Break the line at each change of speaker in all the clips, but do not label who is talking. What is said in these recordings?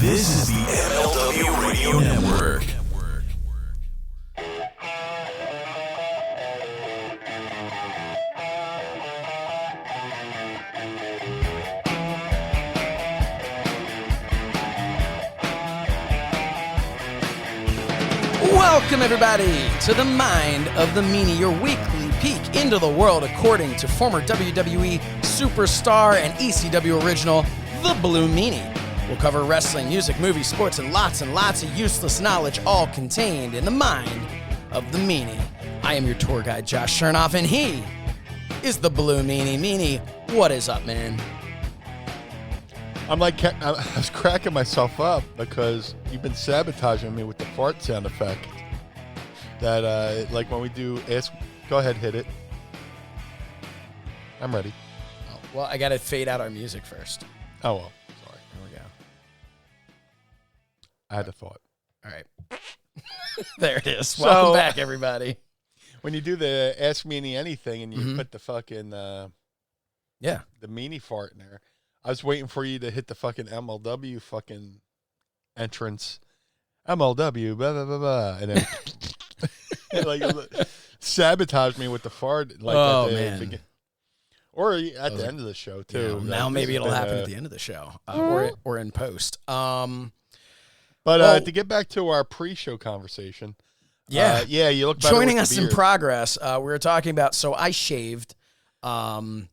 This is the MLW Radio Network.
Welcome, everybody, to the Mind of the Meanie, your weekly peek into the world according to former WWE superstar and ECW original, the Blue Meanie. We'll cover wrestling, music, movies, sports, and lots of useless knowledge, all contained in the Mind of the Meanie. I am your tour guide, Josh Shernoff, and he is the Blue Meanie. Meanie, what is up, man?
I was cracking myself up because you've been sabotaging me with the fart sound effect. That, like when we do go ahead, hit it. I'm ready.
Oh, well, I got to fade out our music first.
Oh, well, sorry.
There we go.
I had a thought.
All right. There it is. Welcome back, everybody.
When you do the Ask Meanie Anything and you put the fucking, the meanie fart in there, I was waiting for you to hit the fucking MLW fucking entrance. MLW, blah, blah, blah, blah. And then like sabotage me with the fart. Like
man.
Or at the end of the show, too.
Yeah, now maybe it'll happen at the end of the show or in post.
But to get back to our pre-show conversation.
You
look better
joining
with
us
the
in
beard.
progress. We were talking about, so I shaved.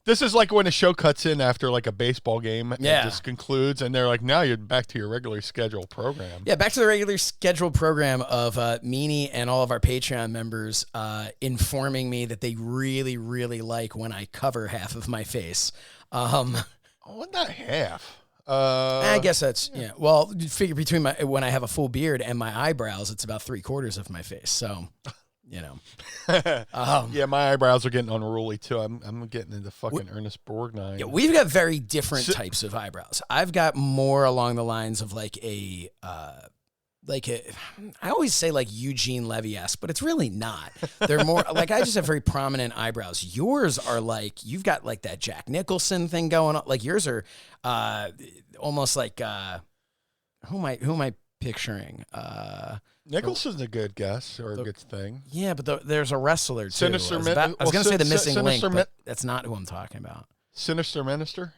This is like when a show cuts in after like a baseball game.
Yeah.
It just concludes, and they're like, now you're back to your regularly scheduled program.
Yeah, back to the regular scheduled program of Meanie and all of our Patreon members informing me that they really, really like when I cover half of my face.
Not half.
I guess that's, well, you figure between when I have a full beard and my eyebrows, it's about 3/4 of my face. So,
my eyebrows are getting unruly too. I'm getting into fucking Ernest Borgnine.
Yeah, we've got very different types of eyebrows. I've got more along the lines of I always say like Eugene Levy-esque, but it's really not. They're more like, I just have very prominent eyebrows. Yours are like, you've got like that Jack Nicholson thing going on. Like yours are almost like, who am I picturing?
Nicholson's a good guess or a good thing.
Yeah, but there's a wrestler too.
Sinister
I was going to say the missing link, but that's not who I'm talking about.
Sinister Minister?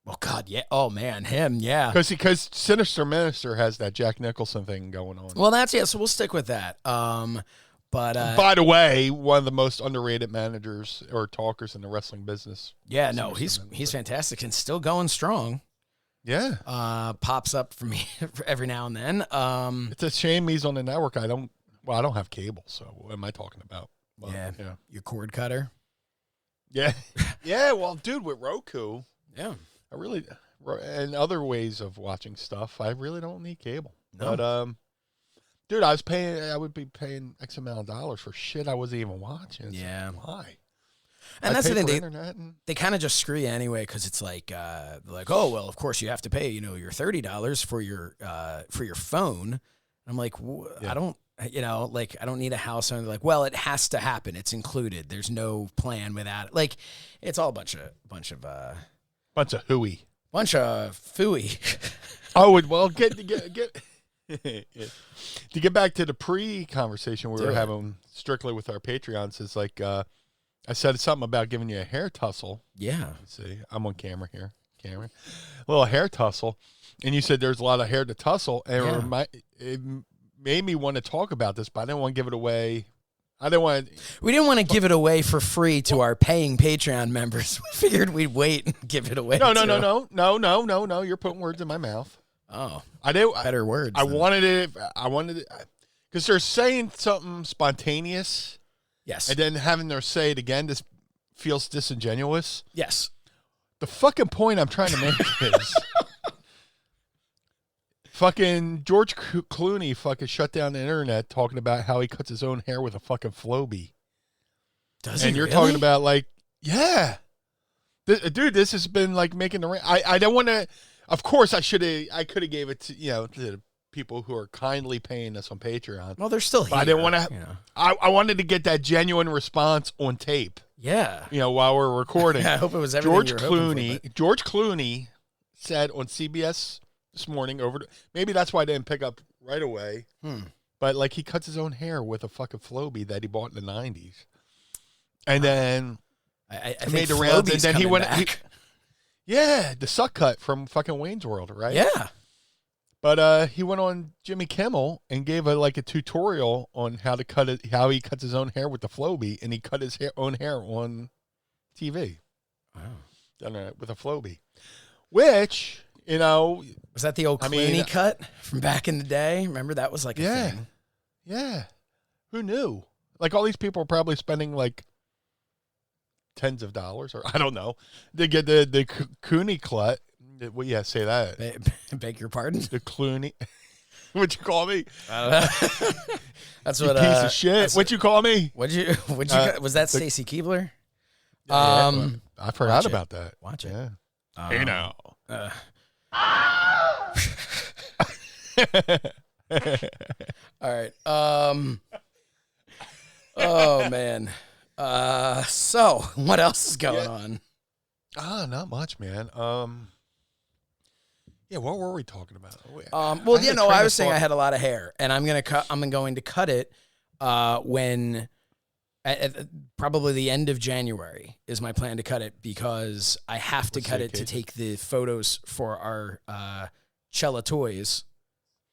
Oh, God, yeah. Oh, man, him, yeah.
Because Sinister Minister has that Jack Nicholson thing going on.
Well, so we'll stick with that. But
by the way, one of the most underrated managers or talkers in the wrestling business.
Yeah, no, he's fantastic and still going strong.
Yeah.
Pops up for me every now and then.
It's a shame he's on the network. I don't have cable, so what am I talking about? Well,
yeah. Your cord cutter.
Yeah. Yeah, well, dude, with Roku.
Yeah.
I really, and other ways of watching stuff, I really don't need cable.
No.
But, dude, I would be paying X amount of dollars for shit I wasn't even watching.
Yeah.
Why?
And that's the thing.
And
They kind of just screw you anyway because it's like, oh, well, of course you have to pay, your $30 for your phone. I'm like, I don't, I don't need a house. And they're like, well, it has to happen. It's included. There's no plan without it. Like, it's all a bunch of
hooey.
Bunch of fooey.
Oh, well, get to get back to the pre-conversation we were having strictly with our Patreons is like, I said something about giving you a hair tussle.
Yeah.
Let's see, I'm on camera here. A little hair tussle. And you said there's a lot of hair to tussle. And it made me want to talk about this, but I didn't want to give it away. We didn't want to
give it away for free to our paying Patreon members. We figured we'd wait and give it away.
No. You're putting words in my mouth.
Oh,
I did
better words.
I wanted it because they're saying something spontaneous.
Yes.
And then having their say it again just feels disingenuous.
Yes.
The fucking point I'm trying to make is fucking George Clooney fucking shut down the internet talking about how he cuts his own hair with a fucking Flowbee.
Does he?
And you're
really?
talking about like, yeah. Dude, this has been like making the ring. I don't want to, of course I could have gave it to, to the people who are kindly paying us on Patreon.
Well, they're still here.
But I didn't want to, I wanted to get that genuine response on tape.
Yeah.
While we're recording.
I hope it was everything
George Clooney said on CBS this morning maybe that's why I didn't pick up right away. But like he cuts his own hair with a fucking Flowbee that he bought in the 90s. And then
I
made
think
the rounds, and
Flowbee's
then he
coming
went
back.
the suck cut from fucking Wayne's World, right?
Yeah.
But he went on Jimmy Kimmel and gave a tutorial on how to cut it, how he cuts his own hair with the Flowbee, and he cut his own hair on TV. Wow. Done it with a Flowbee. Which,
was that the old Clooney cut from back in the day? Remember that was like a thing.
Yeah. Who knew? Like all these people are probably spending like tens of dollars, or I don't know, to get the Clooney cut. Well, yeah, say that.
Beg your pardon?
The Clooney. What'd you call me?
That's what.
Piece of shit. What'd you call me?
What'd you? Was that Stacy Keibler?
I forgot about that.
Watch it.
Yeah. Hey now.
All right. Oh man. So what else is going on?
Not much, man. Yeah, what were we talking about?
I was saying I had a lot of hair, and I'm going to cut it when at probably the end of January is my plan to cut it, because I have to cut it to take the photos for our Cella toys,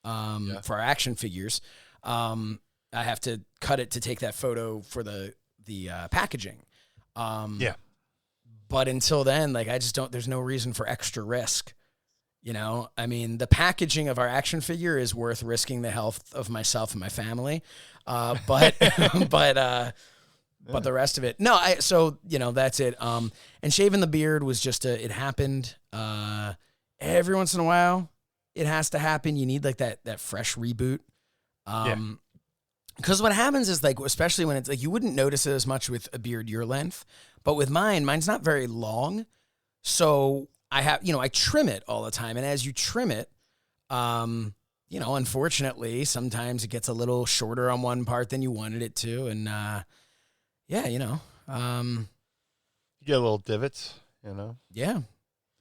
for our action figures. I have to cut it to take that photo for the packaging. But until then, like, I just don't. There's no reason for extra risk. I mean, the packaging of our action figure is worth risking the health of myself and my family. But the rest of it, no. So that's it. And shaving the beard was just it happened. Every once in a while, it has to happen. You need like that fresh reboot. Because what happens is, like, especially when it's like, you wouldn't notice it as much with a beard your length, but with mine's not very long. So I trim it all the time. And as you trim it, unfortunately, sometimes it gets a little shorter on one part than you wanted it to. And, you
get little divots,
Yeah.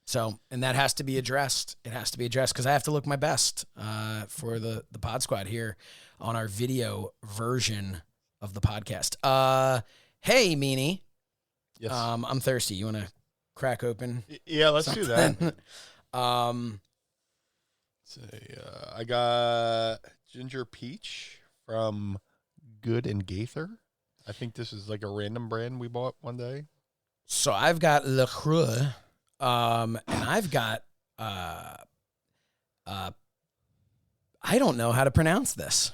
So, and that has to be addressed. It has to be addressed because I have to look my best for the Pod Squad here on our video version of the podcast. Hey, Meanie.
Yes.
I'm thirsty. You want to crack open?
Yeah, let's do that. I got Ginger Peach from Good and Gaither. I think this is like a random brand we bought one day.
So I've got Le Creux, and I've got I don't know how to pronounce this.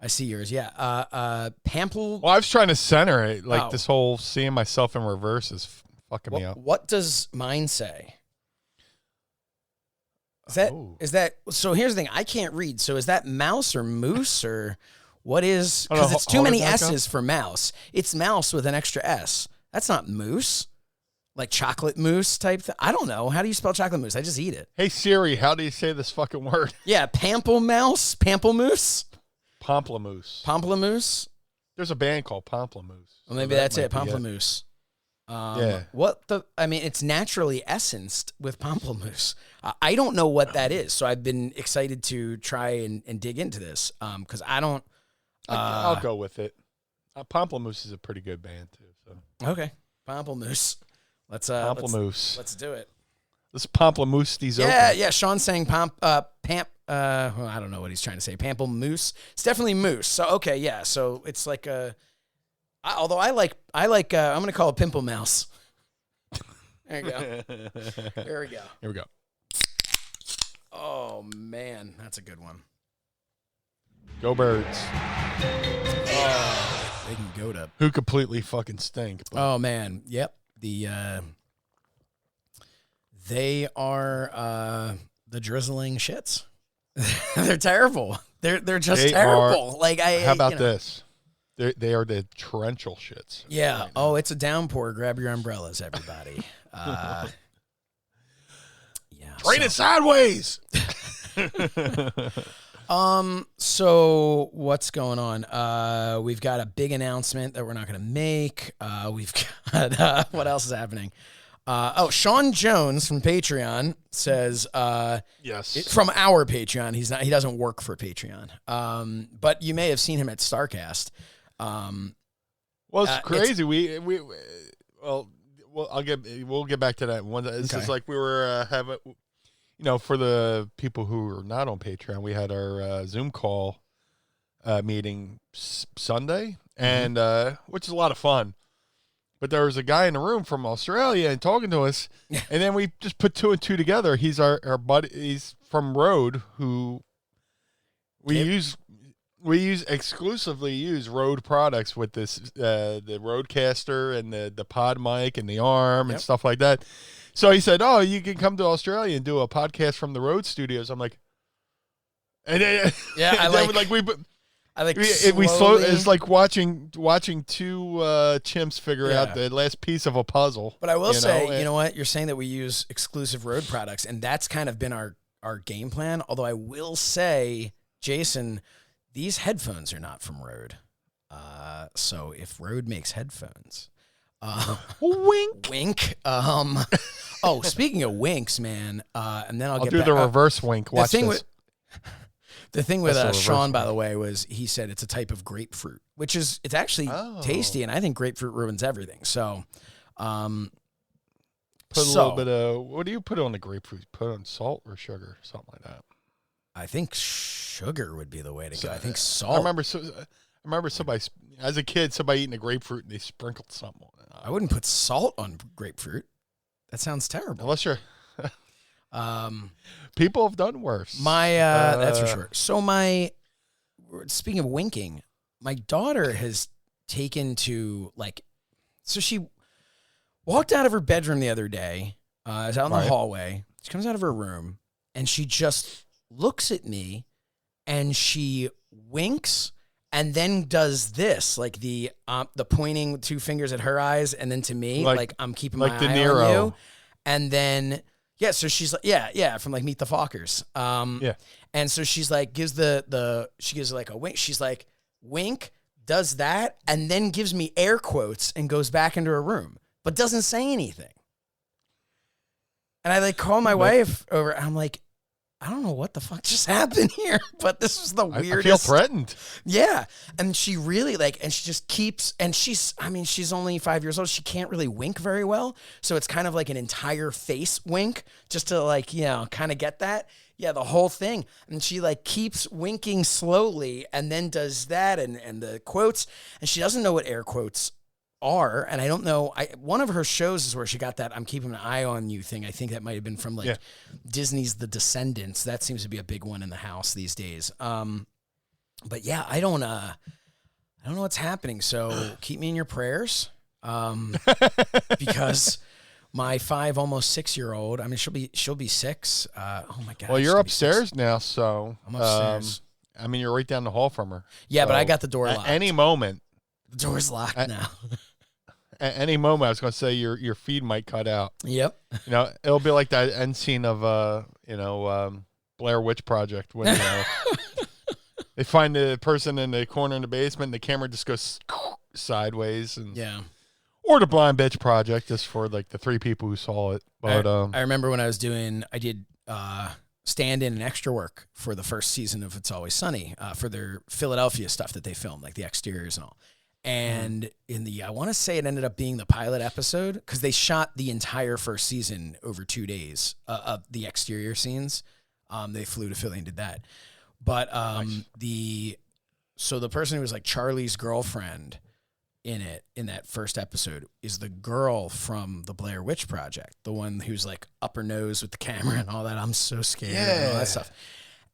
I see yours. Yeah. Pample.
Well, I was trying to center it. Like this whole seeing myself in reverse is fucking me up.
What does mine say? Is that, so here's the thing. I can't read. So is that mouse or moose or what is, because it's too many S's for mouse. It's mouse with an extra S. That's not moose. Like chocolate mousse type thing. I don't know. How do you spell chocolate mousse? I just eat it.
Hey Siri, how do you say this fucking word?
Yeah. Pamplemousse. Pamplemousse.
Pamplemousse. There's a band called Pamplemousse.
Well, maybe that's it. Pamplemousse. Yeah. It's naturally essenced with pamplemousse. I don't know what that is, so I've been excited to try and dig into this because I don't.
I'll go with it. Pamplemousse is a pretty good band too. So
okay, Pamplemousse. Let's do it.
Let's pamplemousse these open.
Yeah. Sean's saying I don't know what he's trying to say. Pamplemousse. It's definitely moose. So okay, yeah. So it's like a. Although I like. I'm gonna call it Pimple Mouse. There you go. Here we go. Oh man, that's a good one.
Go Birds.
Oh, they can go to
who completely fucking stink.
But. Oh man, yep. They are the drizzling shits. They're terrible. They're just terrible.
How about this? They are the torrential shits.
Yeah. Right, oh, it's a downpour. Grab your umbrellas, everybody. Yeah.
Drain it sideways.
So what's going on? We've got a big announcement that we're not going to make. We've got what else is happening? Sean Jones from Patreon says,
yes,
from our Patreon. He doesn't work for Patreon. But you may have seen him at Starcast.
Well, it's crazy. We'll get back to that one. It's just like we were having, for the people who are not on Patreon, we had our Zoom call meeting Sunday, and which is a lot of fun. But there was a guy in the room from Australia and talking to us, and then we just put 2 and 2 together. He's our buddy. He's from Rode, who we exclusively use Rode products with this the Rodecaster and the pod mic and the arm and stuff like that. So he said, "Oh, you can come to Australia and do a podcast from the Rode studios." I'm like, and then, it's like watching 2 chimps figure out the last piece of a puzzle.
But I will say, you know what? You're saying that we use exclusive Rode products, and that's kind of been our game plan. Although I will say, Jason, these headphones are not from Rode. So if Rode makes headphones, wink. Speaking of winks, man, and then I'll get
do
back.
The reverse wink. Watch this.
The thing with Sean, by the way, was he said it's a type of grapefruit, which it's actually tasty, and I think grapefruit ruins everything. So,
put a little bit of, what do you put on the grapefruit? Put on salt or sugar, something like that.
I think sugar would be the way to go. I think salt.
I remember somebody, as a kid, somebody eating a grapefruit and they sprinkled something on it.
I wouldn't put salt on grapefruit. That sounds terrible.
Unless you're... people have done worse.
That's for sure. So speaking of winking, my daughter has taken to so she walked out of her bedroom the other day. I was out in the hallway. She comes out of her room and she just looks at me and she winks and then does this, like the pointing 2 fingers at her eyes and then to me, like I'm keeping my eye on you. And then so she's like, from Meet the Fockers. And so she's like, gives she gives like a wink. She's like, wink, does that, and then gives me air quotes and goes back into her room, but doesn't say anything. And I call my wife over, and I'm like, I don't know what the fuck just happened here, but this was the weirdest.
I feel threatened.
Yeah. And she really and she just keeps, and she's only 5 years old. She can't really wink very well. So it's kind of like an entire face wink just to kind of get that. Yeah, the whole thing. And she keeps winking slowly and then does that and the quotes. And she doesn't know what air quotes are, and I don't know. One of her shows is where she got that "I'm keeping an eye on you" thing. I think that might have been from Disney's The Descendants. That seems to be a big one in the house these days. But yeah, I don't know what's happening. So keep me in your prayers, because my 5, almost 6-year-old. I mean, she'll be 6. Oh my god.
Well, you're upstairs now, so
I'm upstairs.
You're right down the hall from her.
Yeah,
so
but I got the door locked.
At any moment.
The door's locked now.
At any moment, I was going to say your feed might cut out.
Yep.
It'll be like that end scene of Blair Witch Project when they find the person in the corner in the basement, and the camera just goes sideways, and or the Blind Bitch Project, just for the 3 people who saw it. But
I remember when I did stand-in and extra work for the first season of It's Always Sunny for their Philadelphia stuff that they filmed, like the exteriors and all. And I want to say it ended up being the pilot episode, because they shot the entire first season over 2 days of the exterior scenes. They flew to Philly and did that. But nice. The person who was Charlie's girlfriend in that first episode is the girl from the Blair Witch Project, the one who's up her nose with the camera and all that. I'm so scared and all that stuff.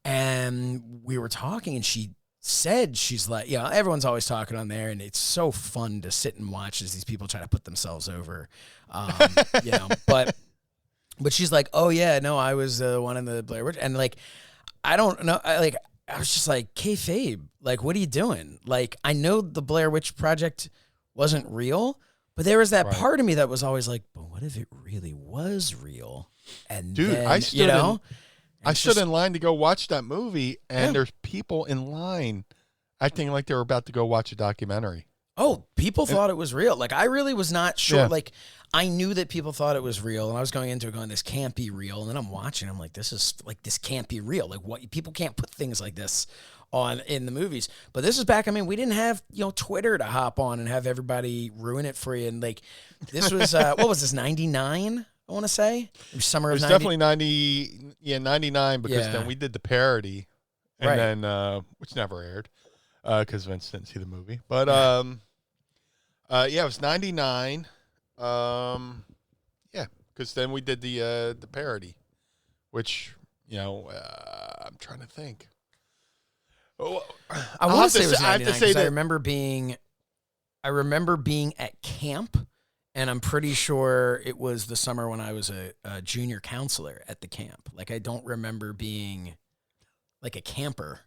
And we were talking, and she said, she's like, everyone's always talking on there, and it's so fun to sit and watch as these people try to put themselves over, but she's like, oh yeah, no, I was the one in the Blair Witch, and I don't know, I was just like, kayfabe, what are you doing? I know the Blair Witch Project wasn't real, but there was that part of me that was always like, but what if it really was real? And dude, then,
I stood in line to go watch that movie, and there's people in line acting like they were about to go watch a documentary.
Oh, people thought it was real. Like, I really was not sure. Yeah. Like, I knew that people thought it was real, and I was going into it going, this can't be real. And then I'm watching, I'm like, this can't be real. Like, what? People can't put things like this on in the movies. But this is back, I mean, we didn't have, Twitter to hop on and have everybody ruin it for you. And, like, this was, what was this, 99, I want to say? It was summer of 90.
It was definitely 99, because then we did the parody, and then, which never aired, because Vince didn't see the movie. But, it was 99. Because then we did the parody, which I'm trying to think. Oh,
I want to say it was 99 because I remember being at camp, and I'm pretty sure it was the summer when I was a junior counselor at the camp. Like, I don't remember being like a camper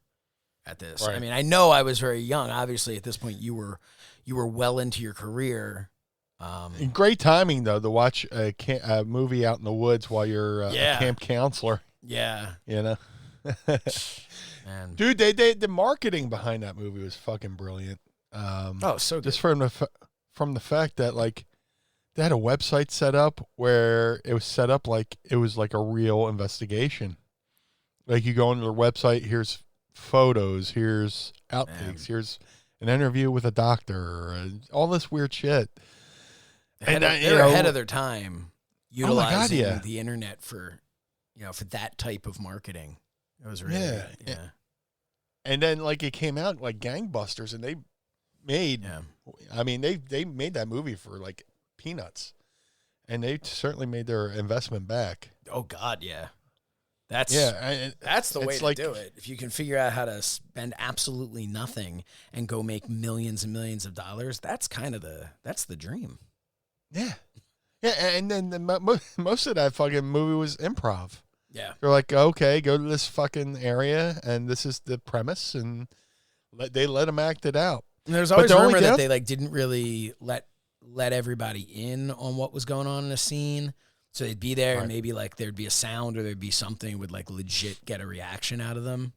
at this. Right. I mean, I know I was very young. Obviously, at this point, you were well into your career.
Great timing, though, to watch a movie out in the woods while you're a camp counselor.
Yeah.
Man. Dude, the marketing behind that movie was fucking brilliant.
So good.
Just from the fact that, like, they had a website set up where it was set up like it was like a real investigation. Like, you go on their website, here's photos, here's outtakes, here's an interview with a doctor, and all this weird shit.
They're ahead of their time, utilizing the internet for that type of marketing. It was really good.
And then, like, it came out like gangbusters, and they made. I mean, they made that movie for like peanuts, and they certainly made their investment back.
Oh God, yeah. That's the way to do it. If you can figure out how to spend absolutely nothing and go make millions and millions of dollars, that's the dream.
Yeah. And then most of that fucking movie was improv.
Yeah.
They're like, okay, go to this fucking area, and this is the premise, and they let them act it out.
And there's always rumor that they didn't really let everybody in on what was going on in a scene. So they'd be there, and maybe like there'd be a sound or there'd be something would like legit get a reaction out of them.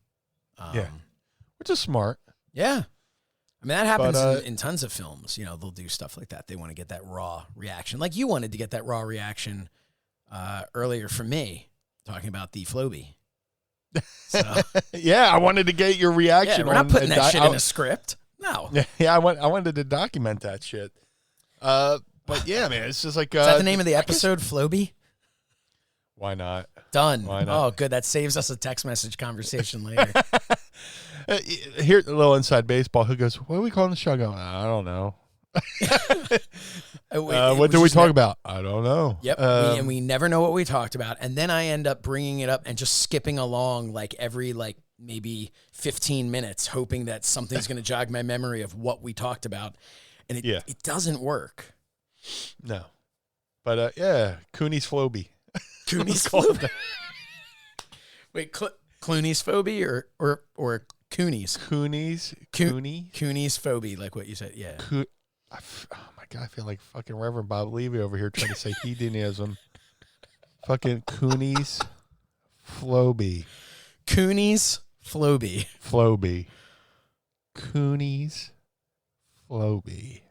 Which is smart.
Yeah. I mean, that happens in tons of films. They'll do stuff like that. They want to get that raw reaction. Like you wanted to get that raw reaction earlier from me, talking about the Floby. So,
I wanted to get your reaction.
Yeah, we're not putting that shit in a script. No.
I wanted to document that shit. But yeah, man, it's just like...
Is that the name of the episode, Floby?
Why not?
Done.
Why not?
Oh, good. That saves us a text message conversation later.
Here, a little inside baseball. Who goes, what are we calling the show? I go, I don't know. What did we talk about? I don't know.
Yep. And we never know what we talked about. And then I end up bringing it up and just skipping along like every maybe 15 minutes, hoping that something's going to jog my memory of what we talked about. And it doesn't work.
No. But Cooney's Floby.
Cooney's Floby. Wait, Clooney's Phoby or Cooney's?
Cooney's
Phoby, like what you said. Yeah.
Oh my God, I feel like fucking Reverend Bob Levy over here trying to say hedonism. Fucking Cooney's Floby.
Cooney's Floby.
Floby. Cooney's Floby.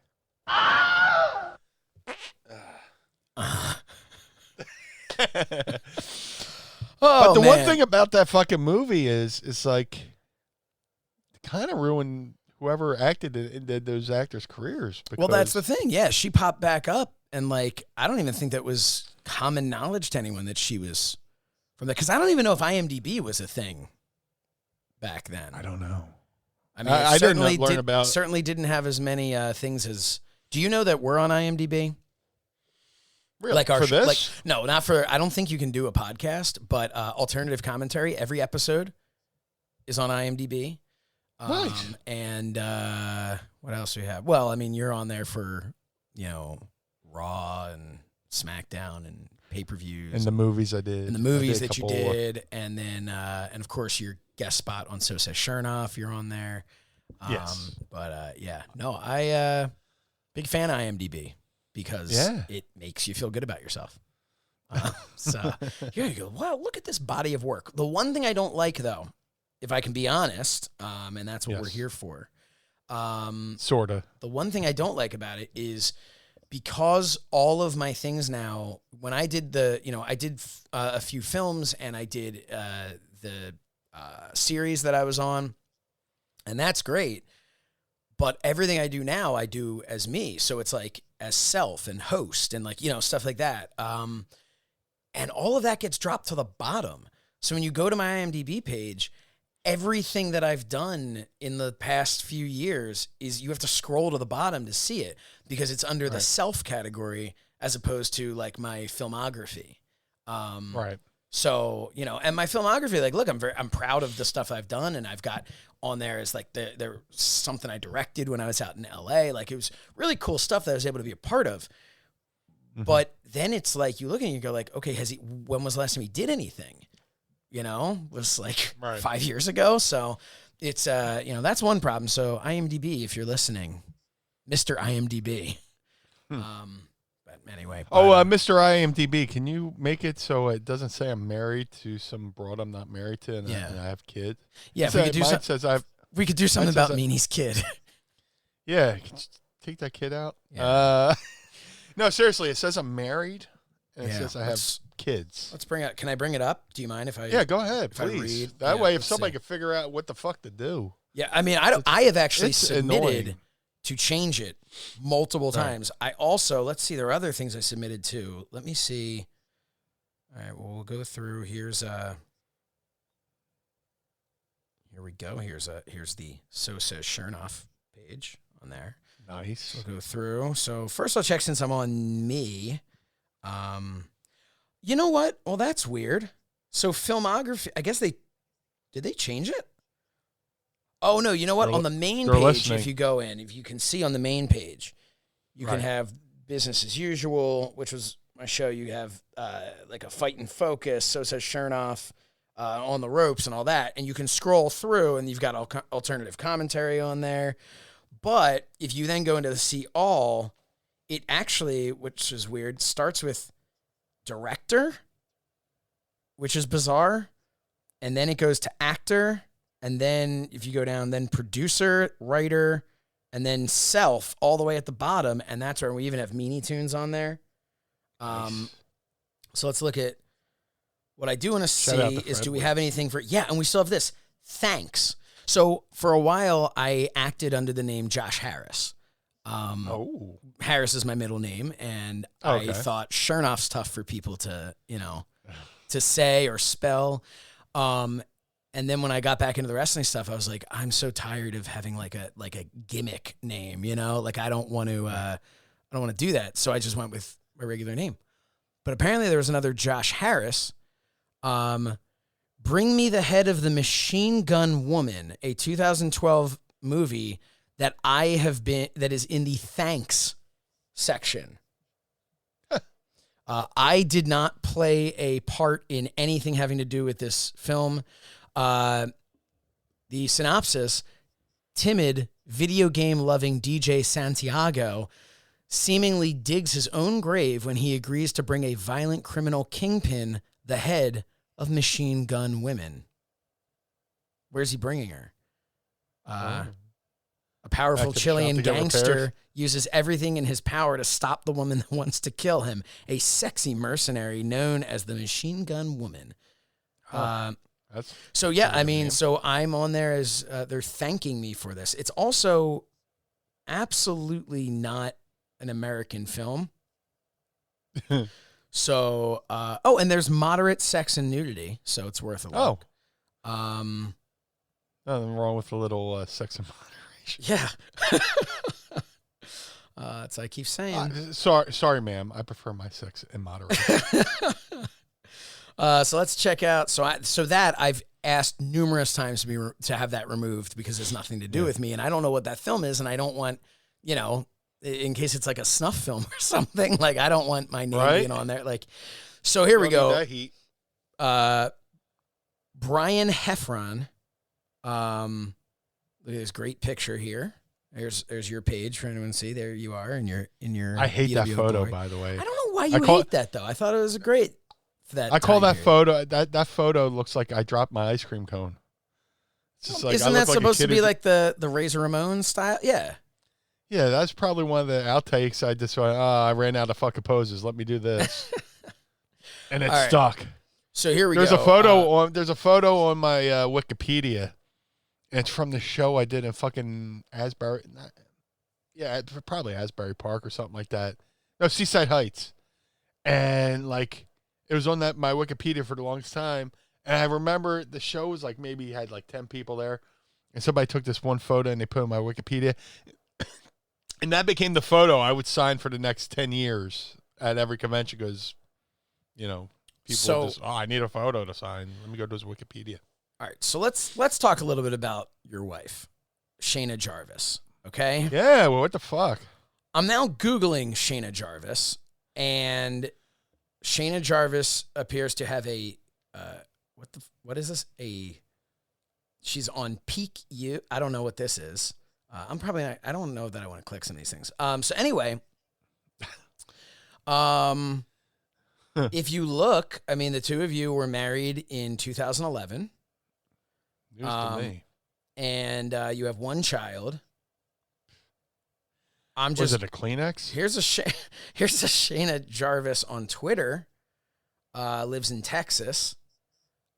But the one thing about that fucking movie is like, it kind of ruined whoever acted in those actors' careers.
Well, that's the thing. Yeah, she popped back up, and like, I don't even think that was common knowledge to anyone that she was from that. Because I don't even know if IMDb was a thing back then.
I don't know.
I mean, I didn't learn about. Certainly didn't have as many things as. Do you know that we're on IMDb?
Really? Like for this?
Like, no, not for. I don't think you can do a podcast, but alternative commentary. Every episode is on IMDb.
Nice.
And what else do we have? Well, I mean, you're on there for Raw and SmackDown and pay-per-views
and the movies I did,
and the movies that you did, and then and of course your guest spot on So Says Shernoff. You're on there.
Yes.
But no, I big fan of IMDb. Because it makes you feel good about yourself. So here you go. Wow, look at this body of work. The one thing I don't like, though, if I can be honest, and that's what we're here for,
Sorta.
The one thing I don't like about it is because all of my things now, when I did I did a few films and I did the series that I was on, and that's great. But everything I do now, I do as me. So it's like as self and host and like, stuff like that. And all of that gets dropped to the bottom. So when you go to my IMDb page, everything that I've done in the past few years is you have to scroll to the bottom to see it because it's under the self category as opposed to like my filmography.
Right.
So, and my filmography, like, look, I'm proud of the stuff I've done, and I've got on there is like there something I directed when I was out in LA. Like, it was really cool stuff that I was able to be a part of. Mm-hmm. But then it's like you look at it and you go like, okay, when was the last time he did anything? It was like 5 years ago. So it's that's one problem. So IMDb, if you're listening, Mr. IMDb. Anyway.
Mr. IMDb, can you make it so it doesn't say I'm married to some broad I'm not married to and I have kids?
Yeah, we could do something about Meanie's kid.
Yeah, take that kid out.
Yeah.
No, seriously, it says I'm married and it says I have kids.
Let's bring it. Can I bring it up? Do you mind if I?
Yeah, go ahead, please. That way, if somebody can figure out what the fuck to do.
Yeah, I mean, I have actually submitted to change it multiple times. I also, let's see, there are other things I submitted to. Let me see. All right, well, we'll go through. Here we go. Here's the So Says Shernoff page on there.
Nice.
So we'll go through. So first I'll check since I'm on me. You know what? Well, that's weird. So filmography, I guess did they change it? Oh, no, you know what? On the main page, if you go in, if you can see on the main page, you can have Business as Usual, which was my show. You have like a Fight and Focus, So Says Shernoff, On the Ropes and all that. And you can scroll through and you've got alternative commentary on there. But if you then go into the See All, it actually, which is weird, starts with director, which is bizarre. And then it goes to actor. And then if you go down, then producer, writer, and then self all the way at the bottom. And that's where we even have Meanie Toons on there. Nice. So let's look at what I do want to see is do we have anything for, and we still have this. Thanks. So for a while, I acted under the name Josh Harris. Harris is my middle name. And I thought Shernoff's tough for people to, to say or spell. And then when I got back into the wrestling stuff, I was like, I'm so tired of having like a gimmick name, like I don't want to do that. So I just went with my regular name. But apparently there was another Josh Harris. Bring Me the Head of the Machine Gun Woman, a 2012 movie that that is in the thanks section. I did not play a part in anything having to do with this film. The synopsis: timid, video game loving DJ Santiago seemingly digs his own grave when he agrees to bring a violent criminal kingpin the head of machine gun women. Where's he bringing her? A powerful Chilean gangster uses everything in his power to stop the woman that wants to kill him. A sexy mercenary known as the Machine Gun Woman. So I'm on there as they're thanking me for this. It's also absolutely not an American film. So, and there's moderate sex and nudity, so it's worth a look.
Nothing wrong with a little sex and moderation.
Yeah. That's I keep saying.
Sorry, ma'am. I prefer my sex in moderation.
So let's check out. So that I've asked numerous times to have that removed because it's nothing to do with me, and I don't know what that film is, and I don't want, in case it's like a snuff film or something. Like I don't want my name being on there. Like, so here we go.
That heat.
Brian Heffron. Look at this great picture here. There's your page for anyone to see. There you are in your.
I hate that photo,
glory.
by the way.
I don't know why you hate that though. I thought it was great. I
call that photo. That photo looks like I dropped my ice cream cone. It's just like,
isn't that supposed to be like the Razor Ramon style? Yeah.
Yeah, that's probably one of the outtakes. I just went, I ran out of fucking poses. Let me do this. And it stuck.
So here we
go. There's a photo on my Wikipedia. And it's from the show I did in fucking Asbury. Probably Asbury Park or something like that. No, Seaside Heights. And like, it was on my Wikipedia for the longest time. And I remember the show was like, maybe had like 10 people there. And somebody took this one photo and they put it on my Wikipedia. And that became the photo I would sign for the next 10 years at every convention because, people just, I need a photo to sign. Let me go to his Wikipedia.
All right, so let's talk a little bit about your wife, Shayna Jarvis, okay?
Yeah, well, what the fuck?
I'm now Googling Shayna Jarvis, and Shayna Jarvis appears to have a, what is this? She's on Peak U. I don't know what this is. I'm probably not, I don't know that I want to click some of these things. So anyway, if you look, I mean, the two of you were married in 2011.
News to me.
And you have one child.
Was it a Kleenex?
Here's a Shayna Jarvis on Twitter. Lives in Texas.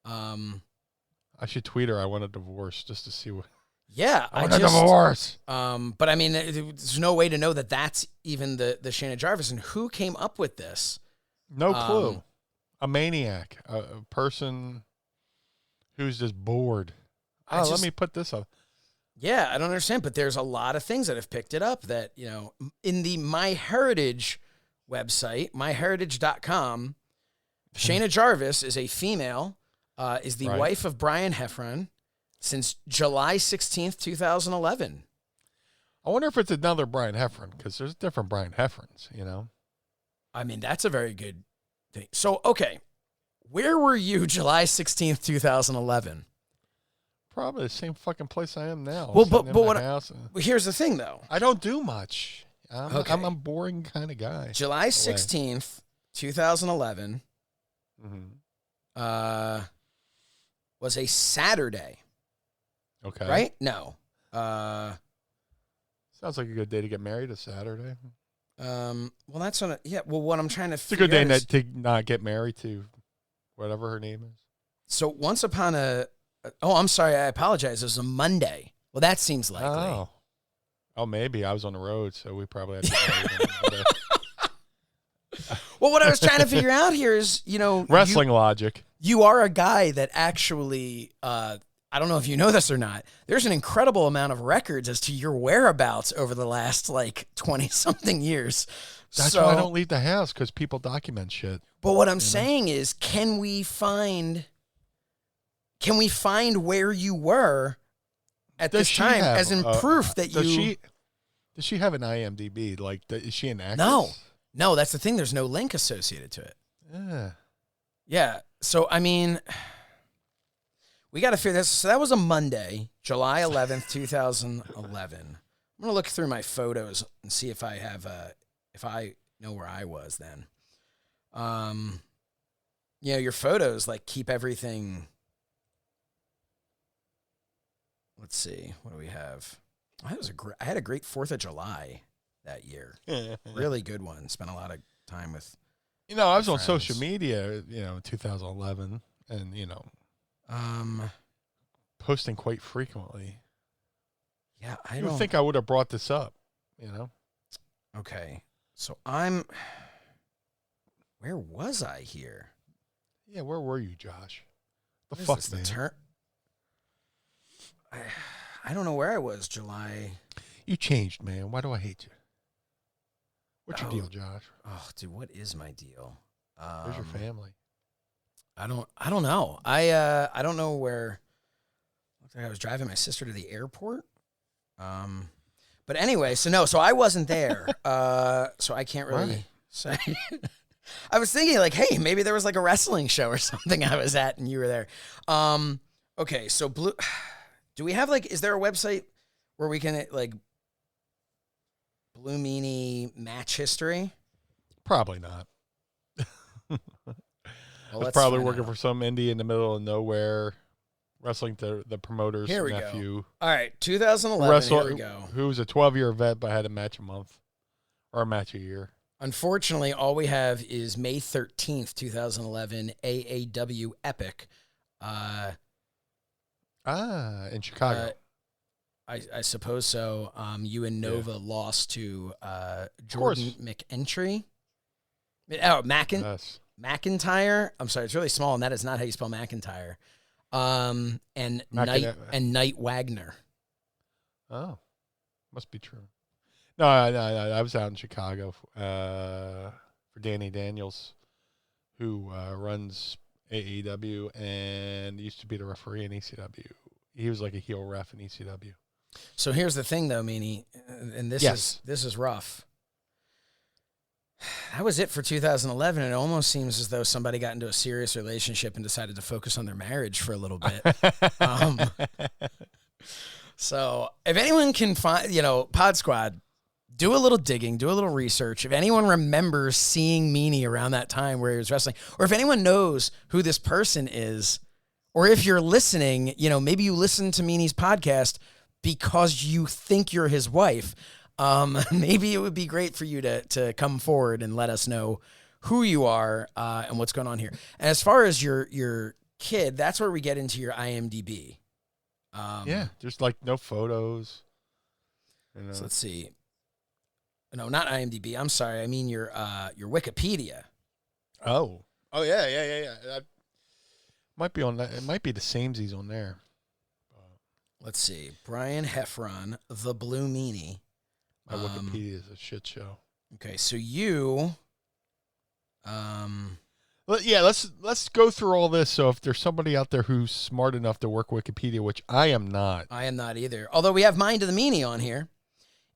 I should tweet her. I want a divorce just to see what.
Yeah,
I want a divorce.
But I mean, there's no way to know that that's even the Shayna Jarvis. And who came up with this?
No clue. A maniac, a person who's just bored. Let me put this up.
Yeah, I don't understand, but there's a lot of things that have picked it up that, in the MyHeritage website, myheritage.com, Shayna Jarvis is a female, is the wife of Brian Heffron since July 16th, 2011.
I wonder if it's another Brian Heffron, because there's different Brian Heffrons,
I mean, that's a very good thing. So, okay, where were you July 16th, 2011?
Probably the same fucking place I am now.
Well, but here's the thing, though.
I don't do much. I'm a boring kind of guy.
July 16th, 2011 was a Saturday.
Okay.
Right? No.
Sounds like a good day to get married, a Saturday.
Well, that's on well, what I'm trying to
figure out. It's a good day to not get married to whatever her name is.
So once upon I'm sorry, I apologize. It was a Monday. Well, that seems likely.
Oh, maybe. I was on the road, so we probably had to get married on Monday.
Well, what I was trying to figure out here is,
wrestling logic.
You are a guy that actually, I don't know if you know this or not, there's an incredible amount of records as to your whereabouts over the last, 20-something years.
That's why I don't leave the house, because people document shit.
But what I'm saying is, can we find where you were at this time as in proof that you...
Does she have an IMDb? Is she an actress?
No, that's the thing. There's no link associated to it.
Yeah.
Yeah. So, I mean, we got to figure this. So that was a Monday, July 11th, 2011. I'm going to look through my photos and see if I have if I know where I was then. Your photos keep everything. Let's see. What do we have? I had a great 4th of July that year. Really good one. Spent a lot of time with
I was on social media, in 2011 and, posting quite frequently.
Yeah,
I don't think I would have brought this up,
Okay. So where was I here?
Yeah, where were you, Josh? The fuck, man?
I don't know where I was, July.
You changed, man. Why do I hate you? What's your deal, Josh?
Oh, dude, what is my deal?
Where's your family?
I don't know. I don't know where. Looks like I was driving my sister to the airport. But anyway, so I wasn't there. So I can't really say. I was thinking hey, maybe there was a wrestling show or something I was at and you were there. Okay, so do we have is there a website where we can Blue Meanie match history?
Probably not.
Well,
I was probably working for some indie in the middle of nowhere wrestling the promoter's
Here we
nephew.
go. All right, 2011, here we go.
Who was a 12-year vet but had a match a month or a match a year.
Unfortunately, all we have is May 13th, 2011, AAW Epic.
In Chicago.
I suppose so. You and Nova lost to Jordan McEntry. Oh, McIntyre. I'm sorry, it's really small, and that is not how you spell McIntyre. And Knight Wagner.
Oh, must be true. No, I was out in Chicago for Danny Daniels, who runs AEW and used to be the referee in ECW. He was like a heel ref in ECW.
So here's the thing, though, Meanie, and this is rough. That was it for 2011. It almost seems as though somebody got into a serious relationship and decided to focus on their marriage for a little bit. So if anyone can find, Pod Squad, do a little digging, do a little research. If anyone remembers seeing Meanie around that time where he was wrestling, or if anyone knows who this person is, or if you're listening, maybe you listen to Meanie's podcast because you think you're his wife. Maybe it would be great for you to come forward and let us know who you are and what's going on here. And as far as your kid, that's where we get into your IMDb.
There's like no photos.
So let's see. No, not IMDb. I'm sorry. I mean your Wikipedia.
Oh yeah. That might be on that. It might be the samesies on there.
Let's see. Brian Heffron, the Blue Meanie.
My Wikipedia is a shit show.
Okay, so you.
Let's go through all this. So if there's somebody out there who's smart enough to work Wikipedia, which I am not.
I am not either. Although we have Mind of the Meanie on here.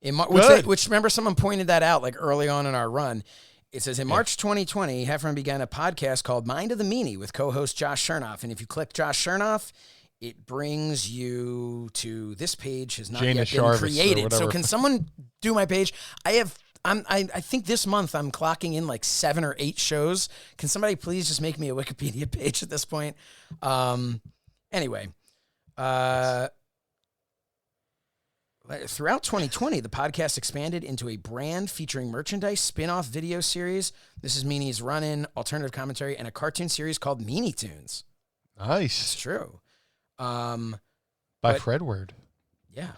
Which remember someone pointed that out like early on in our run. It says in March 2020, Heffron began a podcast called Mind of the Meanie with co-host Josh Shernoff. And if you click Josh Shernoff, it brings you to this page has not yet been created. So can someone do my page? I think this month I'm clocking in like 7 or 8 shows. Can somebody please just make me a Wikipedia page at this point? Anyway, throughout 2020, the podcast expanded into a brand featuring merchandise, spin-off video series. This is Meanie's run-in, alternative commentary, and a cartoon series called Meanie Toons.
Nice.
It's true.
By Fred Word.
Yeah.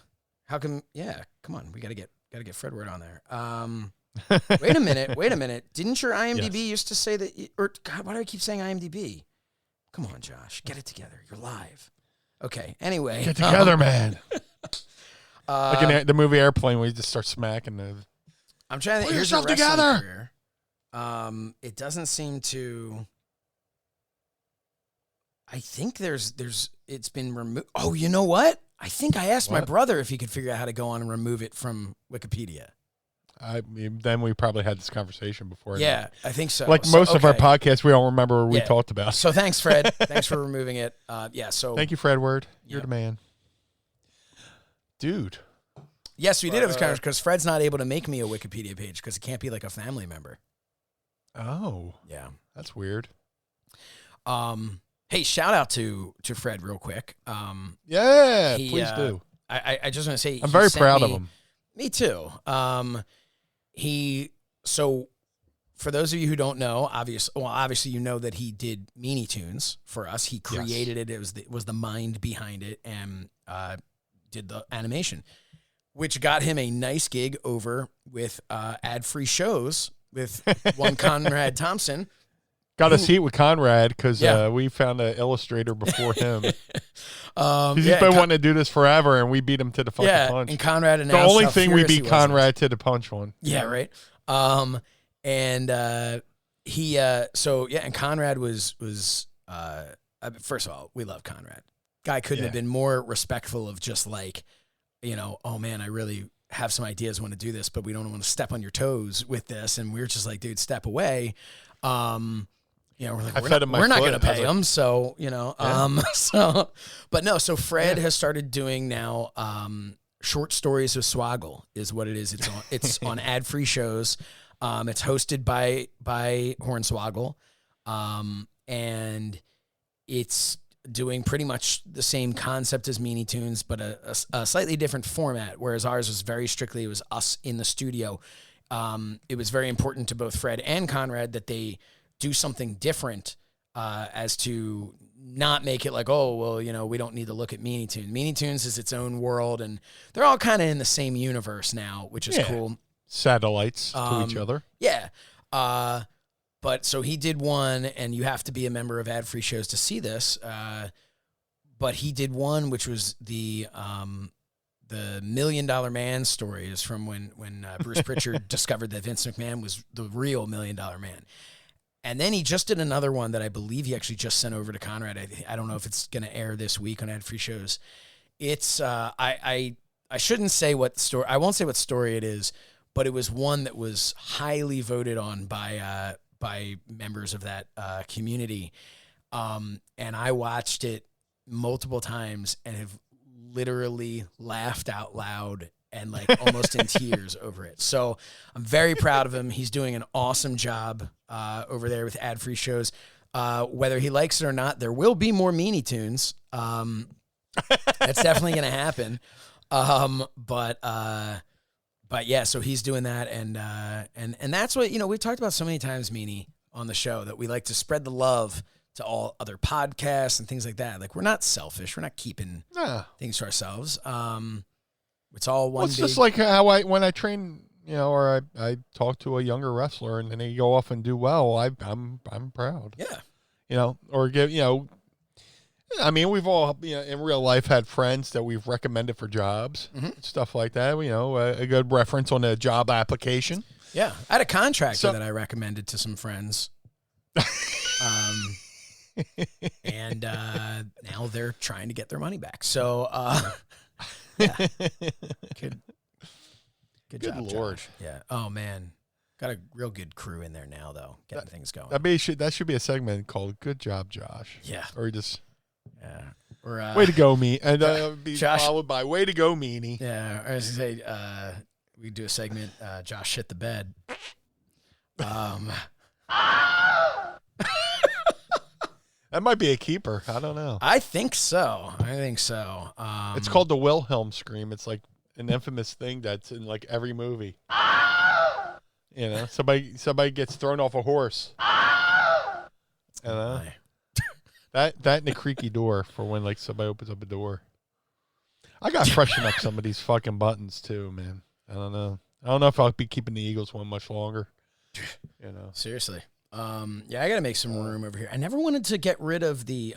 How come? Yeah. Come on. We gotta get Fred Word on there. Wait a minute. Didn't your IMDb used to say that? God, why do I keep saying IMDb? Come on, Josh. Get it together. You're live. Okay. Anyway.
Get together, man. Like in the movie Airplane, where you just start smacking the.
I'm trying to.
Pull yourself together.
Career. It doesn't seem to. I think it's been removed. Oh, you know what? I think I asked my brother if he could figure out how to go on and remove it from Wikipedia.
Then we probably had this conversation before.
Yeah, I think so.
Like most of our podcasts, we don't remember what we talked about.
So thanks, Fred. Thanks for removing it. So
thank you, Fred Word. You're the man. Dude.
Yes, we did have this conversation because Fred's not able to make me a Wikipedia page because it can't be like a family member.
Oh.
Yeah.
That's weird.
Hey, shout out to Fred real quick.
Please do.
I just want to say
I'm very proud of him.
Me too. So for those of you who don't know, obviously you know that he did Meanie Toons for us. He created it. It was the mind behind it and did the animation, which got him a nice gig over with ad-free shows with one Conrad Thompson.
Got a seat with Conrad because we found an illustrator before him. He's been wanting to do this forever, and we beat him to the fucking punch.
And Conrad announced
the only thing we beat Conrad to the punch one.
Yeah, right. And Conrad was first of all, we love Conrad. Guy couldn't have been more respectful of just like, oh man, I really have some ideas, want to do this, but we don't want to step on your toes with this. And we're just like, dude, step away. We're like, we're not going to pay him. So, so Fred has started doing now, short stories of Swoggle is what it is. It's on ad-free shows. It's hosted by Hornswoggle. And it's doing pretty much the same concept as Meanie Toons, but a slightly different format, whereas ours was very strictly, it was us in the studio. It was very important to both Fred and Conrad that they do something different as to not make it like, oh, well, you know, we don't need to look at Meanie Toons. Meanie Toons is its own world, and they're all kind of in the same universe now, which is cool.
Satellites to each other.
Yeah. But so he did one, and you have to be a member of Ad Free Shows to see this. But he did one, which was the $1 Million Man stories from when Bruce Pritchard discovered that Vince McMahon was the real $1 Million Man. And then he just did another one that I believe he actually just sent over to Conrad. I don't know if it's going to air this week on Ad Free Shows. It's I shouldn't say what story. I won't say what story it is, but it was one that was highly voted on by members of that community. And I watched it multiple times and have literally laughed out loud and like almost in tears over it. So I'm very proud of him. He's doing an awesome job over there with Ad Free Shows. Whether he likes it or not, there will be more Meanie Toons. That's definitely going to happen. But yeah, so he's doing that. And that's what, you know, we've talked about so many times, Meanie, on the show, that we like to spread the love to all other podcasts and things like that. Like, we're not selfish. We're not keeping things to ourselves. It's all one.
It's just like how when I train, you know, or I talk to a younger wrestler and then they go off and do well. I'm proud.
Yeah.
You know, or give, you know, I mean, we've all, you know, in real life had friends that we've recommended for jobs, stuff like that. You know, a good reference on a job application.
Yeah. I had a contractor that I recommended to some friends. And now they're trying to get their money back. So, yeah. Good job,
Lord.
Josh. Yeah. Oh, man. Got a real good crew in there now, though, getting things going.
That should be a segment called "Good Job, Josh."
Yeah.
Or just
or
way to go, me, and be
Josh,
followed by "Way to go, Meanie."
Yeah. I was gonna say we do a segment. Josh shit the bed.
That might be a keeper. I don't know.
I think so.
It's called the Wilhelm scream. It's like an infamous thing that's in like every movie. You know, somebody gets thrown off a horse. You know, that and the creaky door for when like somebody opens up a door. I got to freshen up some of these fucking buttons too, man. I don't know if I'll be keeping the Eagles one much longer. You know,
seriously. Yeah, I got to make some room over here. I never wanted to get rid of the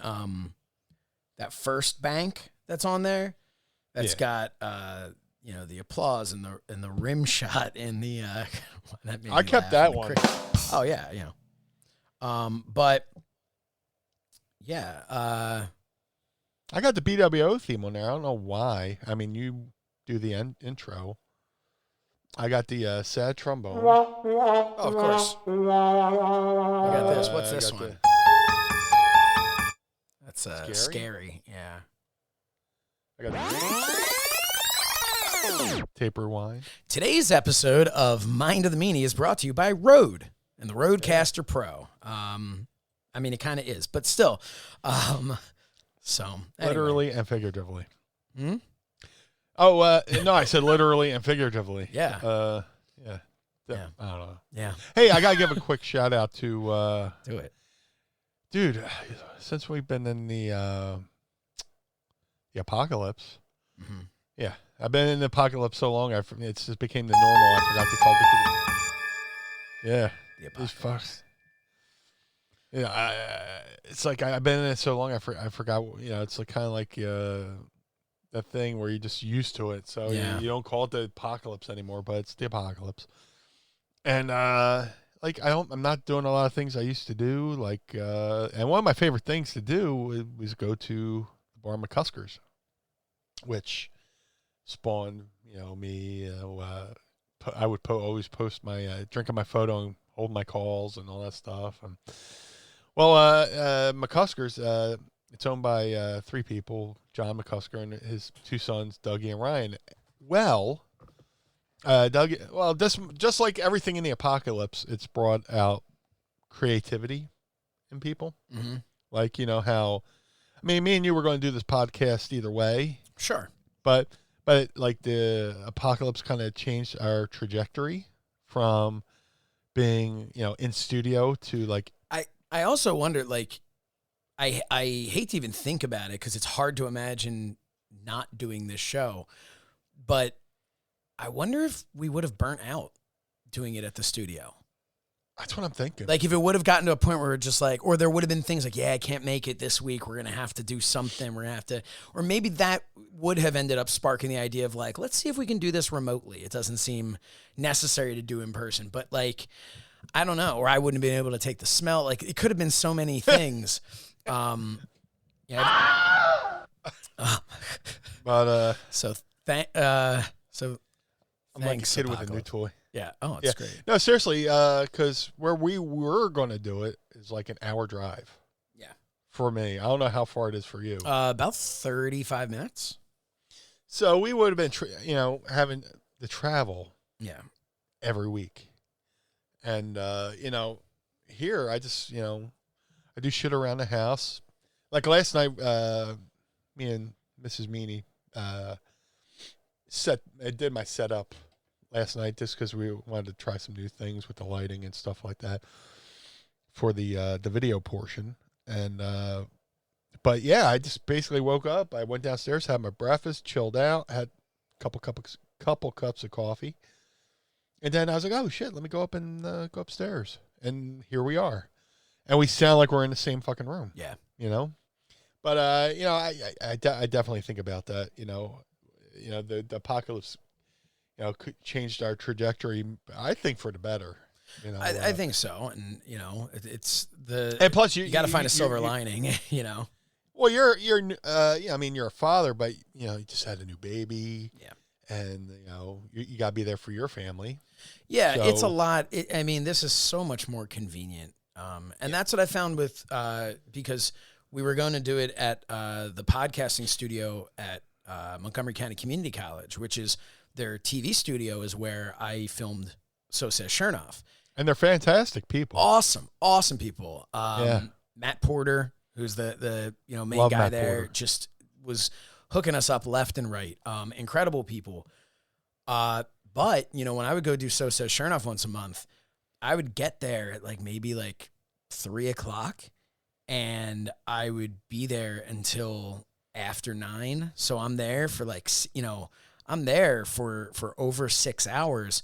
that first bank that's on there. That's got you know, the applause and the rim shot and the that made
I
me
kept
laugh.
that one.
Oh yeah, you know. But yeah,
I got the BWO theme on there. I don't know why. I mean, you do the intro. I got the sad trombone.
Oh, of course. I got this. What's this one? That's scary. Yeah.
I got the taper wine.
Today's episode of Mind of the Meanie is brought to you by Rode and the Rodecaster Pro. I mean, it kind of is, but still. So anyway.
Literally and figuratively. Oh, no, I said literally and figuratively.
Yeah.
Yeah. I don't know.
Yeah.
Hey, I got to give a quick shout out to...
Do it.
Dude, since we've been in the apocalypse, yeah, I've been in the apocalypse so long, it just became the normal. I forgot to call it. Yeah.
The apocalypse.
Yeah, it's like I've been in it so long, I forgot, you know, it's like kind of like... that thing where you're just used to it, so you don't call it the apocalypse anymore, but it's the apocalypse. And like I'm not doing a lot of things I used to do, like and one of my favorite things to do was go to the Bar McCuskers, which spawned, you know, me. I would always post my drinking my photo and hold my calls and all that stuff. And McCuskers. It's owned by three people, John McCusker and his two sons, Dougie and Ryan. Well, just like everything in the apocalypse, it's brought out creativity in people. Like, you know, how mean, me and you were going to do this podcast either way.
Sure.
But like the apocalypse kind of changed our trajectory from being, in studio to like.
I also wonder, like, I hate to even think about it because it's hard to imagine not doing this show, but I wonder if we would have burnt out doing it at the studio.
That's what I'm thinking.
Like, if it would have gotten to a point where we're just like, or there would have been things like, yeah, I can't make it this week. We're going to have to do something. We're going to have to, or maybe that would have ended up sparking the idea of like, let's see if we can do this remotely. It doesn't seem necessary to do in person, but like, I don't know, or I wouldn't have been able to take the smell. Like, it could have been so many things. Yeah.
But,
so
I'm like a kid with a new toy.
Yeah. Oh, it's great.
No, seriously, because where we were going to do it is like an hour drive.
Yeah.
For me. I don't know how far it is for you.
About 35 minutes.
So we would have been, having the travel.
Yeah.
Every week. And, here I just, I do shit around the house. Like last night, me and Mrs. Meanie I did my setup last night just because we wanted to try some new things with the lighting and stuff like that for the video portion. And but yeah, I just basically woke up. I went downstairs, had my breakfast, chilled out, had a couple cups of coffee, and then I was like, oh shit, let me go up and go upstairs. And here we are, and we sound like we're in the same fucking room.
Yeah,
But I definitely think about that. The apocalypse, changed our trajectory. I think for the better.
I think so, and it's the
and plus
you got to find a silver lining.
Well, you're you're a father, but you just had a new baby.
Yeah,
and you got to be there for your family.
Yeah, so, it's a lot. This is so much more convenient, and that's what I found with because we were going to do it at the podcasting studio at Montgomery County Community College, which is their TV studio, is where I filmed So Says Shernoff.
And they're fantastic people.
Awesome people. Matt Porter, who's the main
Love
guy
Matt
there,
Porter.
just was hooking us up left and right. Incredible people. But when I would go do So Says Shernoff once a month, I would get there at maybe 3:00, and I would be there until after 9. So I'm there for for over 6 hours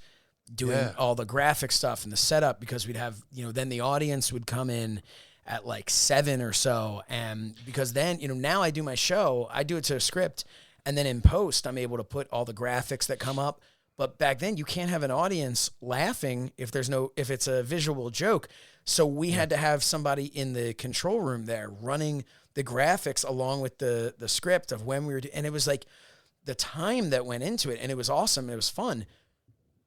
doing all the graphic stuff and the setup, because we'd have, then the audience would come in at 7 or so. And because then, now I do my show, I do it to a script, and then in post, I'm able to put all the graphics that come up. But back then you can't have an audience laughing if it's a visual joke. So we had to have somebody in the control room there running the graphics along with the script of when we were and it was the time that went into it, and it was awesome. It was fun,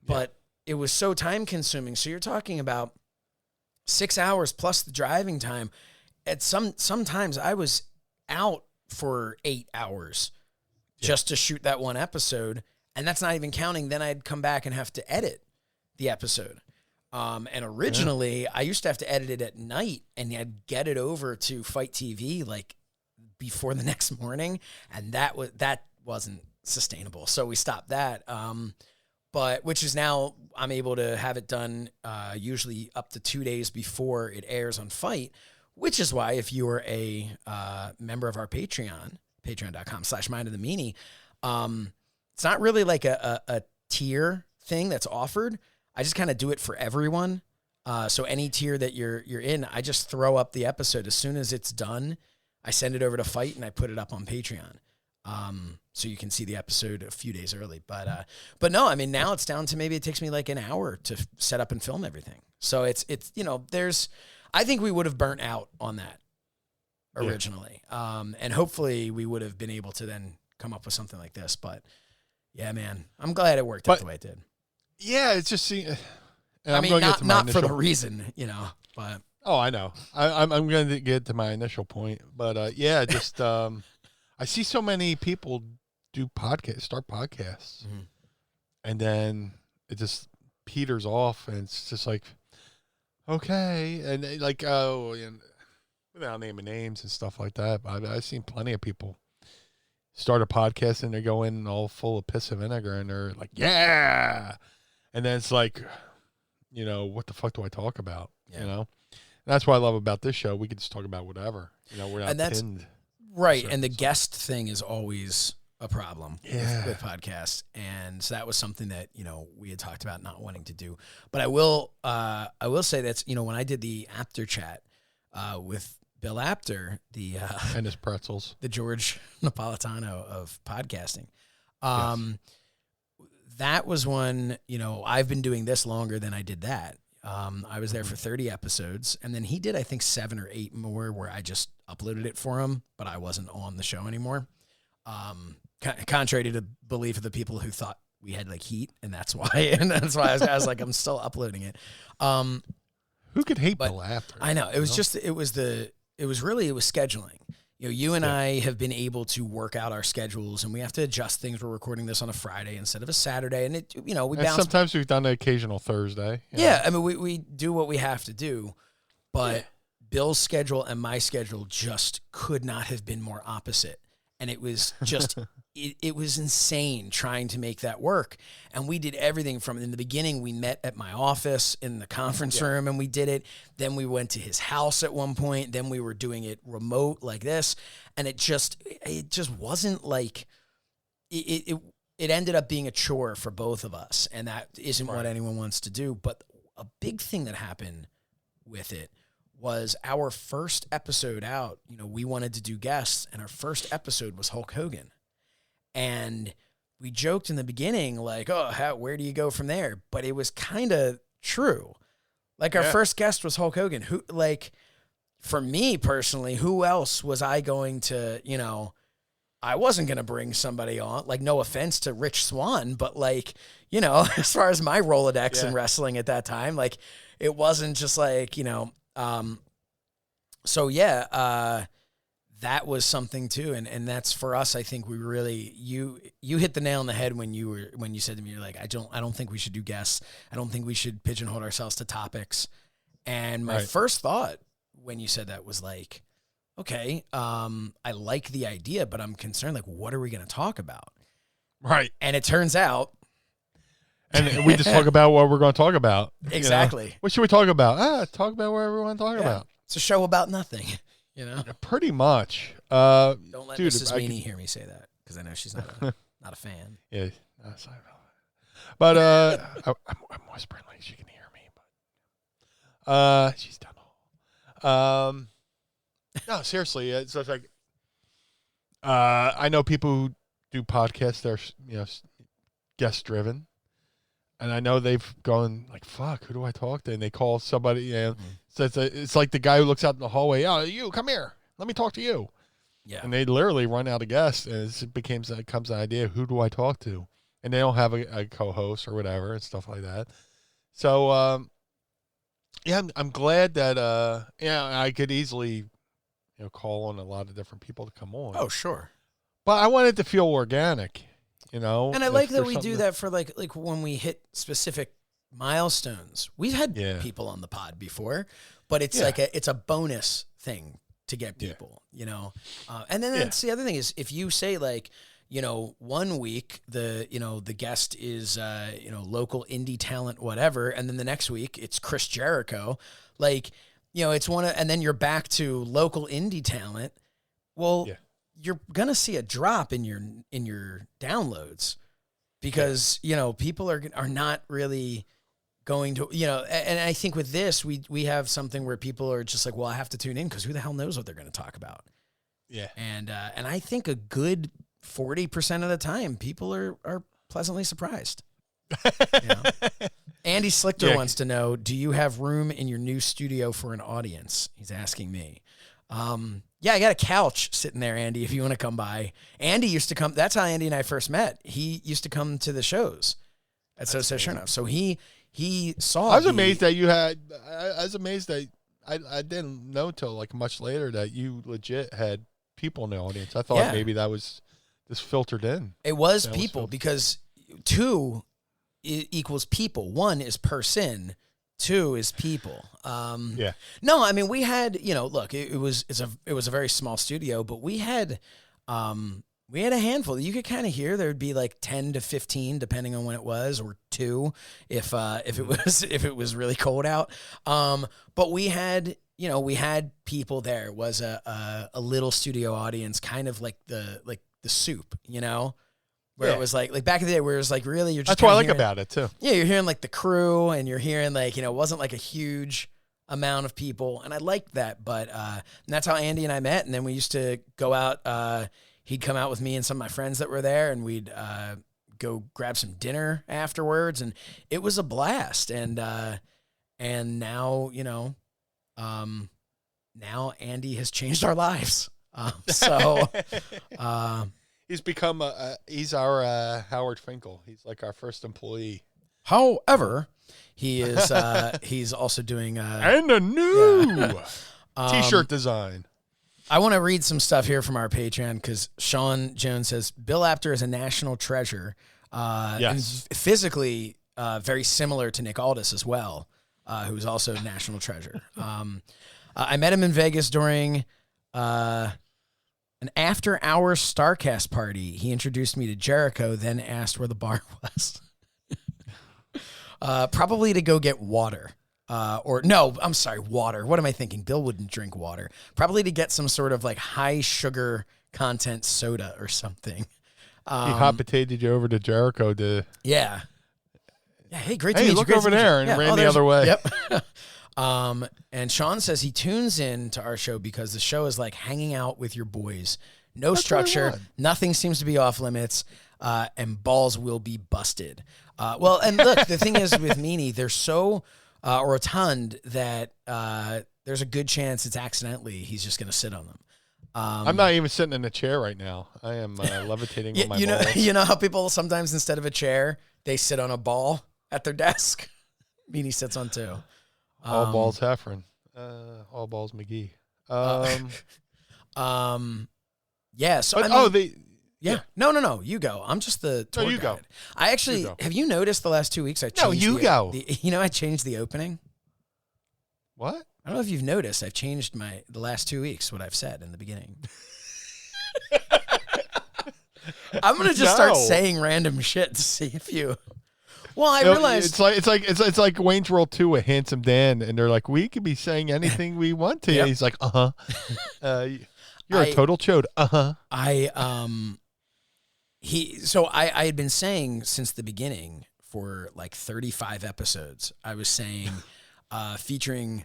but it was so time consuming. So you're talking about 6 hours plus the driving time. Sometimes I was out for 8 hours just to shoot that one episode. And that's not even counting. Then I'd come back and have to edit the episode. And originally I used to have to edit it at night, and I'd get it over to Fight TV before the next morning. And that wasn't sustainable. So we stopped that. But which is now I'm able to have it done usually up to 2 days before it airs on Fight, which is why if you are a member of our Patreon, patreon.com/mindofthemeanie, it's not really a tier thing that's offered. I just kind of do it for everyone. So any tier that you're in, I just throw up the episode as soon as it's done. I send it over to Fight and I put it up on Patreon. So you can see the episode a few days early. But no, now it's down to maybe it takes me an hour to set up and film everything. So it's I think we would have burnt out on that originally. And hopefully we would have been able to then come up with something like this. But yeah, man, I'm glad it worked out the way it did.
Yeah, it's just
not for the reason, but.
Oh, I know. I'm going to get to my initial point, but just I see so many people start podcasts, and then it just peters off, and it's just okay, and without naming names and stuff like that. But I've seen plenty of people start a podcast and they go in all full of piss and vinegar and they're like, yeah. And then it's like, what the fuck do I talk about?
Yeah.
And that's what I love about this show. We can just talk about whatever. We're not pinned.
Right. And the guest thing is always a problem with podcasts. And so that was something that, we had talked about not wanting to do. But I will say that's, when I did the Apter chat with Bill Apter,
and his pretzels,
the George Napolitano of podcasting. That was one, I've been doing this longer than I did that. I was there for 30 episodes, and then he did, I think, 7 or 8 more where I just uploaded it for him, but I wasn't on the show anymore. Contrary to the belief of the people who thought we had like heat, and that's why. And that's why I was like, I'm still uploading it.
Who could hate Bill Apter?
I know. It was scheduling. You and I have been able to work out our schedules, and we have to adjust things. We're recording this on a Friday instead of a Saturday, and we bounce.
Sometimes we've done an occasional Thursday.
Yeah, I mean, we do what we have to do, but Bill's schedule and my schedule just could not have been more opposite, and it was just it was insane trying to make that work. And we did everything from in the beginning. We met at my office in the conference room and we did it. Then we went to his house at one point. Then we were doing it remote like this. And it just wasn't like it ended up being a chore for both of us. And that isn't what anyone wants to do. But a big thing that happened with it was our first episode out. We wanted to do guests, and our first episode was Hulk Hogan. And we joked in the beginning, like, where do you go from there? But it was kind of true. Like, our first guest was Hulk Hogan. Who, like, for me personally, who else was I going to, I wasn't going to bring somebody on. Like, no offense to Rich Swann, but, like, as far as my Rolodex in wrestling at that time, like, it wasn't just like, that was something too, and that's for us. I think we really you hit the nail on the head when you said to me, you're like, I don't think we should do guests. I don't think we should pigeonhole ourselves to topics. And my first thought when you said that was like, okay, I like the idea, but I'm concerned. Like, what are we going to talk about?
Right.
And it turns out,
and we just talk about what we're going to talk about.
Exactly.
What should we talk about? Talk about whatever we want to talk about.
It's a show about nothing.
Pretty much.
Don't let Mrs. Meanie hear me say that, because I know she's not a fan.
Yeah, sorry about that. But I'm whispering like she can hear me, but she's done all. No, seriously, it's like I know people who do podcasts. They're guest driven, and I know they've gone like, "Fuck, who do I talk to?" And they call somebody and. So it's like the guy who looks out in the hallway. Oh, you come here. Let me talk to you. Yeah. And they literally run out of guests, and it becomes an idea. Who do I talk to? And they don't have a co-host or whatever and stuff like that. So I'm glad that I could easily call on a lot of different people to come on.
Oh, sure.
But I want it to feel organic, And
I like that we do that for like when we hit specific milestones. We've had people on the pod before, but it's like it's a bonus thing to get people, and then that's the other thing is if you say like, 1 week the guest is local indie talent, whatever, and then the next week it's Chris Jericho, like, it's and then you're back to local indie talent. Well, you're gonna see a drop in your downloads because people are not really going to, and I think with this, we have something where people are just like, well, I have to tune in because who the hell knows what they're going to talk about? Yeah. And I think a good 40% of the time, people are pleasantly surprised. Andy Slichter wants to know, do you have room in your new studio for an audience? He's asking me. I got a couch sitting there, Andy, if you want to come by. Andy used to come. That's how Andy and I first met. He used to come to the shows at So Says Shernoff. So he saw.
I was amazed that you had. I was amazed that I didn't know till like much later that you legit had people in the audience. I thought maybe that was just filtered in.
It was people because 2 equals people. 1 is person. too is people.
Yeah.
No, I mean we had, look, it was a very small studio, but we had a handful. You could kind of hear there would be like 10 to 15 depending on when it was, or 2 if it was really cold out. But we had people there. It was a little studio audience, kind of like the Soup, where it was like back in the day where it was like really you're just.
That's what I like about it too.
Yeah, you're hearing like the crew, and you're hearing like it wasn't like a huge amount of people, and I liked that. But and that's how Andy and I met, and then we used to go out. He'd come out with me and some of my friends that were there, and we'd go grab some dinner afterwards, and it was a blast. And now now Andy has changed our lives.
He's become he's our Howard Finkel. He's like our first employee.
However, he is he's also doing
and a new T-shirt design.
I want to read some stuff here from our Patreon because Sean Jones says Bill Apter is a national treasure.
Yes,
and physically very similar to Nick Aldis as well, who's also a national treasure. I met him in Vegas during an after-hours StarCast party. He introduced me to Jericho, then asked where the bar was. Probably to go get water. Water. What am I thinking? Bill wouldn't drink water. Probably to get some sort of like high sugar content soda or something.
He hot potatoed you over to Jericho to...
Yeah. Yeah, hey, great to meet you.
Look over there, and ran the other way.
Yep. And Sean says he tunes in to our show because the show is like hanging out with your boys. No structure. Nothing seems to be off limits. And balls will be busted. Well, and look, the thing is with Meanie, they're so rotund that there's a good chance it's accidentally he's just going to sit on them.
I'm not even sitting in a chair right now. I am levitating on my balls.
You know how people sometimes instead of a chair, they sit on a ball at their desk? Meanie sits on 2.
All balls Heffron. All balls McGee.
Yeah. So No. You go. I'm just the tour guide.
Go.
I actually have you noticed the last 2 weeks I changed I changed the opening.
What?
I don't know if you've noticed. I've changed the last 2 weeks what I've said in the beginning. I'm gonna just start saying random shit to see if you. Well, I realized
it's like Wayne's World 2 with Handsome Dan, and they're like, we could be saying anything we want to. Yep. He's like, you're a total chode.
I had been saying since the beginning for like 35 episodes. I was saying, featuring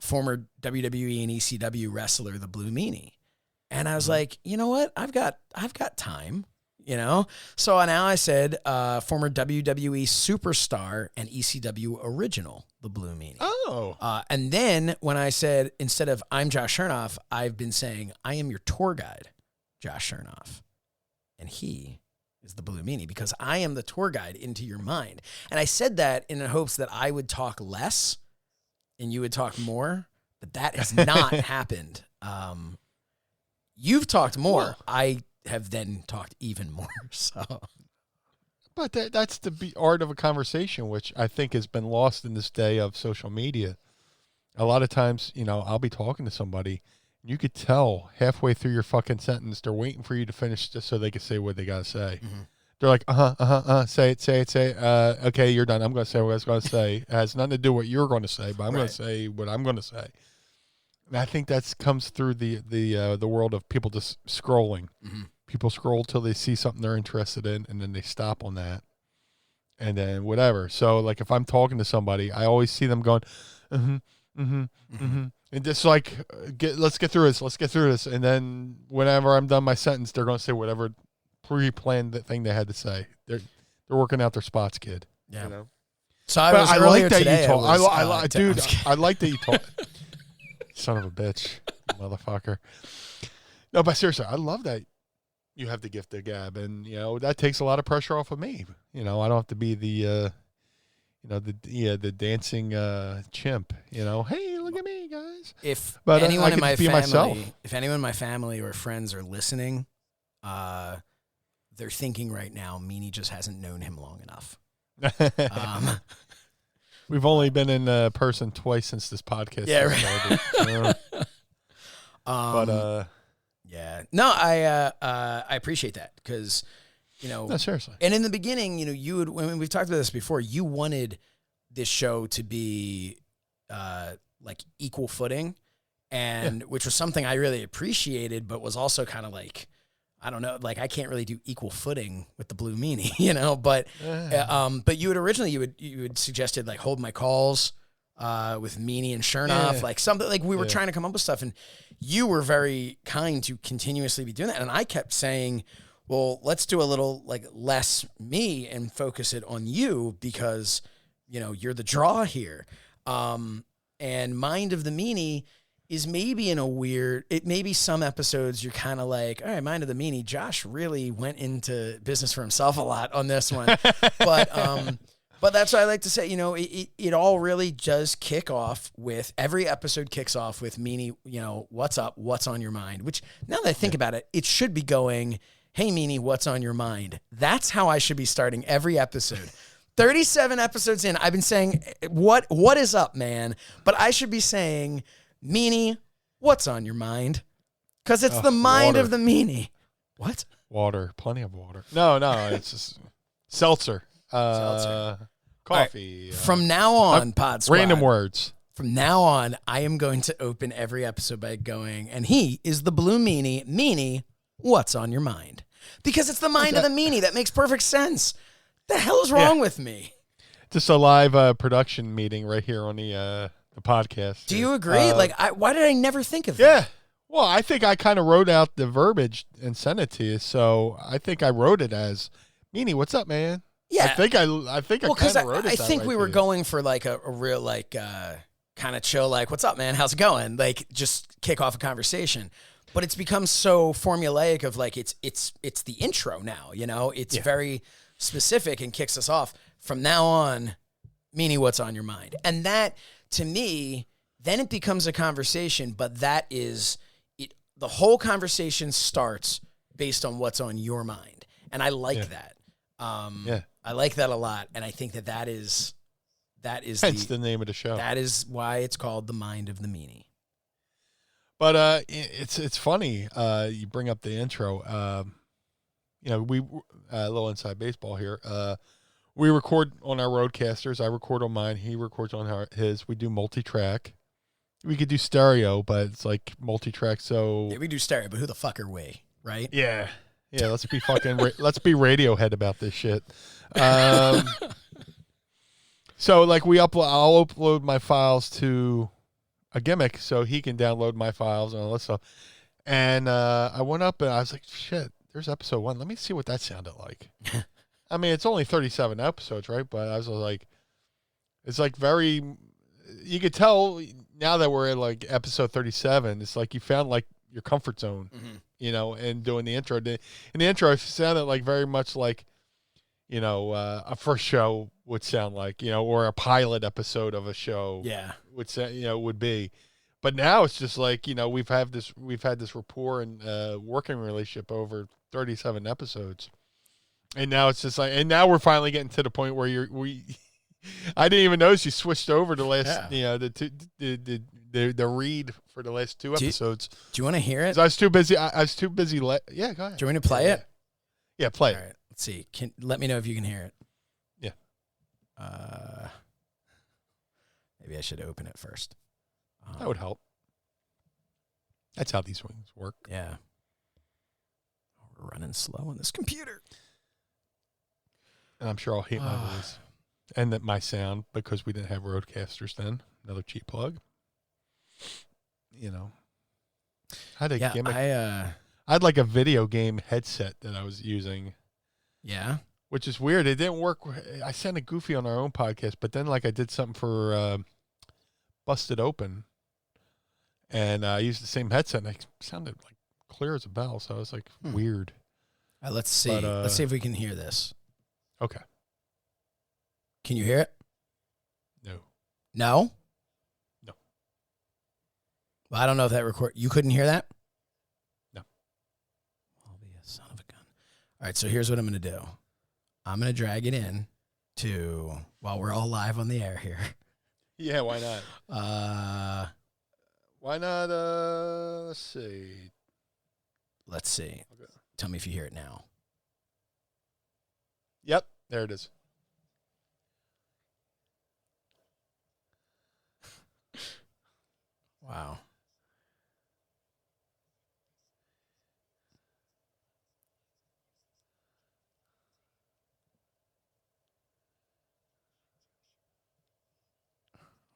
former WWE and ECW wrestler, the Blue Meanie, and I was like, you know what? I've got time. So now I said former WWE superstar and ECW original, the Blue Meanie.
Oh.
And then when I said, instead of I'm Josh Shernoff, I've been saying I am your tour guide, Josh Shernoff. And he is the Blue Meanie because I am the tour guide into your mind. And I said that in the hopes that I would talk less and you would talk more, but that has not happened. You've talked more.
Well,
I have then talked even more. So,
but that's the art of a conversation, which I think has been lost in this day of social media. A lot of times, I'll be talking to somebody, and you could tell halfway through your fucking sentence they're waiting for you to finish just so they can say what they gotta say. Mm-hmm. They're like, say it. Okay, you're done. I'm gonna say what I was gonna say. It has nothing to do with what you're gonna say, but I'm gonna say what I'm gonna say. And I think that comes through the world of people just scrolling. Mm-hmm. People scroll till they see something they're interested in, and then they stop on that, and then whatever. So, like, if I'm talking to somebody, I always see them going, and just like, let's get through this, and then whenever I'm done my sentence, they're going to say whatever pre-planned thing they had to say. They're working out their spots, kid.
Yeah.
So
I like that
today,
you talk.
Dude, I like that you talk. Son of a bitch, motherfucker. No, but seriously, I love that you have the gift of gab, and that takes a lot of pressure off of me. I don't have to be the dancing chimp. Hey, look at me, guys.
If anyone in my family or friends are listening, they're thinking right now, Meanie just hasn't known him long enough.
We've only been in person twice since this podcast started.
Yeah. No, I appreciate that because,
no, seriously.
And in the beginning, you would, when we've talked about this before, you wanted this show to be like equal footing, and which was something I really appreciated, but was also kind of like, I don't know, like I can't really do equal footing with the Blue Meanie, but you had originally, you had suggested like Hold My Calls with Meanie and Shernoff, like something like we were trying to come up with stuff, and you were very kind to continuously be doing that. And I kept saying, well, let's do a little like less me and focus it on you because, you're the draw here. And Mind of the Meanie is maybe in a weird, it maybe some episodes you're kind of like, all right, Mind of the Meanie, Josh really went into business for himself a lot on this one. But that's what I like to say, it all really does kick off with, every episode kicks off with Meanie, what's up, what's on your mind, which now that I think about it, it should be going, hey Meanie, what's on your mind? That's how I should be starting every episode. 37 episodes in, I've been saying, what is up, man? But I should be saying, Meanie, what's on your mind? Because it's the mind of the Meanie. What?
Water, plenty of water. No, it's just seltzer. Coffee.
Right. From now on, Pod Squad.
Random words.
From now on, I am going to open every episode by going, and he is the Blue Meanie. Meanie, what's on your mind? Because it's the mind of the Meanie. That makes perfect sense. The hell is wrong with me?
Just a live production meeting right here on the podcast.
Do you agree? Why did I never think of that?
Yeah. Well, I think I kind of wrote out the verbiage and sent it to you. So I think I wrote it as, Meanie, what's up, man? Yeah. I think I kind of wrote it.
I think we were going for like a real kind of chill, like, what's up, man? How's it going? Like, just kick off a conversation. But it's become so formulaic of like, it's the intro now, It's very specific and kicks us off. From now on, Meanie, what's on your mind? And that, to me, then it becomes a conversation, but that is it. The whole conversation starts based on what's on your mind. And I like that. I like that a lot. And I think that is
hence the name of the show.
That is why it's called The Mind of the Meanie.
But it's funny. You bring up the intro. We a little inside baseball here. We record on our roadcasters. I record on mine. He records on his. We do multi-track. We could do stereo, but it's like multi-track. So
we do stereo, but who the fuck are we, right?
Yeah. Let's be fucking. Let's be Radiohead about this shit. So like I'll upload my files to a gimmick so he can download my files and all that stuff. And I went up and I was like, shit, there's episode 1. Let me see what that sounded like. I mean, it's only 37 episodes, right? But I was like, it's like very, you could tell now that we're at like episode 37, it's like you found like your comfort zone, and doing the intro. In the intro, it sounded like very much like, a first show would sound like, or a pilot episode of a show would say, would be. But now it's just like, we've had this rapport and working relationship over 37 episodes. And now it's just like, and now we're finally getting to the point where I didn't even notice you switched over to last, the read for the last 2 episodes.
Do you want to hear it?
I was too busy. Yeah, go ahead.
Do you want me to play it?
Yeah, play it.
All right, let's see. Let me know if you can hear it.
Yeah.
Maybe I should open it first.
That would help. That's how these things work.
Yeah. We're running slow on this computer.
And I'm sure I'll hate my voice. And that my sound, because we didn't have roadcasters then. Another cheap plug. I had a gimmick. I had like a video game headset that I was using.
Yeah.
Which is weird. It didn't work. I sounded goofy on our own podcast, but then like I did something for Busted Open. And I used the same headset, and I sounded like clear as a bell. So I was like, weird.
Let's see. Let's see if we can hear this.
Okay.
Can you hear it?
No.
No?
No.
Well, I don't know if that you couldn't hear that?
No.
I'll be a son of a gun. All right, so here's what I'm going to do. I'm going to drag it in to, while we're all live on the air here,
Yeah, why not? Why not? Let's see.
Let's see. Okay. Tell me if you hear it now.
Yep, there it is.
Wow.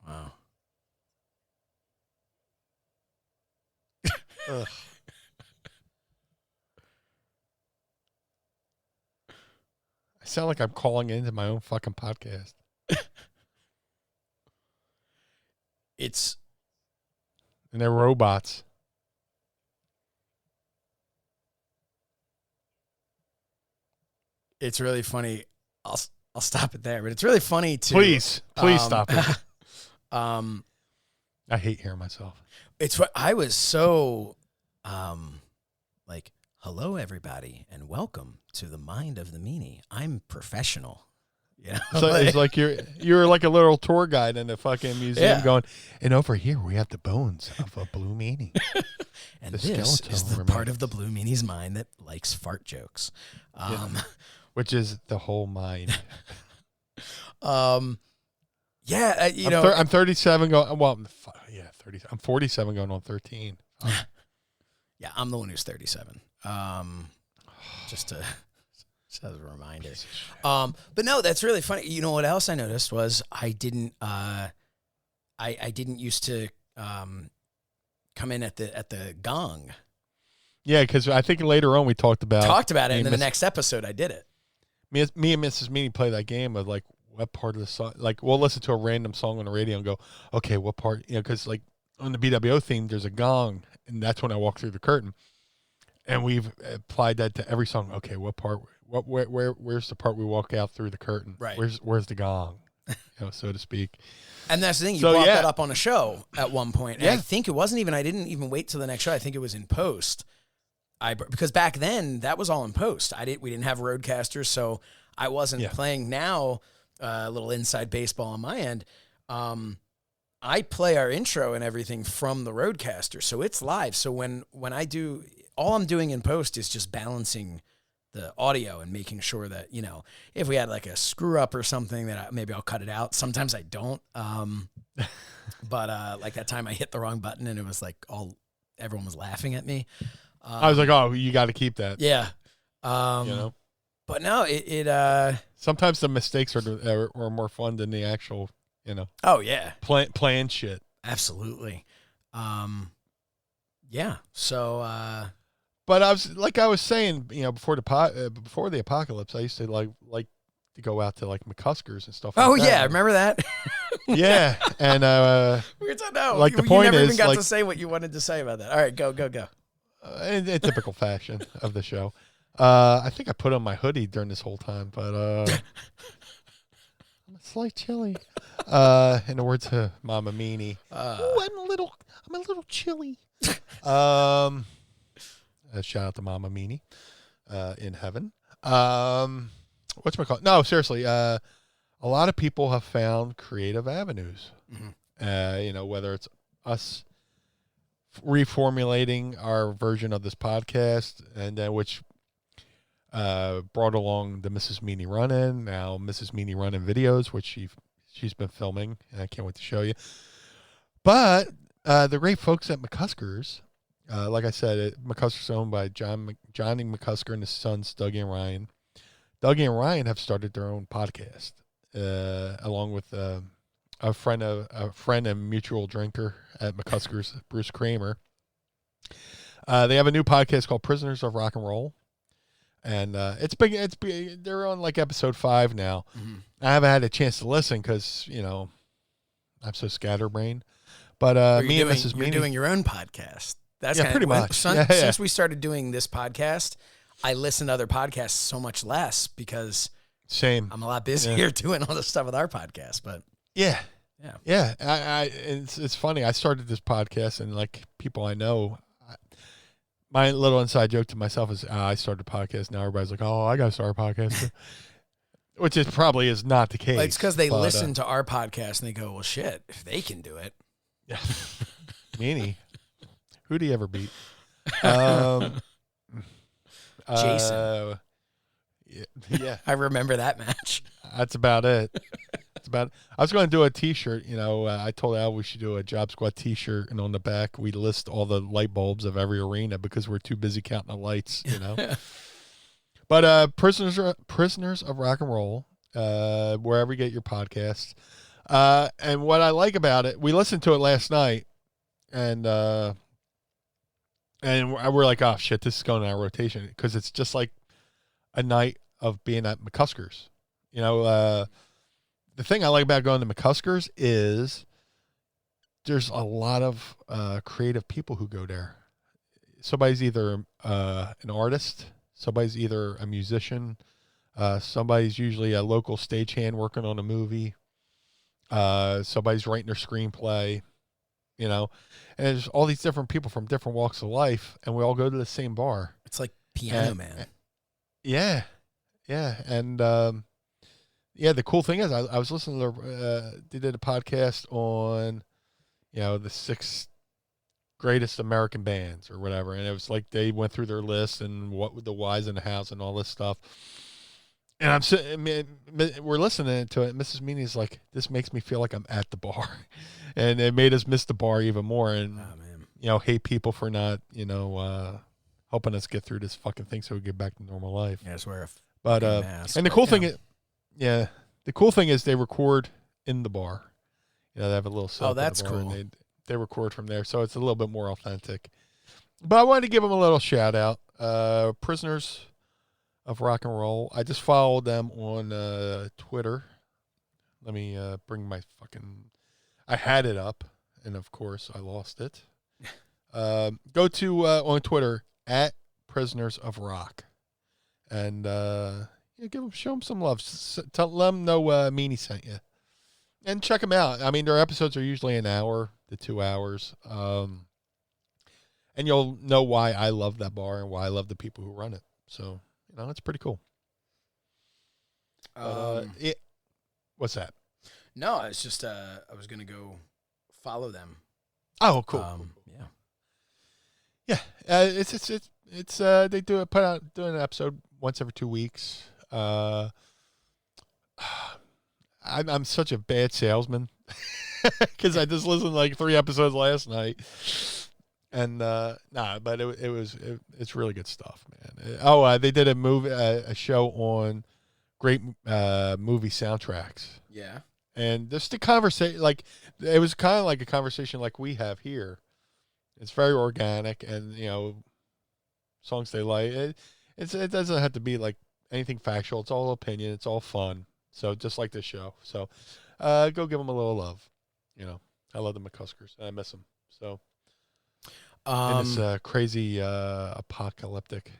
Wow.
Ugh. I sound like I'm calling into my own fucking podcast. And they're robots.
It's really funny. I'll stop it there, but it's really funny to
please stop it. I hate hearing myself.
It's what I was so like, hello everybody and welcome to the Mind of the Meanie. I'm professional. Yeah.
So it's like you're like a little tour guide in a fucking museum going, and over here we have the bones of a Blue Meanie.
And this is the part of the Blue Meanie's mind that likes fart jokes.
Which is the whole mind.
I'm
37 going, well, yeah, 30. I'm 47 going on 13.
Yeah, I'm the one who's 37. Just as a reminder. But no, that's really funny. You know what else I noticed was I didn't used to come in at the gong.
Yeah, because I think later on we talked about
it, and in the next episode I did it.
Me and Mrs. Meanie play that game of like what part of the song. Like we'll listen to a random song on the radio and go, okay, what part? You know, because like on the BWO theme, there's a gong, and that's when I walk through the curtain. And we've applied that to every song. Okay, what part? Where's the part we walk out through the curtain?
Right.
Where's the gong? So to speak.
And that's the thing. You brought that up on a show at one point. And I think it wasn't even. I didn't even wait till the next show. I think it was in post. Because back then that was all in post. We didn't have roadcasters, so I wasn't playing. Now, a little inside baseball on my end. I play our intro and everything from the roadcaster, so it's live. So when I do, all I'm doing in post is just balancing the audio and making sure that, you know, if we had like a screw up or something, that maybe I'll cut it out. Sometimes I don't. But like that time I hit the wrong button and it was like everyone was laughing at me.
I was like, oh, you got to keep that.
Yeah.
You know,
but no, it
sometimes the mistakes are more fun than the actual, you know.
Oh yeah.
Plan shit.
Absolutely. Yeah. So,
but I was saying, you know, before the apocalypse, I used to like to go out to like McCuskers and stuff.
Oh
like
yeah,
that.
Remember that?
Yeah, and
weird to know.
Like the point
never
is,
even got
like,
to say what you wanted to say about that. All right, go.
In typical fashion of the show, I think I put on my hoodie during this whole time, but I'm a slight chilly. In the words of Mama Meanie, ooh, I'm a little chilly. Shout out to Mama Meanie, in heaven. What's my call? No, seriously. A lot of people have found creative avenues. Mm-hmm. You know, whether it's us reformulating our version of this podcast, and which brought along the Mrs. Meanie Run-In, now Mrs. Meanie Run-In videos, which she's been filming, and I can't wait to show you. But the great folks at McCuskers, like I said, McCuskers owned by Johnny McCusker and his sons, Dougie and Ryan. Dougie and Ryan have started their own podcast, along with a friend and mutual drinker at McCuskers, Bruce Kramer. They have a new podcast called Prisoners of Rock and Roll, and it's big. They're on like episode 5 now. Mm-hmm. I haven't had a chance to listen because, you know, I'm so scatterbrained. But me and Mrs. Meanie,
you're doing your own podcast. That's
pretty much.
Since we started doing this podcast, I listen to other podcasts so much less because
same.
I'm a lot busier doing all this stuff with our podcast. But
yeah. It's funny. I started this podcast, and like people I know, my little inside joke to myself is, I started a podcast. Now everybody's like, oh, I got to start a podcast. Which is probably is not the case.
Like, it's because they listen to our podcast and they go, well, shit, if they can do it.
Yeah. Meanie. Who do you ever beat?
Jason.
Yeah.
I remember that match.
That's about it. I was going to do a T-shirt. I told Al we should do a Job Squad T-shirt, and on the back we list all the light bulbs of every arena because we're too busy counting the lights. But Prisoners of Rock and Roll, wherever you get your podcasts. And what I like about it, we listened to it last night, and we're like, oh shit, this is going in our rotation because it's just like a night of being at McCusker's. The thing I like about going to McCusker's is there's a lot of creative people who go there. Somebody's either an artist, somebody's either a musician, somebody's usually a local stagehand working on a movie, somebody's writing their screenplay, and there's all these different people from different walks of life, and we all go to the same bar.
It's like Piano Man.
Yeah, and the cool thing is I was listening to they did a podcast on the 6 greatest American bands or whatever, and it was like they went through their list and what the whys in the house and all this stuff. And I'm sitting, we're listening to it. Mrs. Meanie's like, this makes me feel like I'm at the bar, and it made us miss the bar even more. And hate people for not helping us get through this fucking thing so we get back to normal life.
Yeah, I swear.
But
mask,
and the cool thing is, the cool thing is they record in the bar. They have a little set.
Oh, that's cool.
They record from there, so it's a little bit more authentic. But I wanted to give them a little shout out. Prisoners of Rock and Roll. I just followed them on Twitter. Let me bring my fucking... I had it up, and of course I lost it. Go to on Twitter at Prisoners of Rock, and show them some love. Let them know Meanie sent you, and check them out. I mean, their episodes are usually an hour to 2 hours, and you'll know why I love that bar and why I love the people who run it. So it's pretty cool. What's that?
No, it's just I was gonna go follow them.
Oh, cool. Yeah. It's they do an episode once every 2 weeks. I'm such a bad salesman because I just listened to like 3 episodes last night, and but it's really good stuff, man. They did a show on great movie soundtracks.
Yeah.
And just the conversation, like it was kind of like a conversation like we have here. It's very organic, and songs they like. It doesn't have to be like anything factual. It's all opinion. It's all fun. So just like this show. So go give them a little love. I love the McCuskers. I miss them. So in this crazy apocalyptic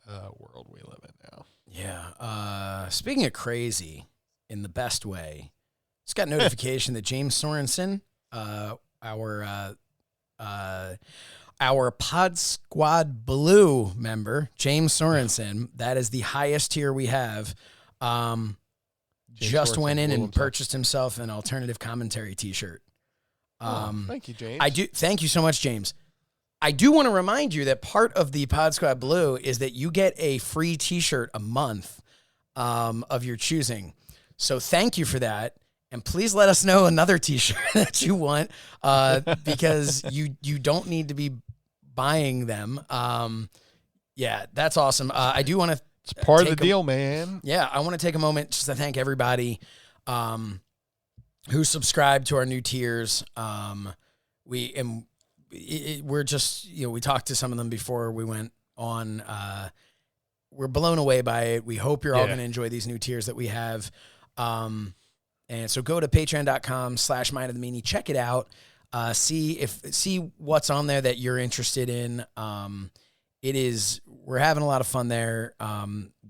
world we live in now.
Yeah. Speaking of crazy, in the best way, just got notification that James Sorensen, our Pod Squad Blue member, James Sorensen, that is the highest tier we have, just went in and purchased himself an alternative commentary t-shirt.
Thank you, James.
Thank you so much, James. I do want to remind you that part of the Pod Squad Blue is that you get a free t-shirt a month of your choosing. So thank you for that. And please let us know another t-shirt that you want because you don't need to be buying them. Yeah, that's awesome. I do want to...
It's part of the deal, man.
Yeah, I want to take a moment just to thank everybody who subscribed to our new tiers. We're just, we talked to some of them before we went on. We're blown away by it. We hope you're all going to enjoy these new tiers that we have. And so go to patreon.com/Mind of the Meanie. Check it out. See what's on there that you're interested in. We're having a lot of fun there.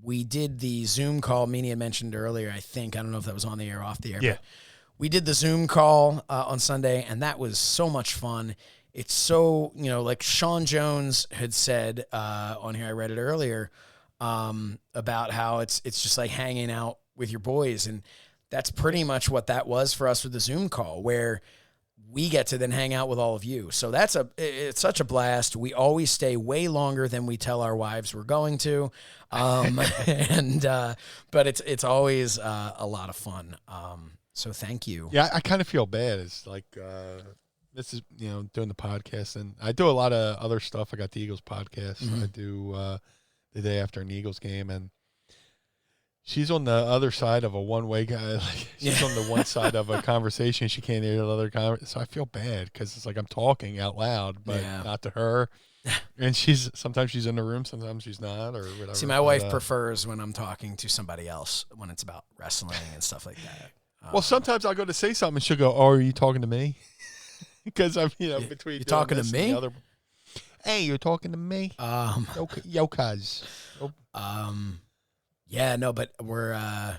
We did the Zoom call Meanie had mentioned earlier, I think. I don't know if that was on the air or off the air.
Yeah.
But we did the Zoom call on Sunday, and that was so much fun. It's so, like Sean Jones had said on here, I read it earlier, about how it's just like hanging out with your boys. And that's pretty much what that was for us with the Zoom call, where we get to then hang out with all of you. So it's such a blast. We always stay way longer than we tell our wives we're going to. But it's always a lot of fun. So thank you.
Yeah, I kind of feel bad. It's like, this is, doing the podcast, and I do a lot of other stuff. I got the Eagles podcast. I do the day after an Eagles game, and she's on the other side of a one-way guy. Like, she's on the one side of a conversation. She can't hear the other conversation. So I feel bad because it's like I'm talking out loud, but not to her. And sometimes she's in the room, sometimes she's not, or whatever.
See, my wife prefers when I'm talking to somebody else when it's about wrestling and stuff like that.
Well, sometimes I'll go to say something, and she'll go, "Oh, are you talking to me?" Because I'm, between
you talking to me.
Hey, you're talking to me. Yo, cuz.
Yeah, no, but we're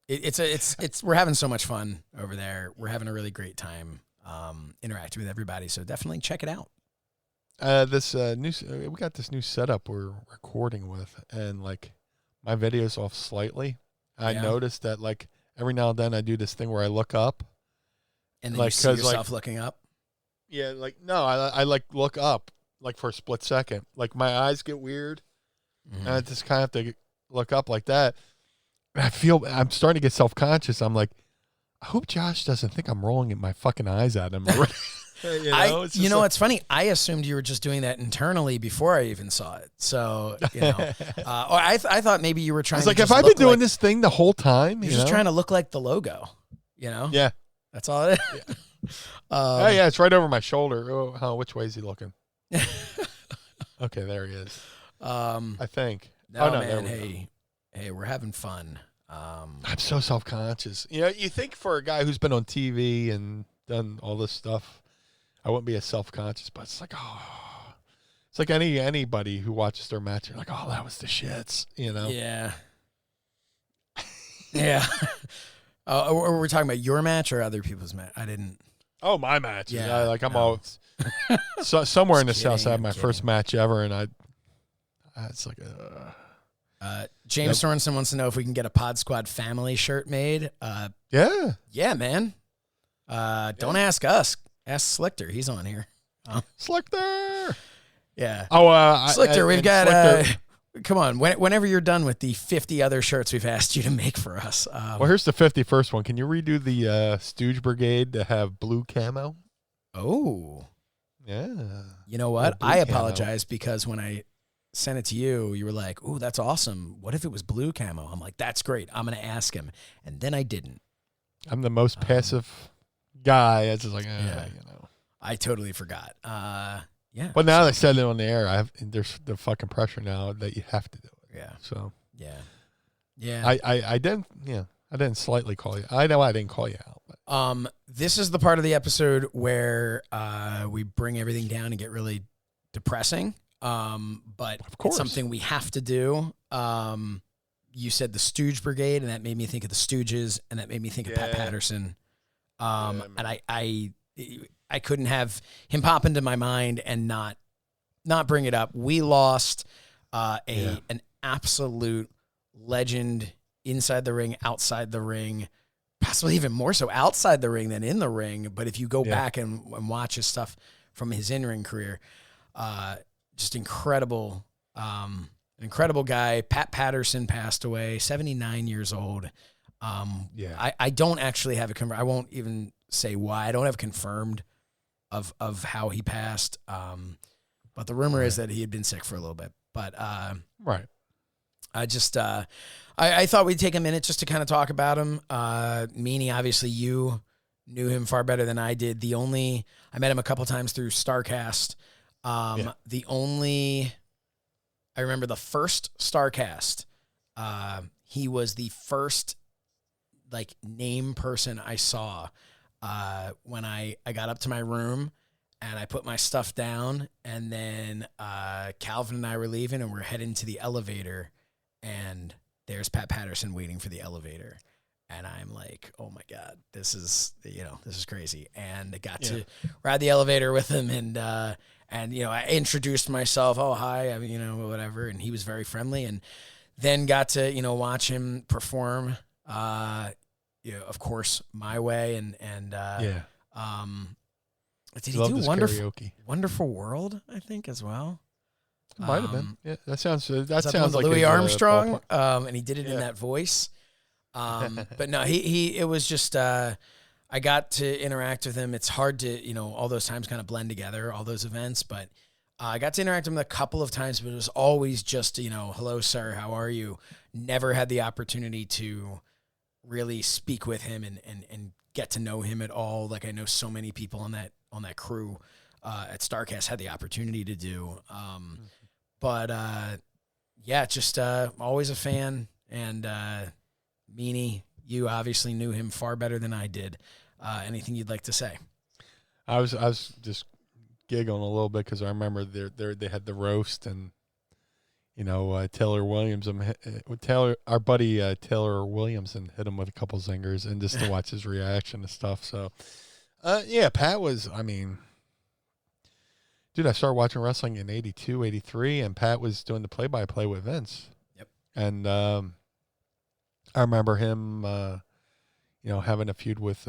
we're having so much fun over there. We're having a really great time interacting with everybody. So definitely check it out.
We got this new setup we're recording with, and like my video's off slightly. I noticed that like every now and then I do this thing where I look up,
and then you see yourself looking up.
Yeah, like no, I like look up like for a split second. Like my eyes get weird, and I just kind of have to look up like that. And I'm starting to get self-conscious. I'm like, I hope Josh doesn't think I'm rolling my fucking eyes at him.
It's funny. I assumed you were just doing that internally before I even saw it. So, or I thought maybe you were trying to
have I been doing this thing the whole time?
You're just trying to look like the logo,
Yeah.
That's all it is.
Yeah. It's right over my shoulder. Oh, which way is he looking? Okay, there he is. I think.
No, man, hey, we're having fun.
I'm so self-conscious. You think for a guy who's been on TV and done all this stuff, I wouldn't be as self-conscious, but it's like, it's like anybody who watches their match, you're like, oh, that was the shits,
Yeah. Yeah. Were we talking about your match or other people's match? I didn't.
Oh, my match. Yeah. I'm all somewhere in the South. I had my first match ever, and it's like
James Sorensen wants to know if we can get a Pod Squad family shirt made.
Yeah,
man. Don't ask us. Ask Slichter. He's on here.
Slichter.
Yeah.
Oh,
Slichter. We've got. Come on. Whenever you're done with the 50 other shirts we've asked you to make for us.
Well, here's the 51st one. Can you redo the Stooge Brigade to have blue camo?
Oh.
Yeah.
You know what? I apologize because when I sent it to you, you were like, "Ooh, that's awesome. What if it was blue camo?" I'm like, "That's great. I'm going to ask him." And then I didn't.
I'm the most passive guy. It's just like,
I totally forgot. Yeah.
But now they said it on the air. There's the fucking pressure now that you have to do it.
Yeah.
So.
Yeah.
I didn't. Yeah. I didn't slightly call you. I know I didn't call you out. But.
This is the part of the episode where we bring everything down and get really depressing. But
of course.
It's something we have to do. You said the Stooge Brigade, and that made me think of the Stooges, and that made me think of Pat Patterson. And I couldn't have him pop into my mind and not bring it up. We lost an absolute legend inside the ring, outside the ring, possibly even more so outside the ring than in the ring. But if you go back and watch his stuff from his in-ring career, just incredible, incredible guy. Pat Patterson passed away, 79 years old. I don't actually have I won't even say why. I don't have confirmed of how he passed. But the rumor is that he had been sick for a little bit. But
right.
I just I thought we'd take a minute just to kind of talk about him. Meanie, obviously you knew him far better than I did. I met him a couple times through StarCast. I remember the first StarCast. He was the first name person I saw when I got up to my room and I put my stuff down, and then Calvin and I were leaving and we're heading to the elevator, and there's Pat Patterson waiting for the elevator. And I'm like, oh my God, this is crazy. And I got to ride the elevator with him, and I introduced myself. Oh, hi, whatever. And he was very friendly, and then got to, watch him perform Of course, My Way and
yeah.
Did he do
karaoke.
Wonderful World? I think as well.
Might have been. Yeah, that sounds
like Louis Armstrong. And he did it in that voice. But no, it was just. I got to interact with him. It's hard to, all those times kind of blend together, all those events, but I got to interact with him a couple of times, but it was always just, hello, sir, how are you? Never had the opportunity to really speak with him and get to know him at all. Like I know so many people on that crew at StarCast had the opportunity to do. But just always a fan. And Meanie, you obviously knew him far better than I did. Anything you'd like to say?
I was just giggling a little bit because I remember they had the roast and Taylor Williams, our buddy Taylor Williamson hit him with a couple zingers and just to watch his reaction and stuff. So Pat was, dude, I started watching wrestling in 82, 83, and Pat was doing the play-by-play with Vince.
Yep.
And I remember him, having a feud with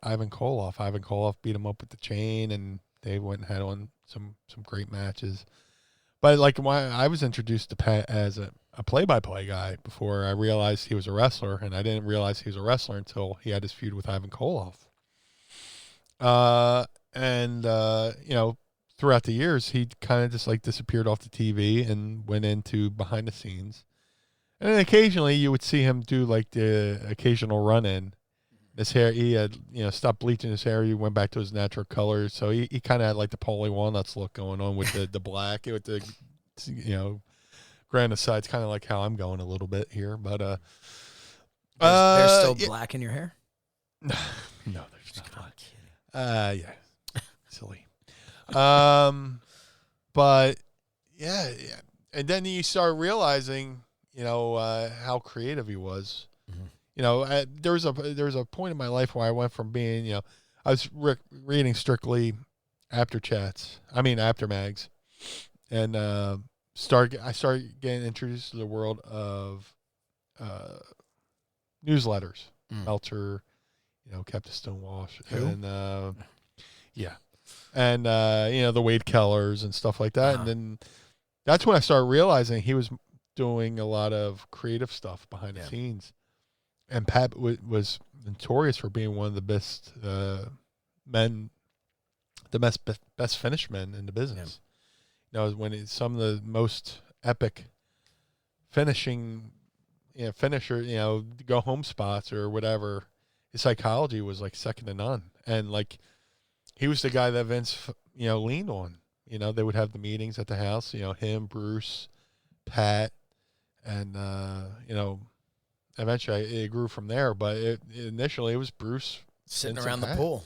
Ivan Koloff. Ivan Koloff beat him up with the chain, and they went and had on some great matches. But like I was introduced to Pat as a play-by-play guy before I realized he was a wrestler, and I didn't realize he was a wrestler until he had his feud with Ivan Koloff. Throughout the years, he kind of just like disappeared off the TV and went into behind the scenes. And then occasionally you would see him do like the occasional run-in. His hair, he had, stopped bleaching his hair. He went back to his natural colors. So he kind of had like the Paulie Walnuts look going on with the black, with the, grand aside. It's kind of like how I'm going a little bit here. But
there's still black in your hair?
No, there's not. Yeah, silly. But yeah. And then you start realizing, how creative he was.
Mm-hmm.
There was a point in my life where I went from being, I was reading strictly after mags, and I started getting introduced to the world of newsletters. Meltzer, Captain Stonewash, and the Wade Kellers and stuff like that. And then that's when I started realizing he was doing a lot of creative stuff behind the scenes. And Pat was notorious for being one of the best men, the best finished men in the business. When some of the most epic finisher, go home spots or whatever, his psychology was like second to none. And like, he was the guy that Vince, leaned on. They would have the meetings at the house, him, Bruce, Pat, and, eventually it grew from there, but initially it was Bruce
sitting around the pool.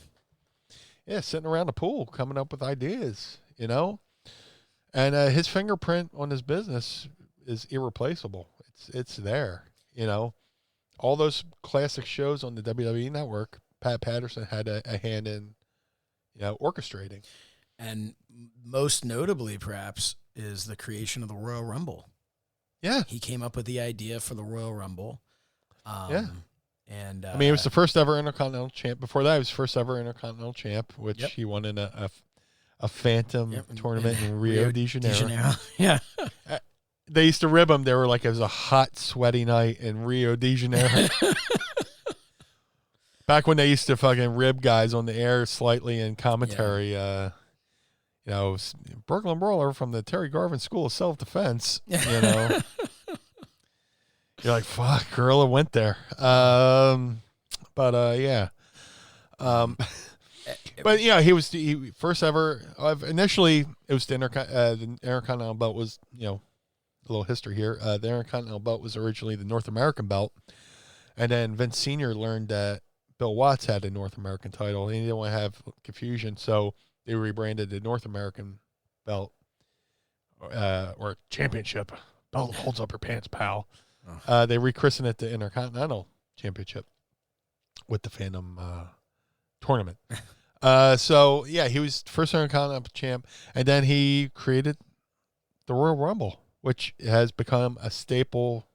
Yeah, sitting around the pool, coming up with ideas, And his fingerprint on his business is irreplaceable. It's there, All those classic shows on the WWE Network, Pat Patterson had a hand in, orchestrating.
And most notably, perhaps, is the creation of the Royal Rumble.
Yeah.
He came up with the idea for the Royal Rumble. And
he was the first ever Intercontinental champ. Before that, he was first ever Intercontinental champ, which he won in a Phantom tournament in Rio de Janeiro.
Yeah.
They used to rib him. They were like, it was a hot, sweaty night in Rio de Janeiro. Back when they used to fucking rib guys on the air slightly in commentary, Brooklyn Brawler from the Terry Garvin School of Self-Defense, You're like, fuck, Gorilla went there. But he was the first ever. Initially, it was the Intercontinental belt was, a little history here. The Intercontinental belt was originally the North American belt. And then Vince Sr. learned that Bill Watts had a North American title. And he didn't want to have confusion, so they rebranded the North American belt or championship. Belt holds up your pants, pal. They rechristened it the Intercontinental Championship with the Phantom tournament. He was first Intercontinental champ, and then he created the Royal Rumble, which has become a staple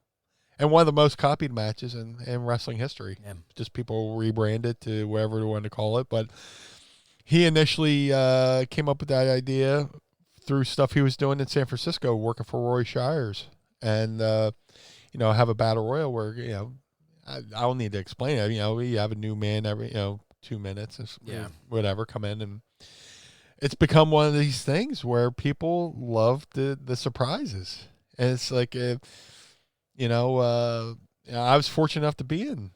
and one of the most copied matches in wrestling history.
Yeah.
Just people rebranded to whatever they wanted to call it. But he initially came up with that idea through stuff he was doing in San Francisco, working for Roy Shires, and have a battle royal where I don't need to explain it. We have a new man every 2 minutes, whatever, come in, and it's become one of these things where people love the surprises, and it's like I was fortunate enough to be in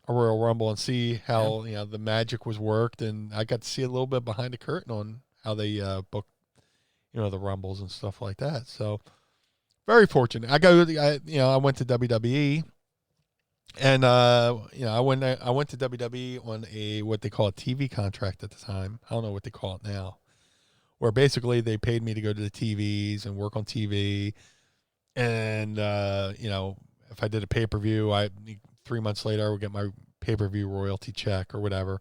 a Royal Rumble and see how the magic was worked, and I got to see a little bit behind the curtain on how they booked the Rumbles and stuff like that. So very fortunate. I went to WWE, and I went to WWE on what they call a TV contract at the time. I don't know what they call it now, where basically they paid me to go to the TVs and work on TV, and if I did a pay-per-view, 3 months later I would get my pay-per-view royalty check or whatever.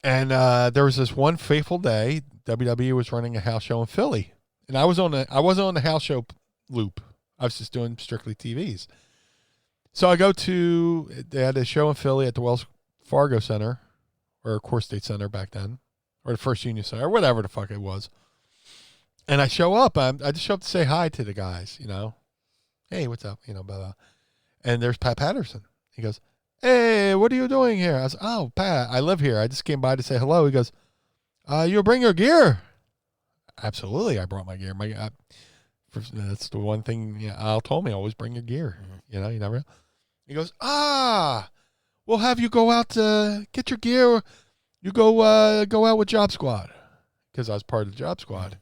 And there was this one fateful day, WWE was running a house show in Philly, and I wasn't on the house show loop. I was just doing strictly TVs. So I go they had a show in Philly at the Wells Fargo Center, or Core State Center back then, or the First Union Center, or whatever the fuck it was. And I show up. I just show up to say hi to the guys, Hey, what's up? Blah, blah. And there's Pat Patterson. He goes, hey, what are you doing here? I was, oh, Pat, I live here. I just came by to say hello. He goes, you bring your gear? Absolutely, I brought my gear. That's the one thing Al told me, always bring your gear. You never. He goes, we'll have you go out to get your gear. You go out with Job Squad, because I was part of the Job Squad.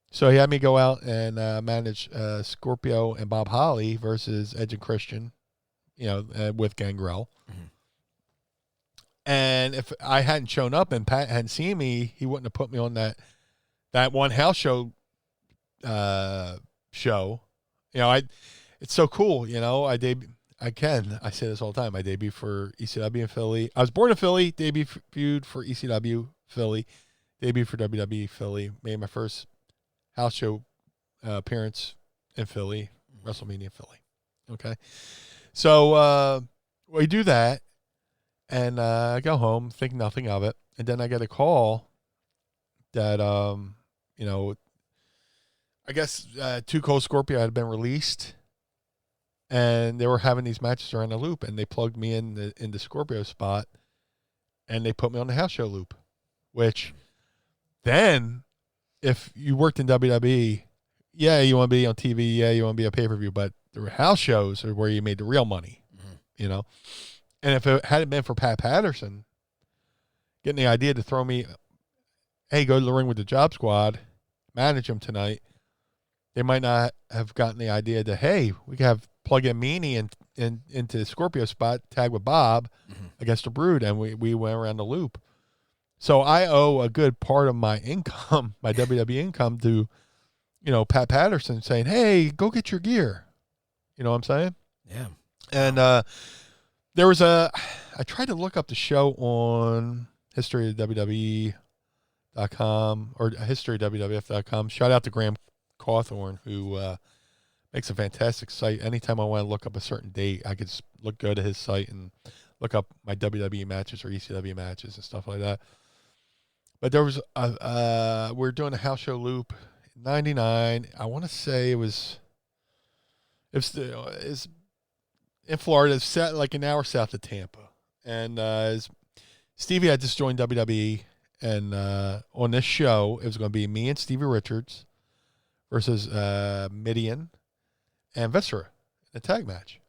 So he had me go out and manage Scorpio and Bob Holly versus Edge and Christian, with Gangrel. Mm-hmm. And if I hadn't shown up and Pat hadn't seen me, he wouldn't have put me on that one house show. It's so cool. I say this all the time. I debuted for ECW in Philly. I was born in Philly, debuted for ECW Philly, debuted for WWE Philly, made my first house show appearance in Philly, WrestleMania in Philly. Okay. So we do that, and I go home, think nothing of it, and then I get a call that, I guess Too Cold Scorpio had been released, and they were having these matches around the loop, and they plugged me in the Scorpio spot, and they put me on the house show loop, which then, if you worked in WWE, you want to be on TV, you want to be a pay-per-view, but the house shows are where you made the real money, And if it hadn't been for Pat Patterson getting the idea to throw me, hey, go to the ring with the Job Squad, manage them tonight, they might not have gotten the idea that, hey, we can plug in Meanie into the Scorpio spot, tag with Bob against the Brood, and we went around the loop. So I owe a good part of my income, my WWE income, to, Pat Patterson saying, hey, go get your gear. You know what I'm saying?
Yeah.
And there was I tried to look up the show on historyofwwe.com or historyofwwf.com. Shout out to Graham Cawthorn, who makes a fantastic site. Anytime I want to look up a certain date, I could just go to his site and look up my WWE matches or ECW matches and stuff like that. But there was we're doing a house show loop in '99. I want to say it was in Florida. It's set like an hour south of Tampa, and Stevie had just joined WWE, and on this show it was going to be me and Stevie Richards versus Midian and Viscera in a tag match.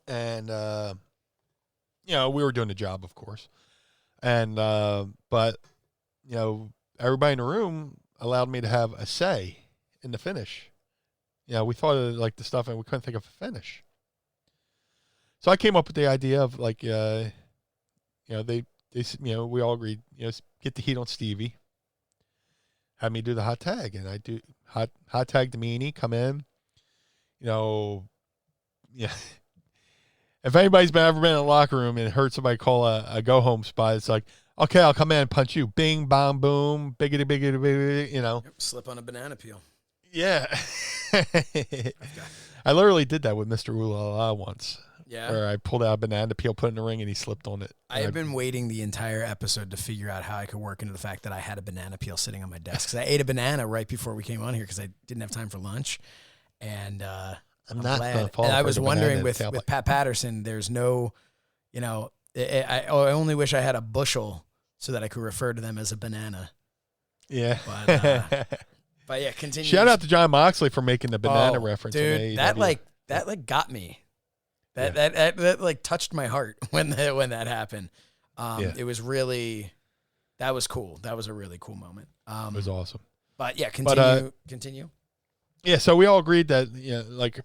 And we were doing the job, of course. And but everybody in the room allowed me to have a say in the finish. We thought of like the stuff and we couldn't think of a finish. So I came up with the idea of like they we all agreed, get the heat on Stevie. Had me do the hot tag, and I do hot tag DeMeanie, come in. If anybody's ever been in a locker room and heard somebody call a go home spot, it's like, okay, I'll come in and punch you. Bing, bong, boom, biggity, biggity, biggity,
Yep, slip on a banana peel.
Yeah. I literally did that with Mr. Ooh La La once.
Yeah.
Where I pulled out a banana peel, put it in the ring, and he slipped on it.
I have been waiting the entire episode to figure out how I could work into the fact that I had a banana peel sitting on my desk. Because I ate a banana right before we came on here because I didn't have time for lunch. And I'm not glad. And I was wondering with Pat Patterson, there's no, I only wish I had a bushel so that I could refer to them as a banana.
Yeah.
But yeah, continue.
Shout out to John Moxley for making the banana reference.
Dude, that got me. That like touched my heart when that happened. It was really, that was cool. That was a really cool moment.
It was awesome.
But yeah, continue.
Yeah, so we all agreed that like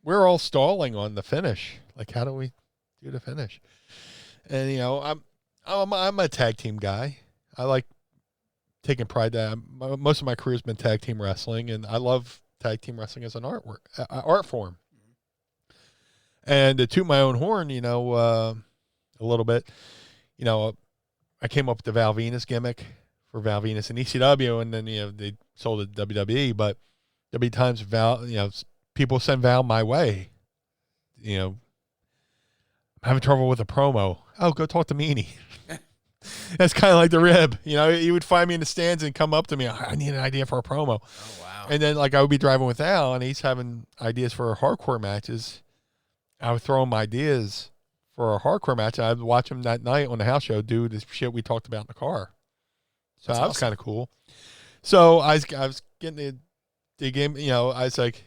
we're all stalling on the finish. Like, how do we do the finish? And I'm a tag team guy. I like taking pride that most of my career has been tag team wrestling, and I love tag team wrestling as an art form. And to toot my own horn, a little bit, I came up with the Val Venus gimmick for Val Venus and ECW, and then, they sold it to WWE, but there'll be times Val, people send Val my way, I'm having trouble with a promo. Oh, go talk to Meanie. That's kind of like the rib. He would find me in the stands and come up to me. I need an idea for a promo.
Oh, wow.
And then, like, I would be driving with Al, and he's having ideas for hardcore matches. I would throw him ideas for a hardcore match. I'd watch him that night on the house show do this shit we talked about in the car. So that was kind of cool. So I was getting the game, I was like,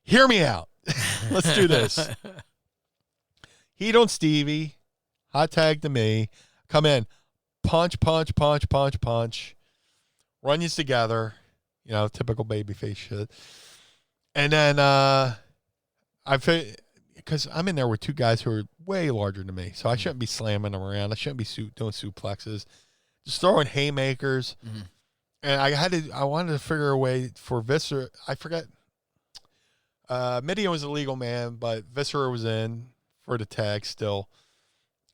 hear me out. Let's do this. Heat on Stevie. Hot tag to me. Come in. Punch, punch, punch, punch, punch. Run you together. Typical babyface shit. And then because I'm in there with two guys who are way larger than me, so I shouldn't be slamming them around. I shouldn't be doing suplexes. Just throwing haymakers. Mm-hmm. And I wanted to figure a way for Viscera. I forget. Midian was a legal man, but Viscera was in for the tag still.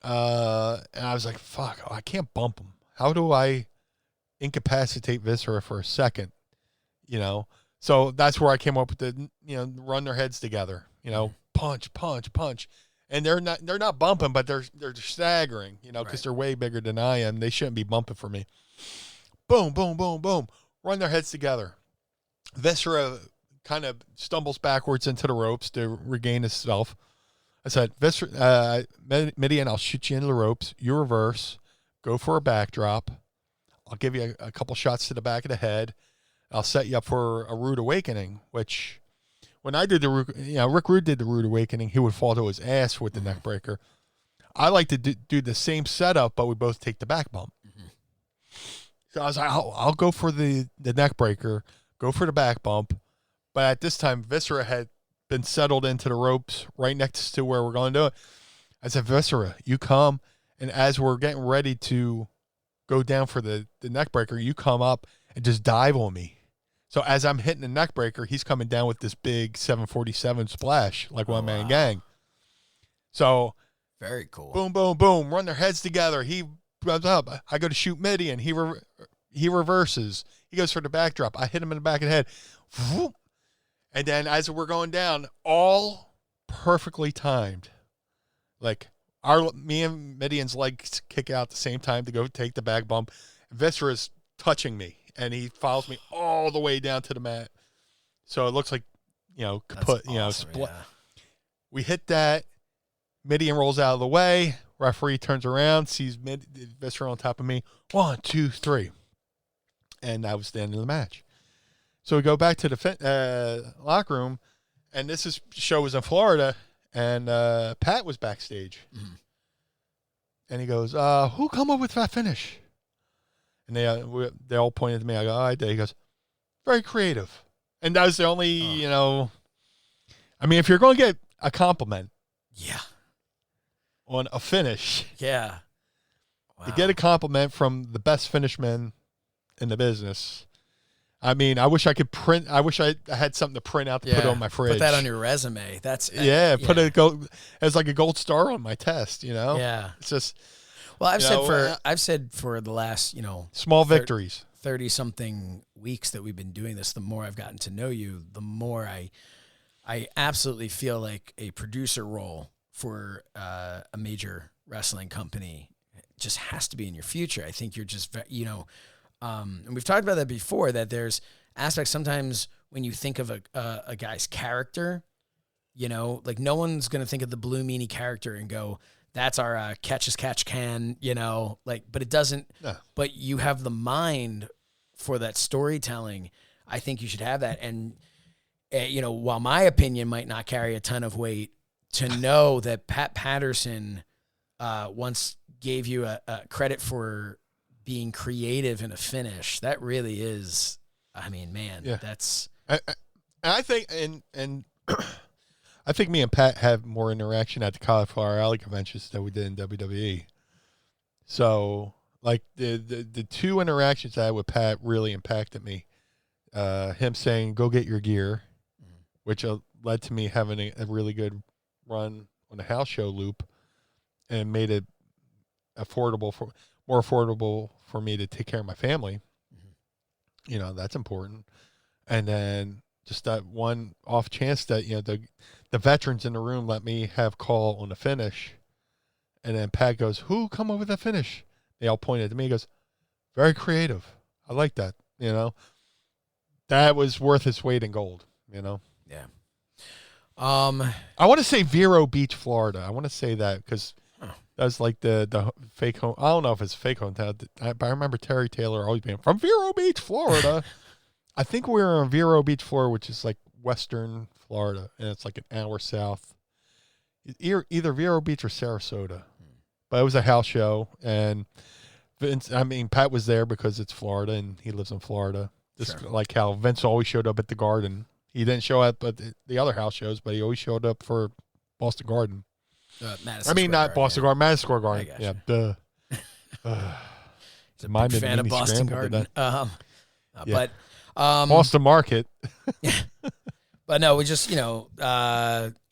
And I was like, fuck, I can't bump him. How do I incapacitate Viscera for a second? So that's where I came up with the, run their heads together, punch, punch, punch. And they're not bumping, but they're staggering, because they're way bigger than I am. They shouldn't be bumping for me. Boom, boom, boom, boom. Run their heads together. Viscera kind of stumbles backwards into the ropes to regain himself. I said, Midian, I'll shoot you into the ropes. You reverse. Go for a backdrop. I'll give you a couple shots to the back of the head. I'll set you up for a rude awakening, which when I did Rick Rude did the rude awakening, he would fall to his ass with the neck breaker. I like to do the same setup, but we both take the back bump. Mm-hmm. So I was like, I'll go for the neck breaker, go for the back bump. But at this time, Viscera had been settled into the ropes right next to where we're going to do it. I said, Viscera, you come, and as we're getting ready to go down for the neck breaker, you come up and just dive on me. So as I'm hitting the neck breaker, he's coming down with this big 747 splash, like one man gang. So
very cool. Boom,
boom, boom. Run their heads together. He runs up. I go to shoot Midian. He reverses. He goes for the backdrop. I hit him in the back of the head. Whoop. And then as we're going down, all perfectly timed. Like me and Midian's legs kick out at the same time to go take the back bump. Viscera's touching me. And he follows me all the way down to the mat. So it looks like, kaput,
awesome,
split. Yeah. We hit that. Midian rolls out of the way. Referee turns around, sees Viscera on top of me. 1, 2, 3. And that was the end of the match. So we go back to the locker room, and show was in Florida, and Pat was backstage. Mm-hmm. And he goes, who come up with that finish? And they all pointed to me. I go, I did. He goes, very creative. And that was the only, if you're going to get a compliment on a finish.
Yeah.
Wow. To get a compliment from the best finishmen in the business. I wish I had something to print out to put on my fridge.
Put that on your resume. That's
put it as like a gold star on my test,
Yeah.
It's just
well, I've said for the last,
small victories.
30-something weeks that we've been doing this, the more I've gotten to know you, the more I absolutely feel like a producer role for a major wrestling company just has to be in your future. I think you're just, and we've talked about that before, that there's aspects sometimes when you think of a guy's character, like no one's going to think of the Blue Meanie character and go, that's our catch as catch can, but it doesn't, but you have the mind for that storytelling. I think you should have that. And, while my opinion might not carry a ton of weight, to know that Pat Patterson once gave you a credit for being creative in a finish, that really is, that's.
I think, and I think me and Pat have more interaction at the Cauliflower Alley conventions than we did in WWE. So, like, the two interactions I had with Pat really impacted me. Him saying, go get your gear, which led to me having a really good run on the house show loop and made it more affordable for me to take care of my family. That's important. And then just that one off chance that, the veterans in the room let me have call on the finish. And then Pat goes, who come up with that finish? They all pointed to me. He goes, very creative. I like that. That was worth its weight in gold,
Yeah.
I want to say Vero Beach, Florida. I want to say that because that's like the fake home. I don't know if it's fake hometown, but I remember Terry Taylor always being from Vero Beach, Florida. I think we were in Vero Beach, Florida, which is like western Florida, and it's like an hour south. Either Vero Beach or Sarasota. But it was a house show, and Pat was there because it's Florida, and he lives in Florida. Just like how Vince always showed up at the Garden. He didn't show up at the other house shows, but he always showed up for Boston Garden. Not Boston Garden, Madison Square Garden. Yeah, duh.
He's a big fan of Boston Garden. But
Boston Market.
But no, we just,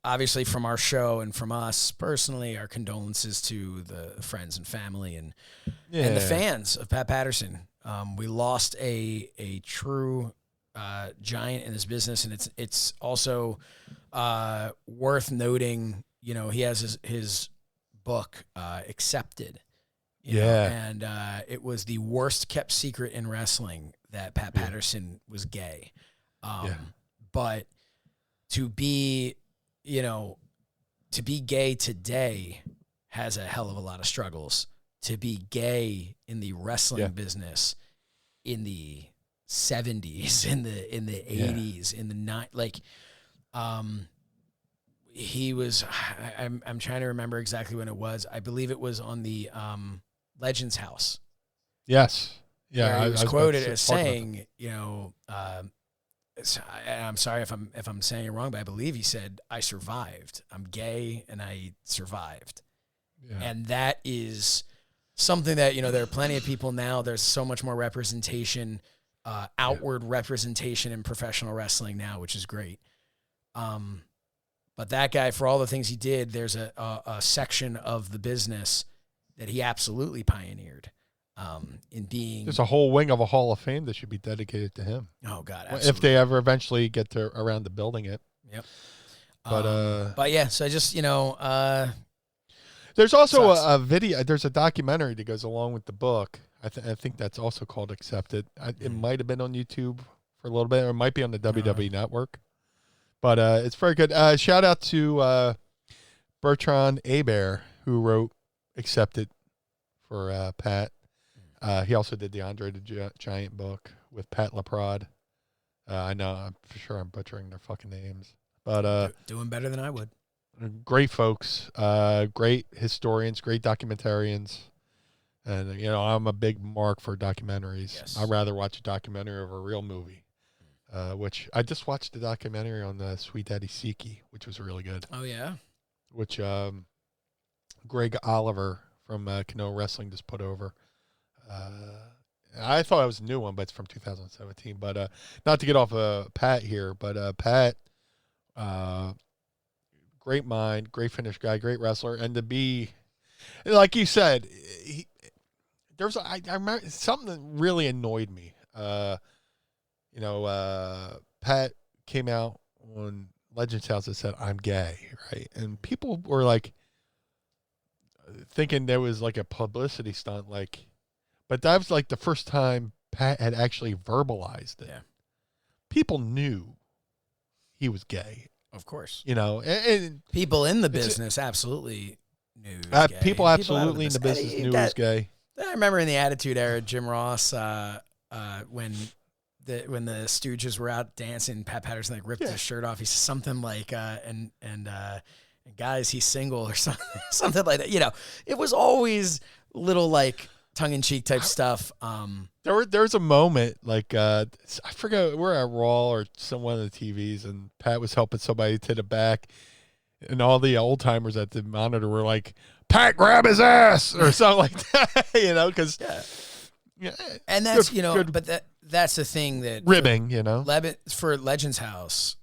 obviously from our show and from us personally, our condolences to the friends and family and the fans of Pat Patterson. We lost a true giant in this business, and it's also worth noting. He has his book Accepted. And it was the worst kept secret in wrestling that Pat Patterson was gay. But to be gay today has a hell of a lot of struggles. To be gay in the wrestling business in the 70s, in the 80s, in the he was, I'm trying to remember exactly when it was. I believe it was on the Legends House.
Yes. Yeah.
He was quoted as saying, I'm sorry if I'm saying it wrong, but I believe he said, I survived. I'm gay and I survived. Yeah. And that is something that, there are plenty of people now. There's so much more representation, outward representation in professional wrestling now, which is great. But that guy, for all the things he did, there's a section of the business that he absolutely pioneered in being. There's
a whole wing of a Hall of Fame that should be dedicated to him.
Oh, God, absolutely.
If they ever eventually get around to building it.
Yep.
But
yeah, so I just,
there's also a video. There's a documentary that goes along with the book. I think that's also called Accepted. It might have been on YouTube for a little bit, or it might be on the WWE Network. But it's very good. Shout out to Bertrand Hebert, who wrote Accepted for Pat. He also did the Andre the Giant book with Pat LaPrade. I know, I'm sure I'm butchering their fucking names. But
doing better than I would.
Great folks, great historians, great documentarians. And, I'm a big mark for documentaries.
Yes.
I'd rather watch a documentary over a real movie. Which I just watched the documentary on Sweet Daddy Siki, which was really good.
Oh, yeah?
Which Greg Oliver from Kano Wrestling just put over. I thought it was a new one, but it's from 2017. But not to get off Pat here, but Pat, great mind, great finish guy, great wrestler. And to be, like you said, I remember something that really annoyed me Pat came out on Legends House and said, "I'm gay," right? And people were like thinking there was like a publicity stunt, like, but that was like the first time Pat had actually verbalized it.
Yeah.
People knew he was gay.
Of course.
And
people in the business absolutely knew he was gay.
People absolutely in the business knew he was gay.
I remember in the Attitude Era, Jim Ross, when the Stooges were out dancing, Pat Patterson like ripped his shirt off. He said something like, and guys, he's single or something like that. It was always little like tongue-in-cheek type stuff.
There's a moment like I forget, we're at Raw or one of the TVs, and Pat was helping somebody to the back, and all the old timers at the monitor were like, "Pat, grab his ass," or something like that, because
and that's but that's the thing that
ribbing,
for Legends House,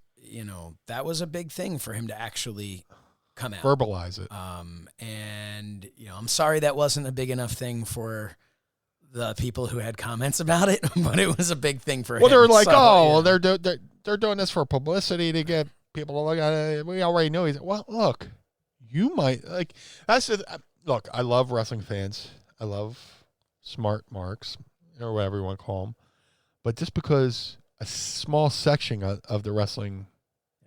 that was a big thing for him to actually come out,
verbalize it.
And I'm sorry that wasn't a big enough thing for the people who had comments about it, but it was a big thing for him.
Well, they were like, they're doing this for publicity to get people to look at it. We already know he's. Well, look, you might like. Look, I love wrestling fans. I love smart marks or whatever you want to call them. But just because a small section of the wrestling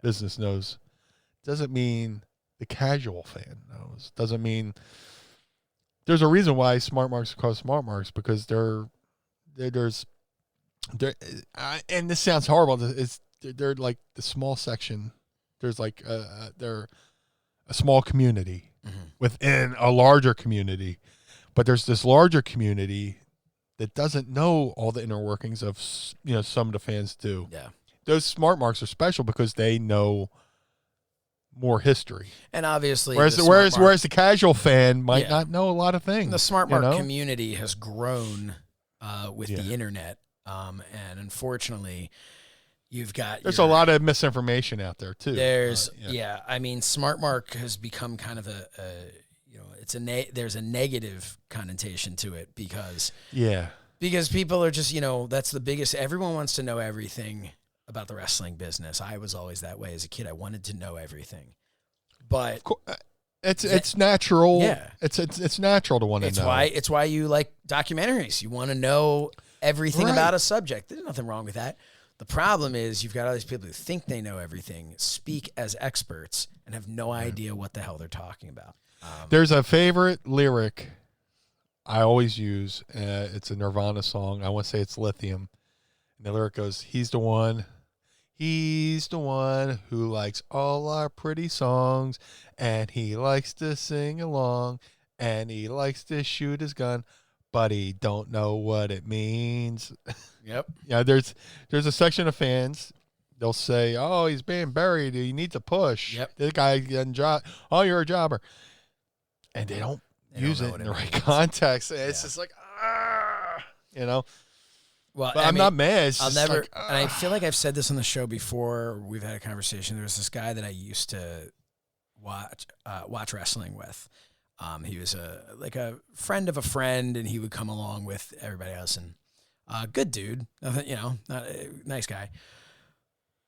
business knows, doesn't mean the casual fan knows. Doesn't mean there's a reason why smart marks are called smart marks, because they're and this sounds horrible. They're like the small section. There's like they're a small community within a larger community, but there's this larger community that doesn't know all the inner workings of some of the fans do.
Yeah,
those smart marks are special because they know more history,
and obviously,
whereas the casual fan might not know a lot of things.
The smart mark community has grown with the internet, and unfortunately, there's a lot of misinformation out there too. I mean, smart mark has become kind of there's a negative connotation to it because people are just that's the biggest. Everyone wants to know everything about the wrestling business. I was always that way as a kid. I wanted to know everything, but
it's natural. Yeah, it's natural to want to know.
It's why you like documentaries. You want to know everything about a subject. There's nothing wrong with that. The problem is you've got all these people who think they know everything, speak as experts, and have no idea what the hell they're talking about.
There's a favorite lyric I always use. It's a Nirvana song. I want to say it's Lithium. And the lyric goes, He's the one who likes all our pretty songs, and he likes to sing along, and he likes to shoot his gun, but he don't know what it means."
Yep.
There's a section of fans. They'll say, "Oh, he's being buried. He needs a push."
Yep.
This guy getting job. "Oh, you're a jobber," and they don't use it in the right context. It's just like, Well, but I'm not mad.
I'll never. And I feel like I've said this on the show before. We've had a conversation. There was this guy that I used to watch wrestling with. He was a friend of a friend, and he would come along with everybody else. And good dude, nice guy,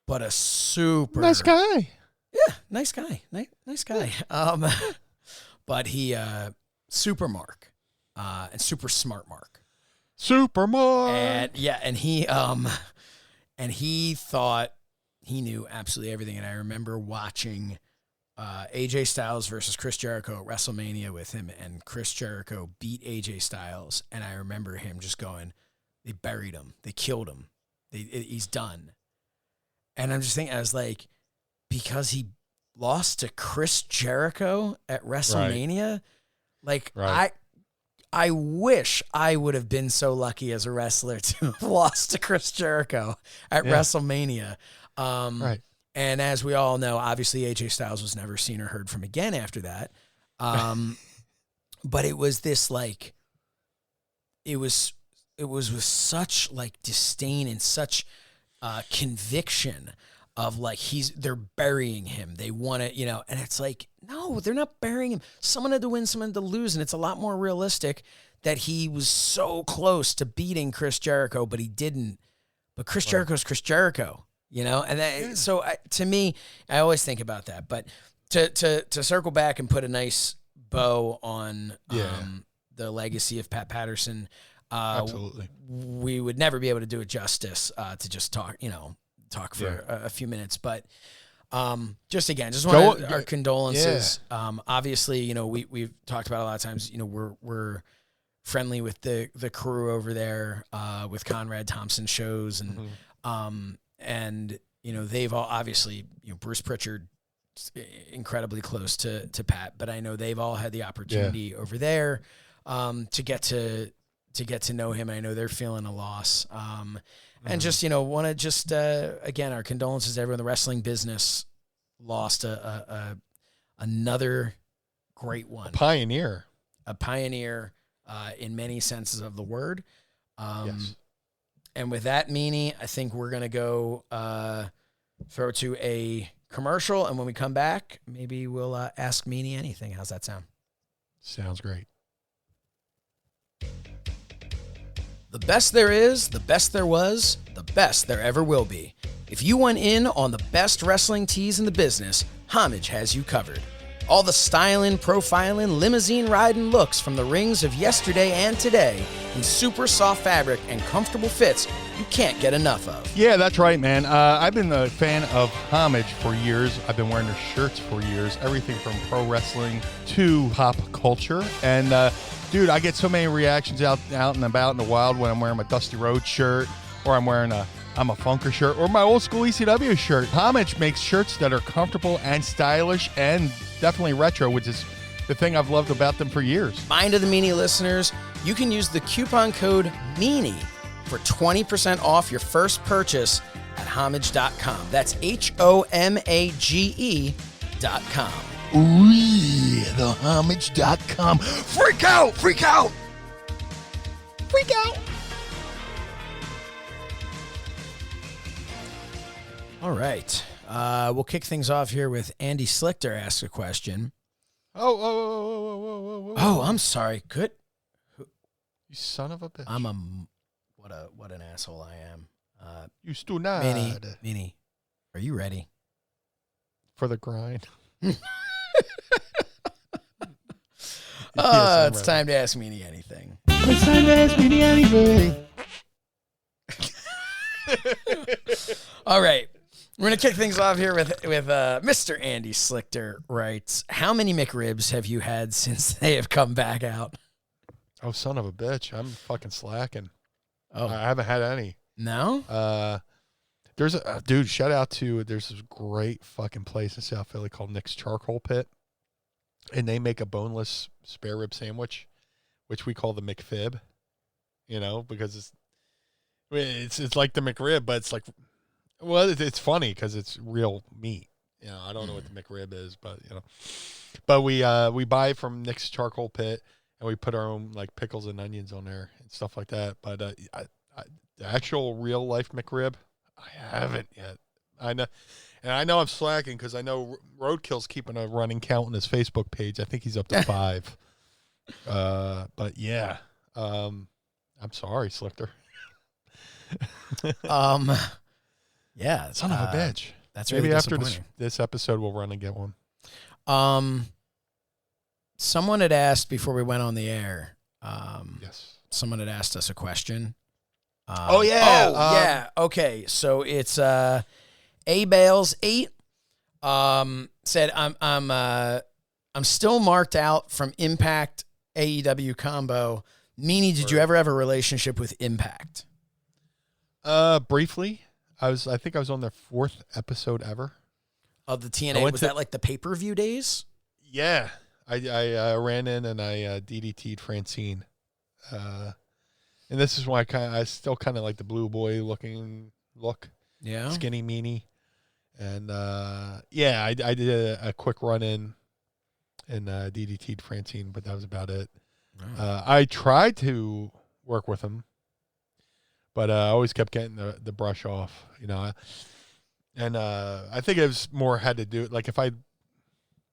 but a super
nice guy.
Yeah, nice guy, nice guy. But he super Mark, and super smart Mark.
Super Mark.
And he thought he knew absolutely everything. And I remember watching AJ Styles versus Chris Jericho at WrestleMania with him, and Chris Jericho beat AJ Styles. And I remember him just going, they buried him. They killed him. He's done. And I'm just thinking, I was like, because he lost to Chris Jericho at WrestleMania, I wish I would have been so lucky as a wrestler to have lost to Chris Jericho at WrestleMania.
Right.
And as we all know, obviously AJ Styles was never seen or heard from again after that. But it was this it was with such disdain and such conviction of they're burying him. They want to, and it's like, No, they're not burying him. Someone had to win, someone had to lose, and it's a lot more realistic that he was so close to beating Chris Jericho, but he didn't. But Chris Jericho's Chris Jericho, you know? And that, so to me, I always think about that. But to circle back and put a nice bow on the legacy of Pat Patterson,
absolutely,
we would never be able to do it justice to just talk for a few minutes. But just want our condolences. Yeah. Obviously, you know, we've talked about a lot of times, you know, we're friendly with the crew over there with Conrad Thompson shows, and and you know, they've all obviously, you know, Bruce Pritchard incredibly close to Pat, but I know they've all had the opportunity over there to get to know him. I know they're feeling a loss. And just, you know, want to just again, our condolences to everyone. The wrestling business lost another great one, a pioneer in many senses of the word.
Yes.
And with that, Meanie, I think we're gonna go throw to a commercial, and when we come back, maybe we'll ask Meanie anything. How's that sound?
Sounds great.
The best there is, the best there was, the best there ever will be. If you want in on the best wrestling tees in the business, Homage has you covered. All the styling, profiling, limousine riding looks from the rings of yesterday and today in super soft fabric and comfortable fits you can't get enough of.
Yeah, that's right, man. I've been a fan of Homage for years. I've been wearing their shirts for years. Everything from pro wrestling to pop culture. And, dude, I get so many reactions out and about in the wild when I'm wearing my Dusty Rhodes shirt, or I'm wearing I'm a Funker shirt, or my old school ECW shirt. Homage makes shirts that are comfortable and stylish and definitely retro, which is the thing I've loved about them for years.
Mind of the Meanie listeners, you can use the coupon code MEANIE for 20% off your first purchase at homage.com. That's HOMAGE.com.
Ooh, the homage.com. Freak out! Freak out! Freak out!
All right. We'll kick things off here with Andy Slichter asks a question.
Oh,
I'm sorry. Good.
You son of a bitch.
What an asshole I am.
You still not.
Meanie, are you ready?
For the grind.
It's time to ask Meanie anything.
It's time to ask Meanie anything.
All right. We're going to kick things off here with Mr. Andy Slichter writes, how many McRibs have you had since they have come back out?
Oh, son of a bitch. I'm fucking slacking.
Oh,
I haven't had any.
No?
There's dude, shout out to, there's this great fucking place in South Philly called Nick's Charcoal Pit. And they make a boneless spare rib sandwich, which we call the McFib, you know, because it's like the McRib, but it's like, well, it's funny because it's real meat. You know, I don't know what the McRib is, but you know, but we buy from Nick's Charcoal Pit and we put our own like pickles and onions on there and stuff like that. But the actual real life McRib, I haven't yet. I know I'm slacking because I know Roadkill's keeping a running count on his Facebook page. I think he's up to 5. But yeah, I'm sorry, Slichter.
Yeah,
son of a bitch.
That's really
maybe after
disappointing.
this episode we'll run and get one.
Someone had asked before we went on the air.
Yes.
Someone had asked us a question.
Yeah.
Okay, so it's A Bales 8 said I'm still marked out from Impact AEW combo. Meanie, did you ever have a relationship with Impact?
Briefly. I think I was on their 4th episode ever.
Of the TNA? Was that like the pay-per-view days?
Yeah. I ran in and I DDT'd Francine. And this is why I still kind of like the blue boy look.
Yeah.
Skinny Meanie. And yeah, I did a quick run in and DDT'd Francine, but that was about it. Wow. I tried to work with him, but I always kept getting the brush off, you know. And I think it was more had to do, like if I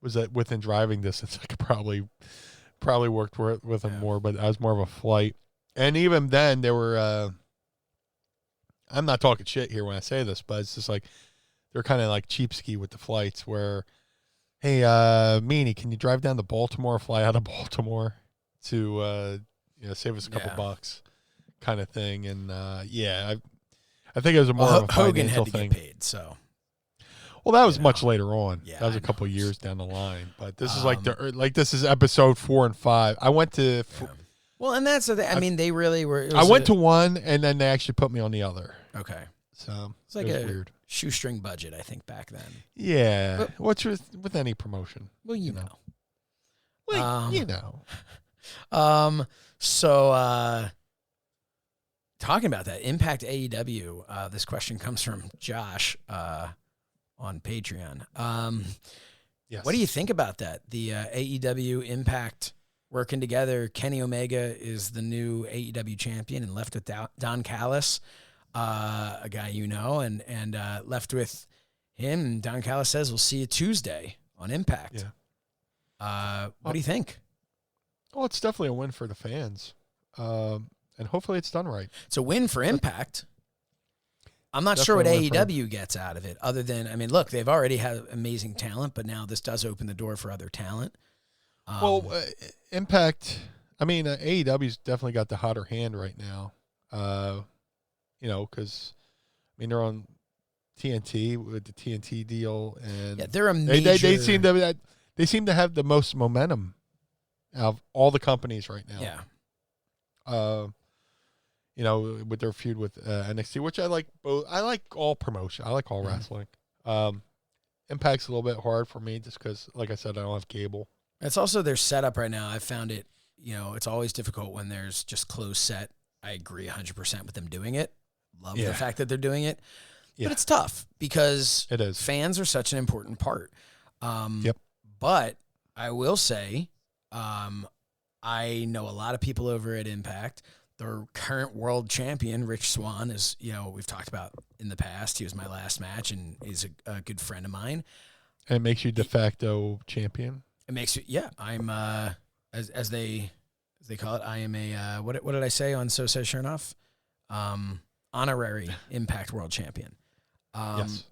was that within driving distance, I could probably worked with them more, but I was more of a flight. And even then, there were. I'm not talking shit here when I say this, but it's just like they're kind of like cheapskate with the flights. Where, hey, Meanie, can you drive down to Baltimore, fly out of Baltimore to save us a couple bucks, kind of thing. And I think it was more of a
Hogan
financial
had to
thing.
get paid, so.
Well, that was much later on.
Yeah,
that was a couple years down the line. But this is this is episode 4 and 5. I went to.
Well, and that's the thing. I mean, they really were.
I went to one, and then they actually put me on the other.
Okay.
So
it's like
it was
a
weird
shoestring budget, I think, back then.
Yeah.
But,
what's with any promotion?
Well, you know.
Well, you know.
So, talking about that, Impact AEW, this question comes from Josh on Patreon.
Yes.
What do you think about that? The AEW Impact working together. Kenny Omega is the new AEW champion and left with Don Callis, a guy you know, and left with him. Don Callis says, we'll see you Tuesday on Impact.
Yeah.
What do you think?
Well, it's definitely a win for the fans. And hopefully it's done right.
It's a win for Impact. I'm not sure what AEW gets out of it other than, I mean, look, they've already had amazing talent, but now this does open the door for other talent.
Impact, I mean, AEW's definitely got the hotter hand right now. Because, I mean, they're on TNT with the TNT deal. And
they're a major...
They seem to have the most momentum out of all the companies right now.
Yeah.
With their feud with NXT, which I like both. I like all promotion. I like all wrestling. Impact's a little bit hard for me just because, like I said, I don't have cable.
It's also their setup right now. I found it, it's always difficult when there's just closed set. I agree 100% with them doing it. Love the fact that they're doing it. Yeah. But it's tough because
it is.
Fans are such an important part.
Yep.
But I will say, I know a lot of people over at Impact. Their current world champion, Rich Swann, is, we've talked about in the past. He was my last match and is a good friend of mine.
And it makes you de facto champion?
It makes you, I'm, as they call it, I am a, what did I say on So Says Shernoff? Honorary Impact World Champion.
Yes.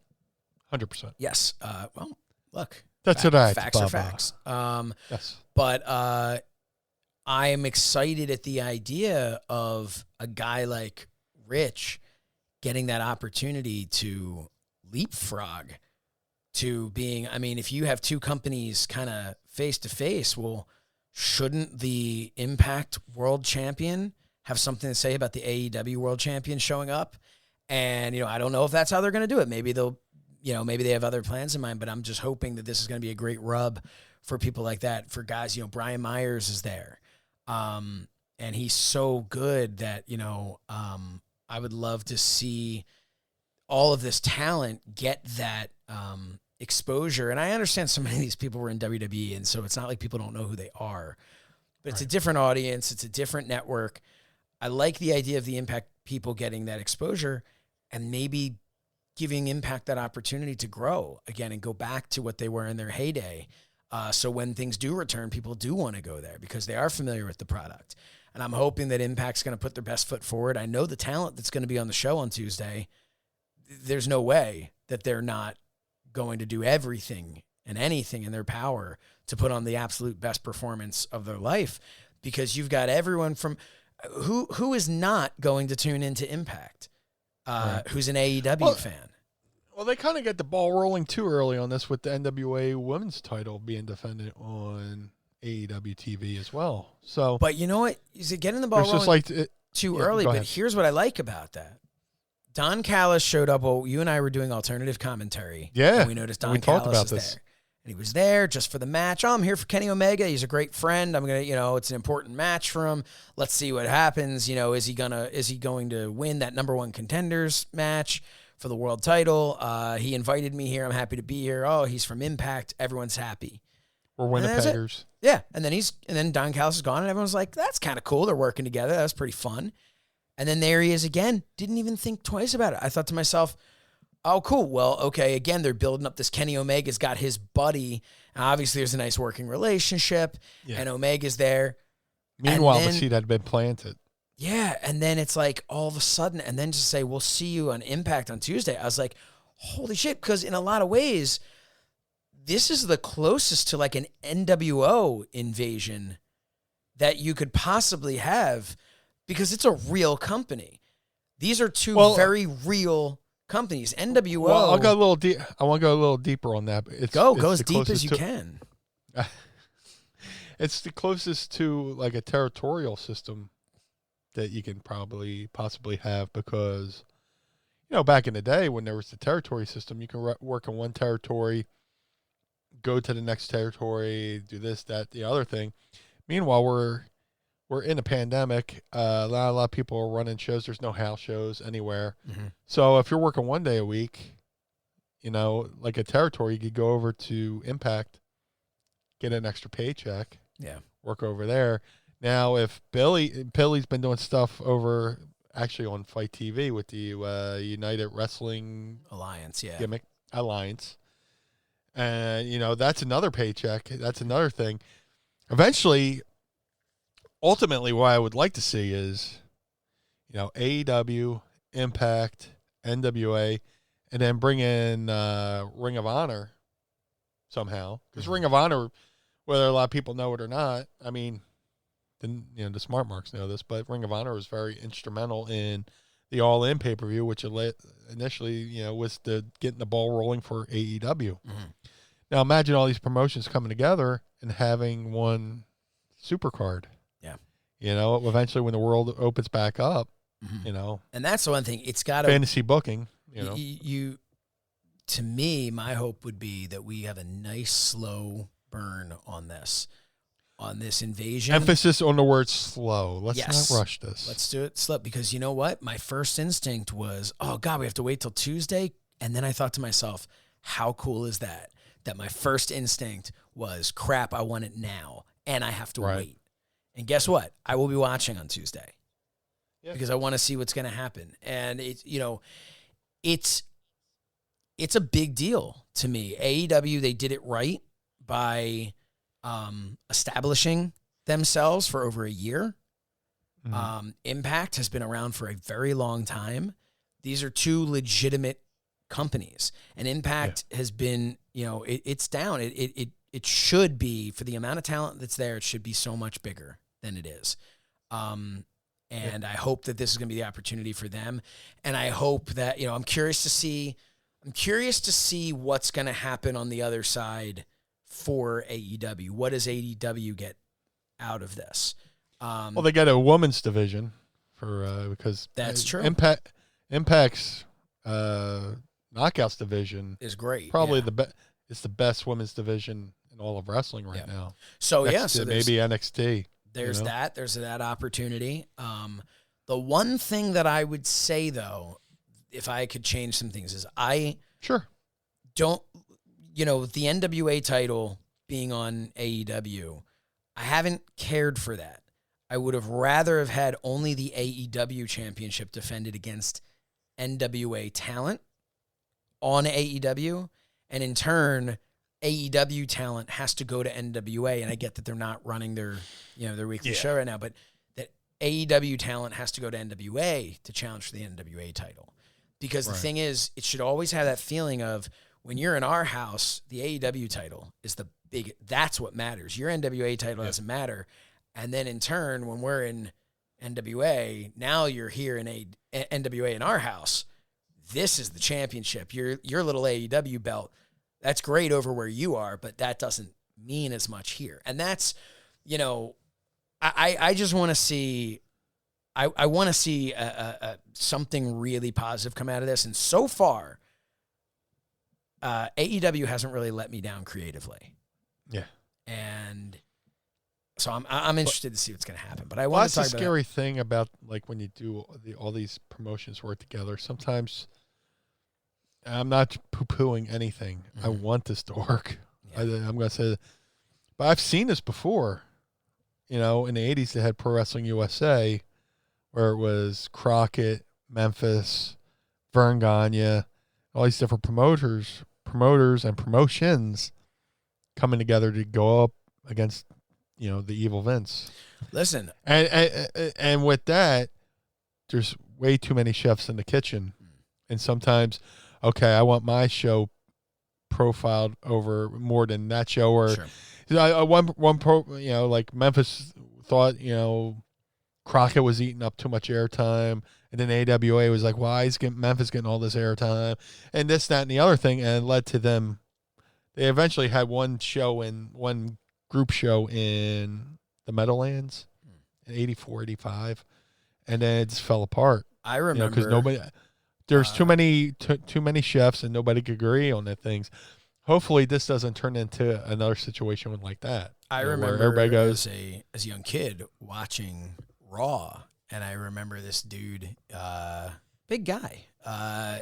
100%.
Yes. Well, look.
That's what I
facts are facts.
Yes.
But I am excited at the idea of a guy like Rich getting that opportunity to leapfrog to being, I mean, if you have two companies kind of face to face, well, shouldn't the Impact World Champion have something to say about the AEW World Champion showing up? And, I don't know if that's how they're going to do it. Maybe they'll, maybe they have other plans in mind, but I'm just hoping that this is going to be a great rub for people like that. For guys, Brian Myers is there. And he's so good that, I would love to see all of this talent get that exposure. And I understand so many of these people were in WWE, and so it's not like people don't know who they are. But it's a different audience. It's a different network. I like the idea of the Impact people getting that exposure and maybe giving Impact that opportunity to grow again and go back to what they were in their heyday. So when things do return, people do want to go there because they are familiar with the product. And I'm hoping that Impact's going to put their best foot forward. I know the talent that's going to be on the show on Tuesday. There's no way that they're not going to do everything and anything in their power to put on the absolute best performance of their life, because you've got everyone from who is not going to tune into Impact, who's an AEW fan.
Well, they kind of got the ball rolling too early on this with the NWA Women's title being defended on AEW TV as well. So,
but you know what? Is it getting the ball rolling too early? But here's what I like about that. Don Callis showed up while you and I were doing alternative commentary.
Yeah.
And we noticed Don Callis was there. And he was there just for the match. Oh, I'm here for Kenny Omega. He's a great friend. I'm going to, it's an important match for him. Let's see what happens. Is he going to win that number one contenders match for the world title? He invited me here. I'm happy to be here. Oh, he's from Impact. Everyone's happy.
We're Winnipeggers.
Yeah. And then Don Callis is gone and everyone's like, that's kind of cool. They're working together. That's pretty fun. And then there he is again. Didn't even think twice about it. I thought to myself, Oh, cool. Well, okay. Again, they're building up this. Kenny Omega's got his buddy. And obviously, there's a nice working relationship, and Omega's there.
Meanwhile, the seed had been planted.
Yeah, and then it's like all of a sudden, and then just say, we'll see you on Impact on Tuesday. I was like, holy shit, because in a lot of ways, this is the closest to like an NWO invasion that you could possibly have, because it's a real company. These are two very real companies. NWO.
Well, I'll go a little deep. I want to go a little deeper on that.
Go as deep as you can.
It's the closest to like a territorial system that you can possibly have, because, back in the day when there was the territory system, you can work in one territory, go to the next territory, do this, that, the other thing. Meanwhile, we're in a pandemic. A lot of people are running shows. There's no house shows anywhere. Mm-hmm. So if you're working 1 day a week, like a territory, you could go over to Impact, get an extra paycheck.
Yeah.
Work over there. Now, if Billy's been doing stuff over actually on Fight TV with the United Wrestling
Alliance,
gimmick alliance, and that's another paycheck. That's another thing. Eventually, ultimately, what I would like to see is, AEW, Impact, NWA, and then bring in Ring of Honor somehow, because Ring of Honor, whether a lot of people know it or not, I mean, the smart marks know this, but Ring of Honor was very instrumental in the All In pay-per-view, which initially, was getting the ball rolling for AEW. Mm-hmm. Now imagine all these promotions coming together and having one super card.
Yeah.
Eventually when the world opens back up,
And that's the one thing. It's got to
fantasy booking,
to me, my hope would be that we have a nice slow burn on this invasion.
Emphasis on the word slow. Let's not rush this.
Let's do it slow, because you know what? My first instinct was, oh God, we have to wait till Tuesday. And then I thought to myself, how cool is that? That my first instinct was, crap, I want it now. And I have to wait. And guess what? I will be watching on Tuesday. Yeah. Because I want to see what's going to happen. And it's a big deal to me. AEW, they did it right by establishing themselves for over a year. Mm-hmm. Impact has been around for a very long time. These are two legitimate companies, and Impact has been, it's down. It should be, for the amount of talent that's there, it should be so much bigger than it is. And I hope that this is going to be the opportunity for them. And I hope that, I'm curious to see what's going to happen on the other side for AEW. What does AEW get out of this?
Well, they get a women's division because
that's true.
Impact's Knockouts division
is great.
Probably it's the best women's division in all of wrestling right now.
So
maybe NXT.
There's that opportunity. The one thing that I would say though, if I could change some things, is don't. The NWA title being on AEW, I haven't cared for that. I would have rather have had only the AEW championship defended against NWA talent on AEW, and in turn, AEW talent has to go to NWA. And I get that they're not running their weekly show right now, but that AEW talent has to go to NWA to challenge for the NWA title. Because the thing is, it should always have that feeling of, when you're in our house, the AEW title is that's what matters. Your NWA title doesn't matter. And then in turn, when we're in NWA, now you're here in NWA in our house. This is the championship. Your little AEW belt, that's great over where you are, but that doesn't mean as much here. And that's, I just want to see, I want to see something really positive come out of this. And so far, AEW hasn't really let me down creatively.
Yeah.
And so I'm interested to see what's going to happen. But I want to talk about
the scary thing about, like, when you do all these promotions work together. Sometimes I'm not poo-pooing anything. Mm-hmm. I want this to work. Yeah. I'm going to say that. But I've seen this before. In the 80s they had Pro Wrestling USA, where it was Crockett, Memphis, Vern Gagne, all these different promoters and promotions coming together to go up against, the evil Vince.
Listen,
and with that, there's way too many chefs in the kitchen, and sometimes, okay, I want my show profiled over more than that show. Or
sure.
Like Memphis thought, Crockett was eating up too much airtime, and then AWA was like, why is Memphis getting all this airtime, and this, that, and the other thing, and it led to them. They eventually had one group show in the Meadowlands in 84, 85, and then it just fell apart.
I remember
because there's too many chefs and nobody could agree on the things. Hopefully, this doesn't turn into another situation like that.
I remember
where everybody goes
as a young kid watching Raw, and I remember this dude, big guy,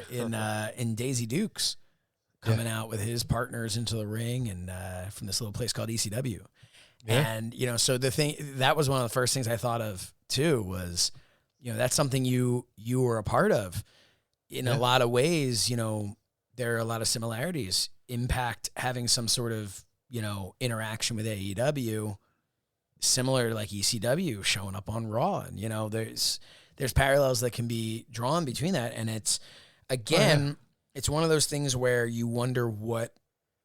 in Daisy Dukes, coming out with his partners into the ring, and from this little place called ECW. Yeah. And, so that was one of the first things I thought of too, was, that's something you were a part of. In a lot of ways, there are a lot of similarities. Impact having some sort of, interaction with AEW, similar to like ECW showing up on Raw. And, there's parallels that can be drawn between that. And it's, again, it's one of those things where you wonder what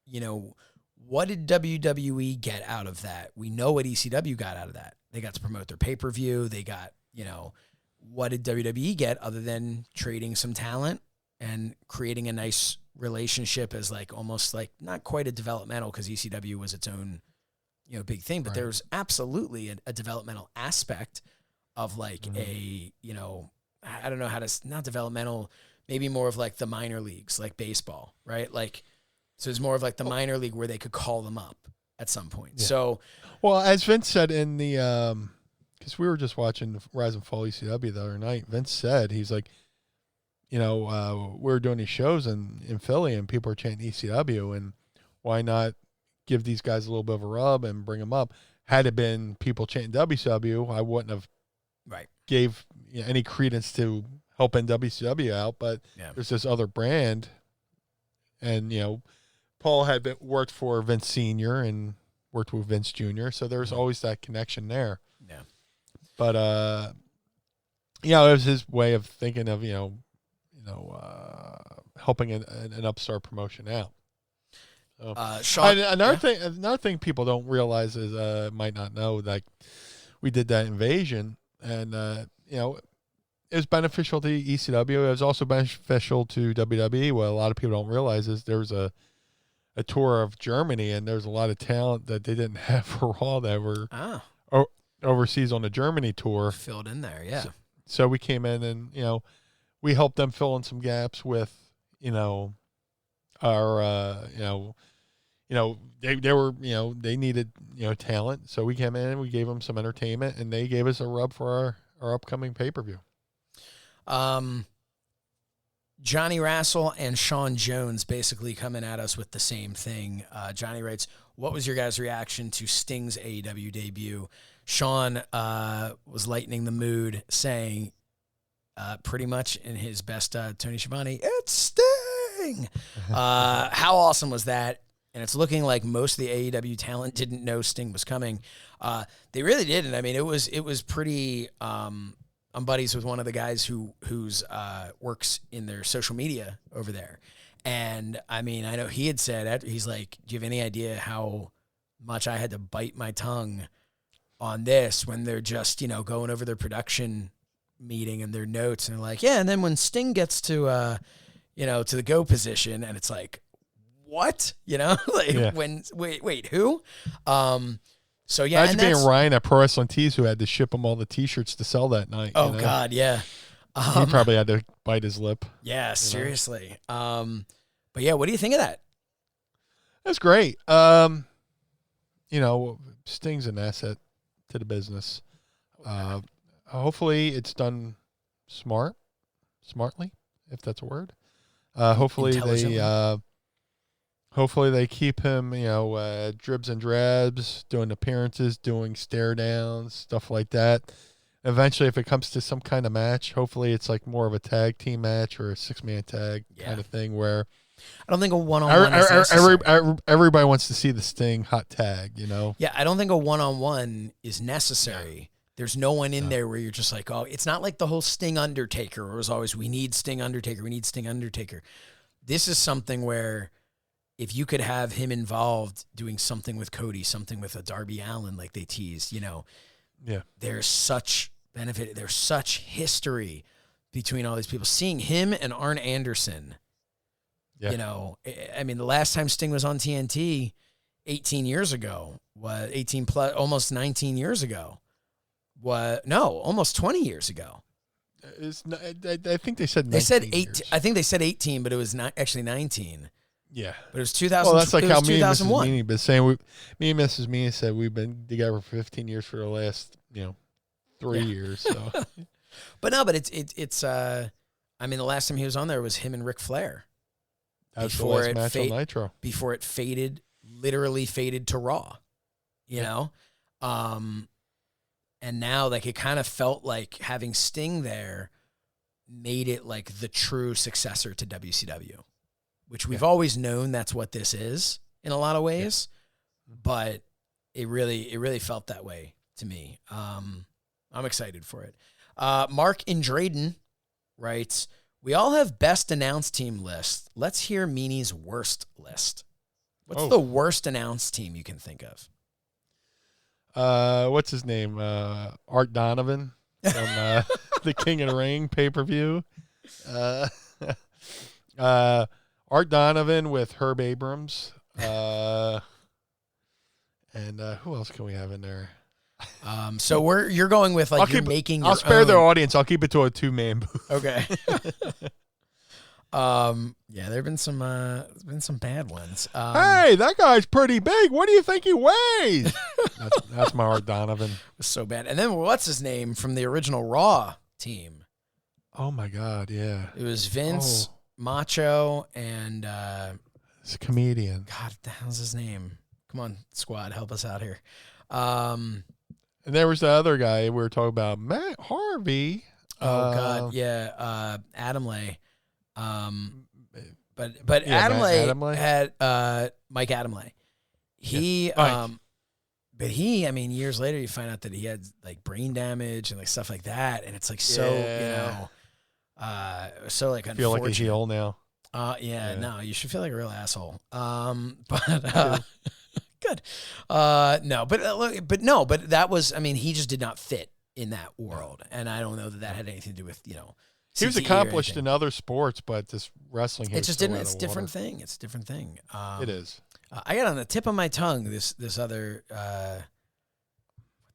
did WWE get out of that? We know what ECW got out of that. They got to promote their pay-per-view. They got, what did WWE get other than trading some talent and creating a nice relationship as like almost like not quite a developmental, because ECW was its own, big thing, but there was absolutely a developmental aspect of like I don't know how to, not developmental, maybe more of like the minor leagues, like baseball, right? Like, so it's more of like the minor league where they could call them up at some point. Yeah. So,
well, as Vince said in the, because we were just watching Rise and Fall ECW the other night, Vince said, he's like, we were doing these shows in Philly and people are chanting ECW, and why not give these guys a little bit of a rub and bring them up? Had it been people chanting WCW, I wouldn't have gave any credence to helping WCW out, but there's this other brand, and, Paul had worked for Vince Sr. and worked with Vince Jr., so there's always that connection there.
Yeah.
But, it was his way of thinking of, helping an upstart promotion out. So,
Sean,
another thing people don't realize is, might not know, like we did that invasion, and, it was beneficial to ECW. It was also beneficial to WWE. What a lot of people don't realize is there was a tour of Germany, and there's a lot of talent that they didn't have for Raw that were overseas on the Germany tour.
Filled in there, yeah.
So we came in and, we helped them fill in some gaps with, our, they were, they needed, talent. So we came in and we gave them some entertainment, and they gave us a rub for our upcoming pay-per-view.
Johnny Rassel and Sean Jones basically coming at us with the same thing. Johnny writes, what was your guys' reaction to Sting's AEW debut? Sean was lightening the mood, saying pretty much in his best Tony Schiavone, it's Sting! How awesome was that? And it's looking like most of the AEW talent didn't know Sting was coming. They really didn't. I mean, it was pretty... I'm buddies with one of the guys who's works in their social media over there. And, I mean, I know he had said, he's like, do you have any idea how much I had to bite my tongue on this when they're just, going over their production meeting and their notes, and they're like, yeah, and then when Sting gets to, to the go position, and it's like, what? Wait, who? So yeah,
imagine being Ryan at Pro Wrestling Tees, who had to ship him all the T-shirts to sell that night.
Oh God, yeah.
He probably had to bite his lip.
Yeah, seriously. But yeah, what do you think of that?
That's great. Sting's an asset to the business. Hopefully, it's done smartly, if that's a word. Hopefully they keep him, dribs and drabs, doing appearances, doing stare downs, stuff like that. Eventually, if it comes to some kind of match, hopefully it's like more of a tag team match or a 6-man tag kind of thing where
I don't think a one-on-one is necessary.
Everybody wants to see the Sting hot tag, you know?
Yeah, I don't think a one-on-one is necessary. Yeah. There's no one in there where you're just like, oh, it's not like the whole Sting Undertaker where it was always, we need Sting Undertaker, we need Sting Undertaker. This is something where if you could have him involved doing something with Cody, something with a Darby Allin like they teased, you know, there's such benefit, there's such history between all these people. Seeing him and Arn Anderson, you know, I mean, the last time Sting was on TNT 18 years ago, was 18 plus, almost 19 years ago. Almost 20 years ago.
I think they said 19
they said 8.
years.
I think they said 18, but it was not actually 19.
Yeah,
but it was 2000.
Well, that's like how me and Mrs.
2001.
Meanie been saying. Me and Mrs. Meanie said we've been together for 15 years for the last 3 years. So,
but it's. I mean, the last time he was on there was him and Ric Flair.
That's the last match on Nitro.
Before it literally faded to Raw. You know, and now like it kind of felt like having Sting there made it like the true successor to WCW. Which we've always known that's what this is in a lot of ways, but it really felt that way to me. I'm excited for it. Mark in Drayden writes, we all have best announced team list. Let's hear Meanie's worst list. What's the worst announced team you can think of?
What's his name? Art Donovan from the King of the Ring pay-per-view. Art Donovan with Herb Abrams. And who else can we have in there?
So you're going with like making
I'll spare the audience. I'll keep it to a 2-man booth.
Okay. There've been some bad ones.
Hey, that guy's pretty big. What do you think he weighs? that's my Art Donovan. It
was so bad. And then what's his name from the original Raw team?
Oh my God, yeah.
It was Vince, Macho, and
it's a comedian.
God, what the hell's his name? Come on, squad, help us out here.
And there was the other guy we were talking about, Matt Harvey.
Oh God, yeah, Adam Lay. But Adam Lay had Mike Adamle. But I mean, years later you find out that he had like brain damage and like stuff like that, and it's like so so like unfortunate.
Feel like a heel now.
No, you should feel like a real asshole. But good. But that was, I mean, he just did not fit in that world, and I don't know that had anything to do with
He was accomplished in other sports, but this wrestling.
It just didn't. It's a different thing. It's a different thing.
It is.
I got on the tip of my tongue this other. What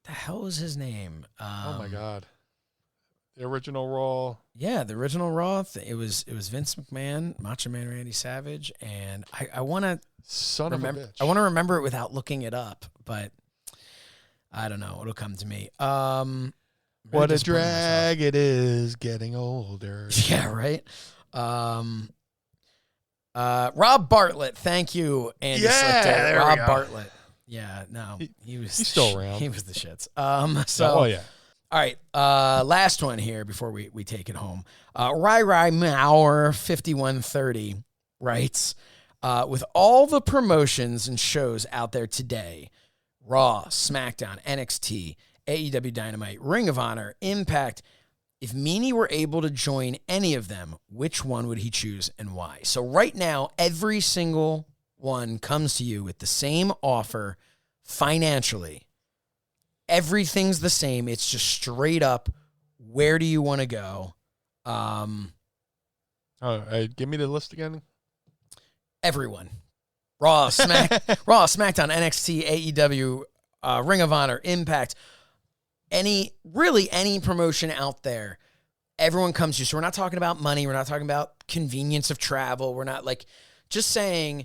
the hell was his name?
Oh my God. The original Raw.
Yeah, the original Raw. It was Vince McMahon, Macho Man Randy Savage, and I want to remember.
Of a bitch.
I want to remember it without looking it up, but I don't know. It'll come to me.
What a drag it is getting older.
Yeah, right. Rob Bartlett, thank you, Andy Slichter. Rob Bartlett. Yeah, no, he's
still around.
He was the shits. All right, last one here before we take it home. Rai Mauer 5130 writes, with all the promotions and shows out there today, Raw, SmackDown, NXT, AEW Dynamite, Ring of Honor, Impact, if Meanie were able to join any of them, which one would he choose and why? So right now, every single one comes to you with the same offer financially. Everything's the same. It's just straight up, where do you want to go?
Give me the list again.
Everyone. Raw, SmackDown, NXT, AEW, Ring of Honor, Impact, any promotion out there, everyone comes to you. So we're not talking about money. We're not talking about convenience of travel. We're not just saying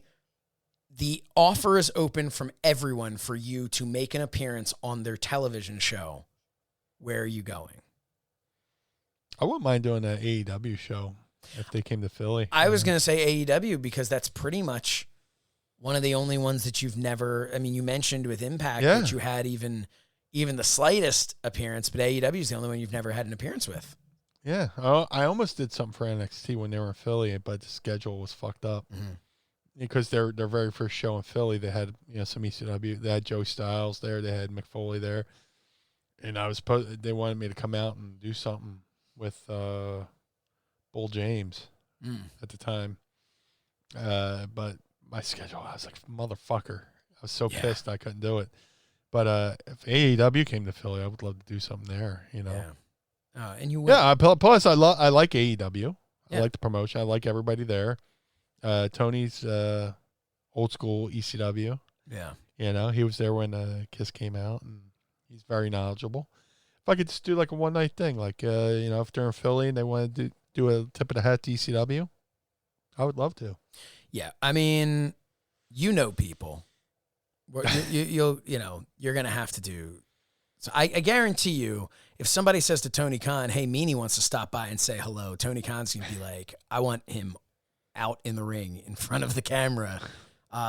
the offer is open from everyone for you to make an appearance on their television show. Where are you going?
I wouldn't mind doing an AEW show if they came to Philly.
I was going to say AEW because that's pretty much one of the only ones that you've never, I mean, you mentioned with Impact that you had even even the slightest appearance, but AEW is the only one you've never had an appearance with.
Yeah. Oh, I almost did something for NXT when they were in Philly, but the schedule was fucked up. Because their very first show in Philly, they had some ECW. They had Joey Styles there. They had Mick Foley there, and they wanted me to come out and do something with Bull James at the time. But my schedule, I was like, motherfucker. I was so pissed I couldn't do it. But if AEW came to Philly, I would love to do something there.
Yeah. And you will.
Yeah. Plus, I like AEW. I like the promotion. I like everybody there. Tony's old school ECW.
Yeah.
He was there when Kiss came out, and he's very knowledgeable. If I could just do like a one night thing, like if they're in Philly and they want to do a tip of the hat to ECW, I would love to.
Yeah, I mean, people. You're gonna have to do. So I guarantee you, if somebody says to Tony Khan, "Hey, Meanie wants to stop by and say hello," Tony Khan's gonna be like, "I want him out in the ring in front of the camera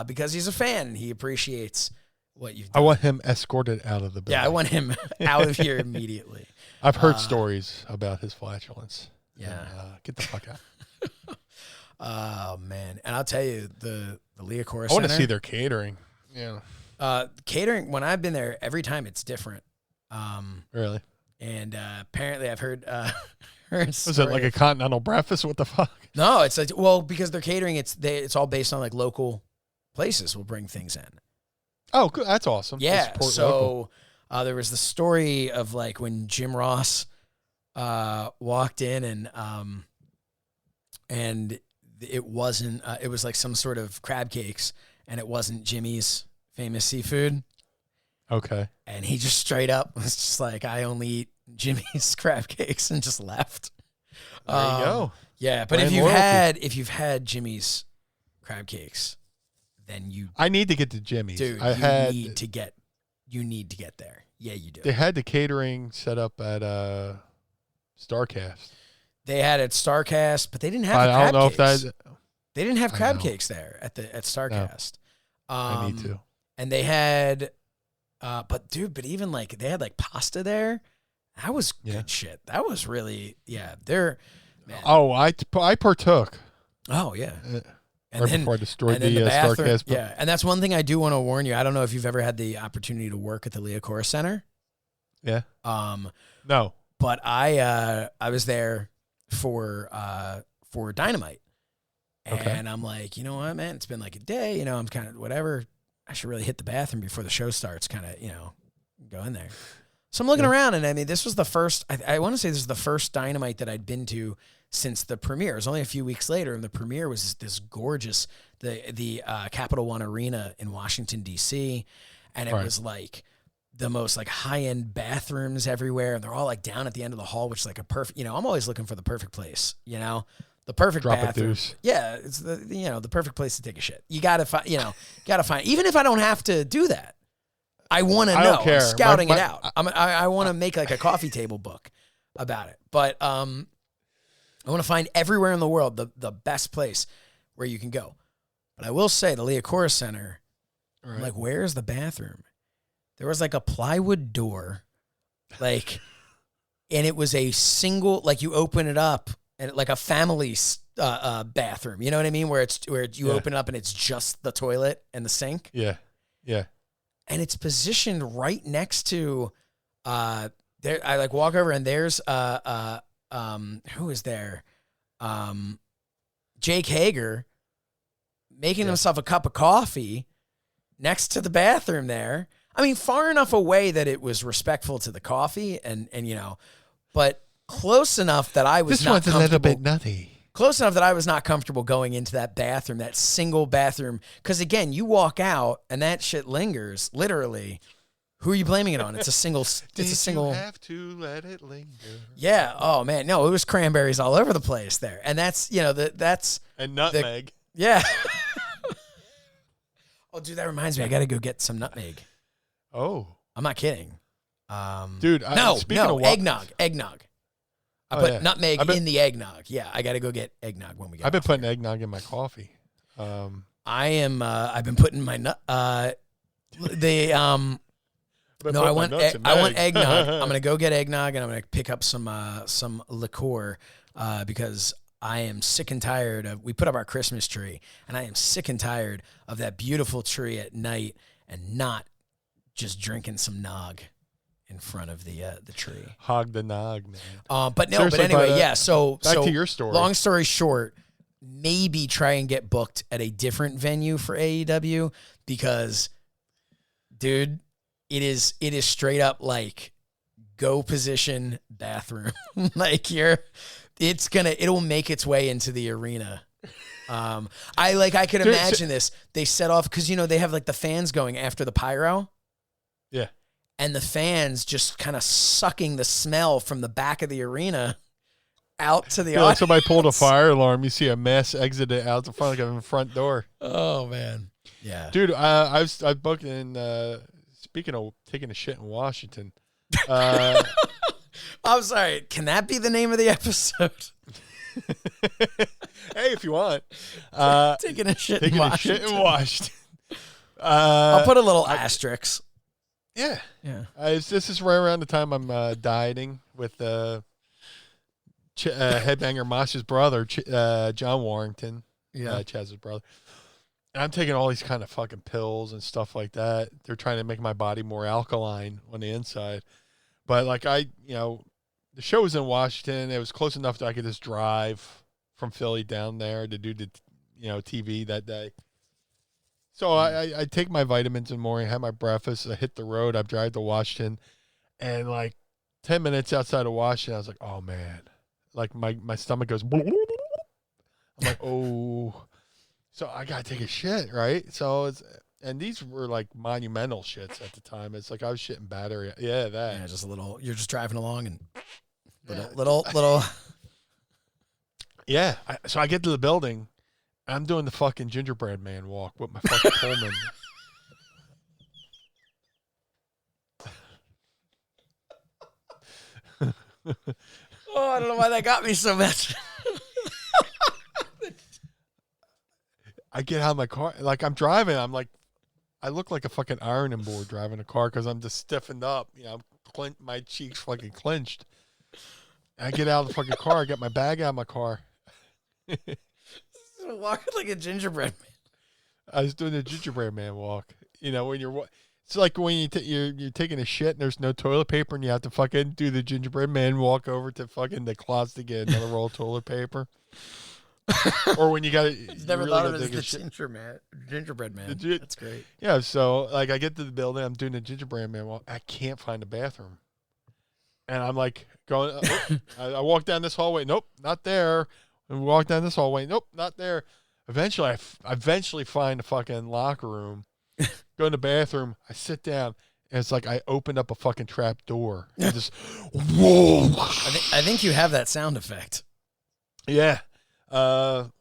because he's a fan and he appreciates what you've done."
I want him escorted out of the building.
Yeah, I want him out of here immediately.
I've heard stories about his flatulence.
Yeah.
Get the fuck out.
Oh, man. And I'll tell you, the Leocora Center.
I want to see their catering. Yeah.
Catering, when I've been there, every time it's different.
Really?
And apparently I've heard...
Was it like a continental breakfast? What the fuck?
No, it's like, because they're catering, it's all based on like local places will bring things in.
Oh, good. That's awesome.
Yeah. So there was the story of like when Jim Ross walked in and it wasn't, it was like some sort of crab cakes and it wasn't Jimmy's famous seafood.
Okay.
And he just straight up was just like, I only eat Jimmy's crab cakes, and just left.
There you go.
Yeah, but if you've had Jimmy's crab cakes, then I
need to get to Jimmy's.
Dude, you need to get there. Yeah, you do.
They had the catering set up at Starcast.
They had it at Starcast, but they didn't have crab cakes. They didn't have crab cakes there at Starcast.
No. I need to.
And they had but even like they had like pasta there. That was good shit. That was really, they're, man.
Oh, I partook.
Oh, yeah.
And then, before I destroyed the Starcast.
Yeah, and that's one thing I do want to warn you. I don't know if you've ever had the opportunity to work at the Leocora Center.
Yeah. No.
But I was there for Dynamite. And I'm like, you know what, man? It's been like a day. I'm kind of whatever. I should really hit the bathroom before the show starts, kind of, go in there. So I'm looking around, and I mean, this was the first, I want to say this is the first Dynamite that I'd been to since the premiere. It was only a few weeks later, and the premiere was this gorgeous, the Capital One Arena in Washington, D.C., and it was like the most like high-end bathrooms everywhere, and they're all like down at the end of the hall, which is like a perfect, I'm always looking for the perfect place, the perfect bathroom. Yeah, it's the perfect place to take a shit. You got to find, even if I don't have to do that. I want to know. I'm scouting it out. I want to make like a coffee table book about it. But I want to find everywhere in the world the best place where you can go. But I will say the Leocora Center, I'm like, where's the bathroom? There was like a plywood door, like, and it was a single, like you open it up and like a family bathroom. You know what I mean? Where you open it up and it's just the toilet and the sink.
Yeah. Yeah.
And it's positioned right next to there. I like walk over and there's who is there? Jake Hager making himself a cup of coffee next to the bathroom there. I mean, far enough away that it was respectful to the coffee and but close enough that I was not comfortable. This one's a little bit nutty. Close enough that I was not comfortable going into that bathroom, that single bathroom. Because, again, you walk out and that shit lingers, literally. Who are you blaming it on? It's a single.
You have to let it linger.
Yeah. Oh, man. No, it was cranberries all over the place there. And that's, that's.
And nutmeg.
Yeah. Oh, dude, that reminds me. I got to go get some nutmeg.
Oh.
I'm not kidding.
Dude,
eggnog. I put nutmeg in the eggnog. Yeah, I got to go get eggnog when we get.
I've been putting eggnog in my coffee.
I've been putting my No, I want eggnog. I'm gonna go get eggnog, and I'm gonna pick up some liqueur because I am sick and tired of. We put up our Christmas tree, and I am sick and tired of that beautiful tree at night and not just drinking some nog in front of the tree.
Hog the nog, man.
But no, seriously, but anyway, yeah. So
back to your story.
Long story short, maybe try and get booked at a different venue for AEW because, dude, it is straight up like go position bathroom. Like it'll make its way into the arena. I could imagine this. They set off because they have like the fans going after the pyro.
Yeah.
And the fans just kind of sucking the smell from the back of the arena out to the audience.
Like somebody pulled a fire alarm. You see a mass exit out the front door.
Oh, man. Yeah.
Dude, I booked in, speaking of taking a shit in Washington.
I'm sorry. Can that be the name of the episode?
Hey, if you want.
Taking a shit in Washington.
I'll
put a little asterisk.
Yeah.
Yeah.
This is right around the time I'm dieting with Headbanger Mosh's brother, John Warrington.
Yeah.
Chaz's brother. And I'm taking all these kind of fucking pills and stuff like that. They're trying to make my body more alkaline on the inside. But like the show was in Washington. It was close enough that I could just drive from Philly down there to do the, TV that day. So I take my vitamins in the morning, have my breakfast, I hit the road, I drive to Washington, and like 10 minutes outside of Washington, I was like, oh man, like my stomach goes, I'm like, oh, so I gotta take a shit, right? So and these were like monumental shits at the time. It's like I was shitting battery. Yeah, that.
Yeah, just a little. You're just driving along and little.
Yeah. So I get to the building. I'm doing the fucking gingerbread man walk with my fucking Pullman.
Oh, I don't know why that got me so much.
I get out of my car. Like, I'm driving. I'm like, I look like a fucking ironing board driving a car because I'm just stiffened up. My cheeks fucking clenched. I get out of the fucking car. I get my bag out of my car.
Walking like a gingerbread man.
I was doing the gingerbread man walk. When it's like when you're taking a shit and there's no toilet paper and you have to fucking do the gingerbread man walk over to fucking the closet to get another roll of toilet paper. Or when you got to.
Never thought of it as the gingerbread man. That's great.
Yeah, so like I get to the building, I'm doing the gingerbread man walk. I can't find a bathroom. And I'm like going, I walk down this hallway. Nope, not there. And we walk down this hallway. Nope, not there. Eventually, I eventually find a fucking locker room. Go in the bathroom. I sit down, and it's like I opened up a fucking trap door. And just, whoa.
I think you have that sound effect.
Yeah. Well,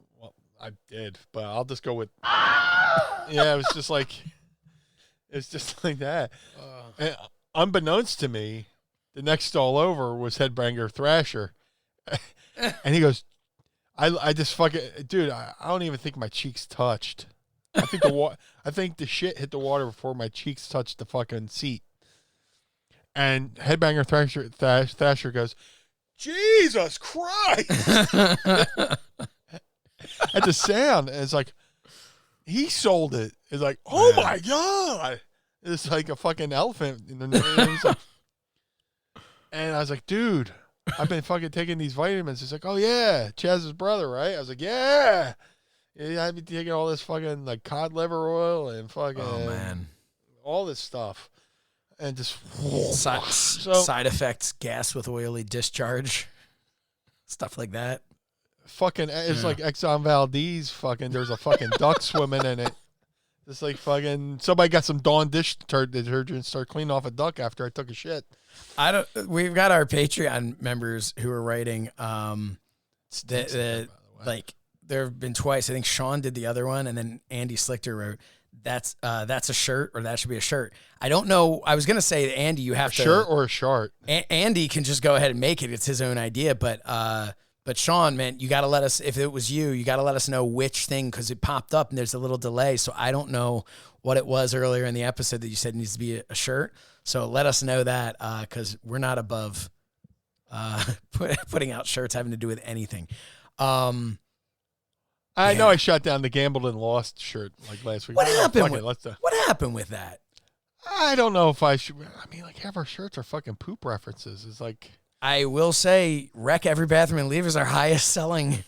I did, but I'll just go with. Yeah, it's just like that. And unbeknownst to me, the next stall over was Headbanger Thrasher, and he goes, I just fucking, dude, I don't even think my cheeks touched. I think the shit hit the water before my cheeks touched the fucking seat. And Headbanger Thrasher goes, Jesus Christ! At the sound, and it's like, he sold it. It's like, oh my God! It's like a fucking elephant in the nose. And I was like, dude, I've been fucking taking these vitamins. He's like, oh yeah, Chaz's brother, right? I was like, yeah. I've been taking all this fucking like cod liver oil and fucking all this stuff. And just
side effects, gas with oily discharge, stuff like that.
Fucking, it's like Exxon Valdez. Fucking, there's a fucking duck swimming in it. It's like fucking somebody got some Dawn dish detergent, start cleaning off a duck after I took a shit.
We've got our Patreon members who are writing. Like there have been twice. I think Sean did the other one, and then Andy Slichter wrote. That's a shirt, or that should be a shirt. I don't know. I was gonna say to Andy, you have
a shirt or a shart.
Andy can just go ahead and make it. It's his own idea, but Sean, man, you got to let us. If it was you got to let us know which thing, because it popped up and there's a little delay. So I don't know what it was earlier in the episode that you said needs to be a shirt. So let us know that because we're not above putting out shirts having to do with anything.
I know I shot down the Gambled and Lost shirt like last week.
What happened with that?
I don't know if I should. I mean, like half our shirts are fucking poop references. It's like,
I will say, Wreck Every Bathroom and Leave is our highest selling.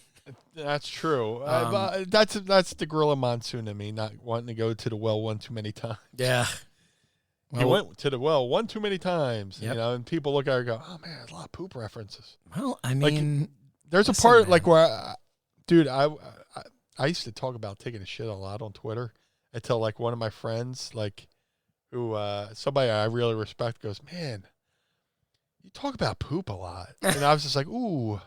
That's true. That's the Gorilla Monsoon in me, not wanting to go to the well one too many times.
Yeah.
Well, you went to the well one too many times,
yep.
and people look at it and go, oh, man, there's a lot of poop references.
Well, I mean.
Like, there's a part, like, where, dude, I used to talk about taking a shit a lot on Twitter until, like, one of my friends, like, who, somebody I really respect goes, man, you talk about poop a lot. And I was just like, ooh,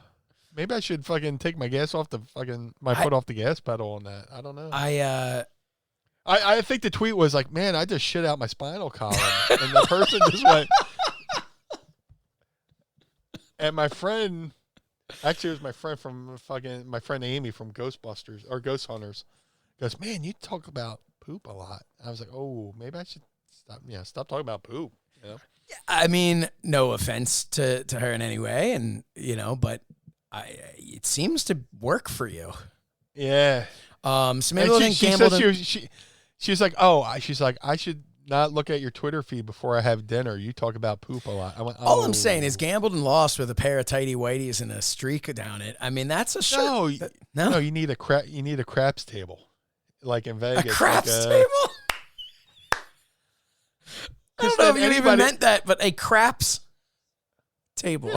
maybe I should fucking take my gas off the fucking, foot off the gas pedal on that. I don't know.
I
think the tweet was like, man, I just shit out my spinal column. And the person just went, and my friend, actually it was my friend from my friend Amy from Ghostbusters or Ghost Hunters goes, man, you talk about poop a lot. I was like, oh, maybe I should stop talking about poop. You know?
I mean, no offense to her in any way, and but it seems to work for you.
Yeah.
So maybe we'll
she's like, she's like, I should not look at your Twitter feed before I have dinner. You talk about poop a lot. I went,
all I'm saying is Gambled and Lost with a pair of tighty whities and a streak down it. I mean, that's a shirt.
No, you need a craps table, like in Vegas.
A craps table. I don't know if you even meant that, but a craps table.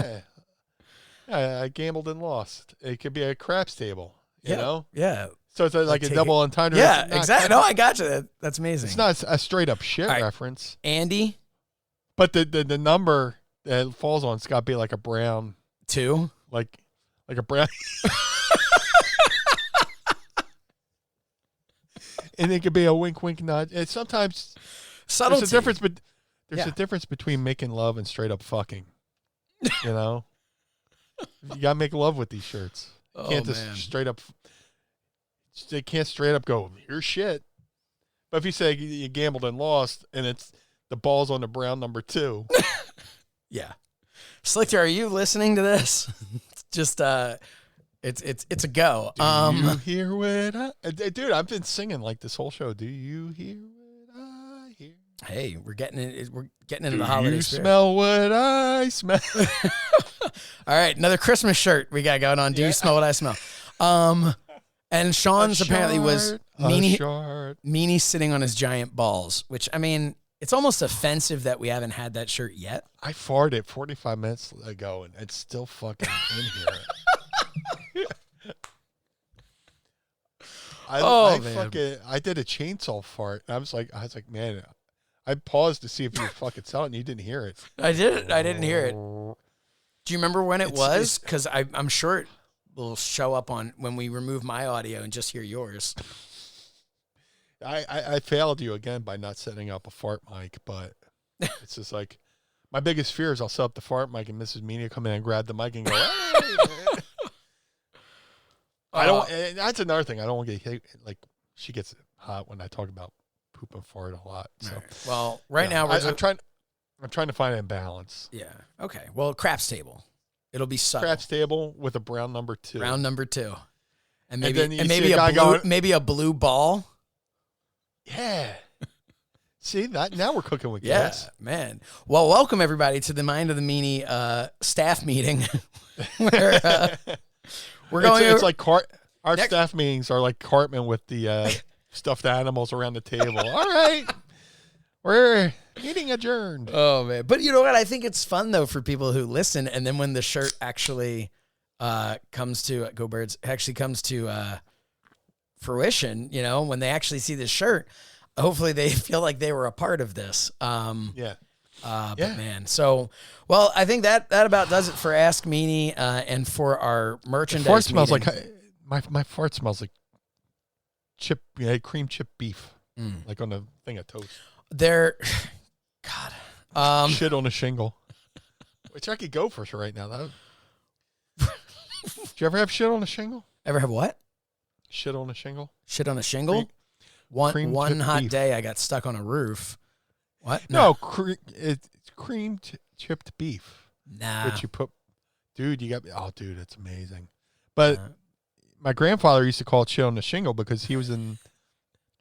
Yeah, I gambled and lost. It could be a craps table, you know?
Yeah.
So it's like a double entendre.
Yeah, exactly. No, I got you. That's amazing.
It's not a straight up shit reference.
Andy?
But the number that it falls on, it's got to be like a brown.
2?
Like a brown. And it could be a wink, wink, nod. And sometimes
subtlety.
There's a difference, but there's a difference between making love and straight up fucking. You know, you gotta make love with these shirts. You can't just straight up. They can't straight up go, you're shit. But if you say you gambled and lost, and it's the ball's on the brown number 2.
Yeah, Slichter, are you listening to this? Just it's a go.
Do you hear what dude? I've been singing like this whole show. Do you hear what I hear?
Hey, we're getting into the holiday
you
spirit.
Smell what I smell.
All right, another Christmas shirt we got going on. Do you smell what I smell? And Sean's apparently was Meanie sitting on his giant balls, which, I mean, it's almost offensive that we haven't had that shirt yet.
I farted 45 minutes ago, and it's still fucking in here. I did a chainsaw fart. I was like, man, I paused to see if you were fucking selling, and you didn't hear it.
I didn't hear it. Do you remember when it was? Because I'm sure it will show up on when we remove my audio and just hear yours.
I failed you again by not setting up a fart mic, but it's just like my biggest fear is I'll set up the fart mic and Mrs. Meanie come in and grab the mic and go, hey. That's another thing. I don't want to get hit. Like, she gets hot when I talk about poop and fart a lot. So,
right, now I'm
trying to find a balance.
Yeah. Okay. Well, craps table. It'll be subtle.
Craps table with a brown number 2.
Brown number 2, and maybe a blue ball.
Yeah. See that? Now we're cooking with gas.
Yeah, man. Well, welcome everybody to the Mind of the Meanie staff meeting. Where, we're going.
It's like our staff meetings are like Cartman with the stuffed animals around the table. All right, we're meeting adjourned.
Oh man, but you know what? I think it's fun though for people who listen, and then when the shirt actually comes to Go Birds actually comes to fruition, you know, when they actually see this shirt, hopefully they feel like they were a part of this. But man, so, well, I think that about does it for Ask Meanie and for our merchandise.
Fart smells like my fart smells like cream chip beef, like on a thing of toast. Shit on a shingle, which I could go for right now. Did you ever have shit on a shingle?
Ever have what?
Shit on a shingle.
Shit on a shingle. One hot day, I got stuck on a roof, What?
No, it's cream chipped beef.
Nah.
Which you put, dude. You got dude, it's amazing. But my grandfather used to call it shit on the shingle because he was in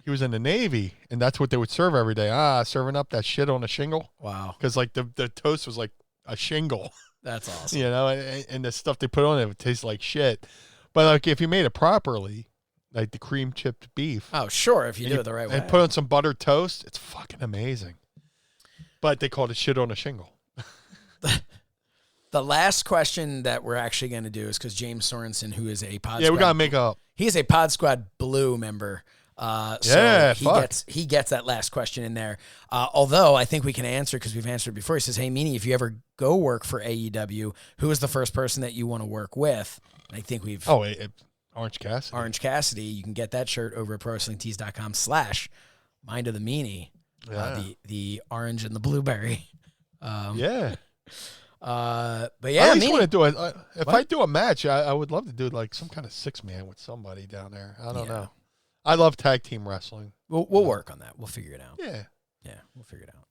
the Navy, and that's what they would serve every day. Serving up that shit on a shingle.
Wow.
Because like the toast was like a shingle.
That's awesome.
You know, and the stuff they put on it would taste like shit. But like if you made it properly, like the cream chipped beef.
Oh, sure, if you do it the right way.
And put on some buttered toast, it's fucking amazing. But they called it shit on a shingle.
The last question that we're actually going to do is because James Sorensen, who is a Pod Squad,
we got to make up.
He is a Pod Squad Blue member. So he gets that last question in there. Although I think we can answer because we've answered before. He says, "Hey, Meanie, if you ever go work for AEW, who is the first person that you want to work with?" And I think we've
Orange Cassidy.
Orange Cassidy. You can get that shirt over at ProWrestlingTees.com/Mind of the Meanie.
Yeah.
The orange and the blueberry.
Yeah.
But yeah,
I just want to do it. If I do a match, I would love to do like some kind of 6-man with somebody down there. I don't know. I love tag team wrestling.
We'll work on that. We'll figure it out.
Yeah,
we'll figure it out.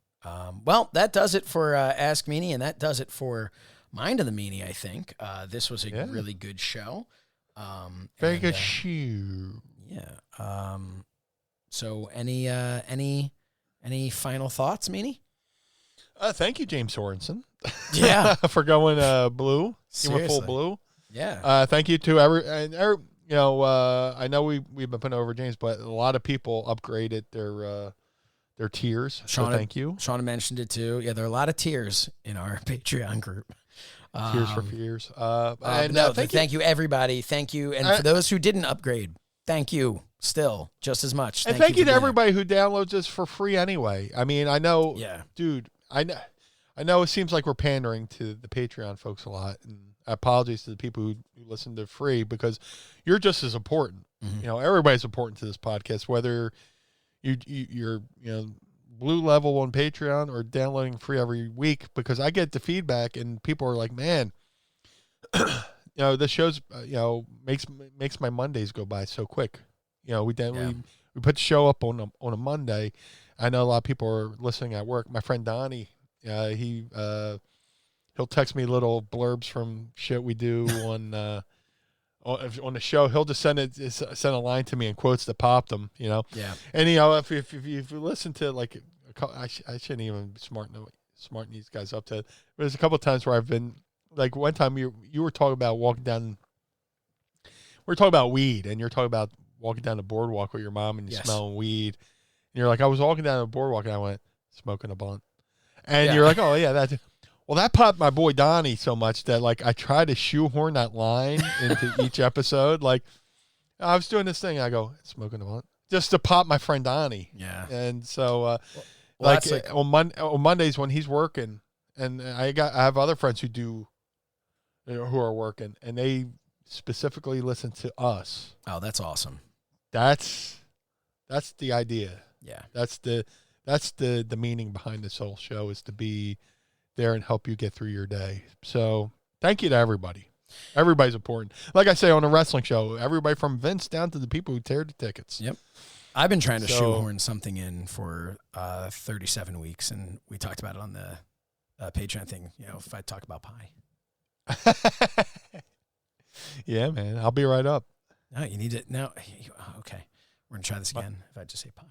Well, that does it for Ask Meanie, and that does it for Mind of the Meanie. I think this was a really good show.
Very good shoe.
Yeah. So any final thoughts, Meanie?
Thank you, James Sorensen.
Yeah,
for going blue. You went full blue.
Yeah.
Thank you to every. You know, I know we've been putting over James, but a lot of people upgraded their tiers. So thank you.
Shauna mentioned it too. Yeah, there are a lot of tiers in our Patreon group.
Tears for fears.
Thank you, everybody. Thank you, and for those who didn't upgrade, thank you. Still, just as much.
And thank you to everybody who downloads this for free anyway. I mean, I know, dude. I know it seems like we're pandering to the Patreon folks a lot, and apologies to the people who listen to free because you're just as important. Mm-hmm. You know, everybody's important to this podcast, whether you're blue level on Patreon or downloading free every week. Because I get the feedback and people are like, "Man, this show's makes my Mondays go by so quick." You know, we put the show up on a Monday. I know a lot of people are listening at work. My friend Donnie, he'll text me little blurbs from shit we do on the show. He'll just send a line to me in quotes that popped him. You know. Yeah. And if you listen to like, I shouldn't even smarten these guys up to it. There's a couple of times where I've been like one time you were talking about walking down. We're talking about weed, and you're talking about walking down the boardwalk with your mom and you're smelling weed. And you're like, I was walking down the boardwalk and I went, smoking a blunt. And you're like, oh, yeah, that popped my boy Donnie so much that, like, I tried to shoehorn that line into each episode. Like, I was doing this thing. I go, smoking a blunt. Just to pop my friend Donnie. Yeah. And so, on Mondays when he's working, and I have other friends who who are working, and they specifically listen to us.
Oh, that's awesome.
That's the idea.
Yeah.
That's the meaning behind this whole show, is to be there and help you get through your day. So thank you to everybody. Everybody's important. Like I say on a wrestling show, everybody from Vince down to the people who tear the tickets.
Yep. I've been trying to shoehorn something in for 37 weeks, and we talked about it on the Patreon thing. You know, if I talk about pie.
Yeah, man. I'll be right up.
No, you need it. No. Okay. We're going to try this again if I just say pie.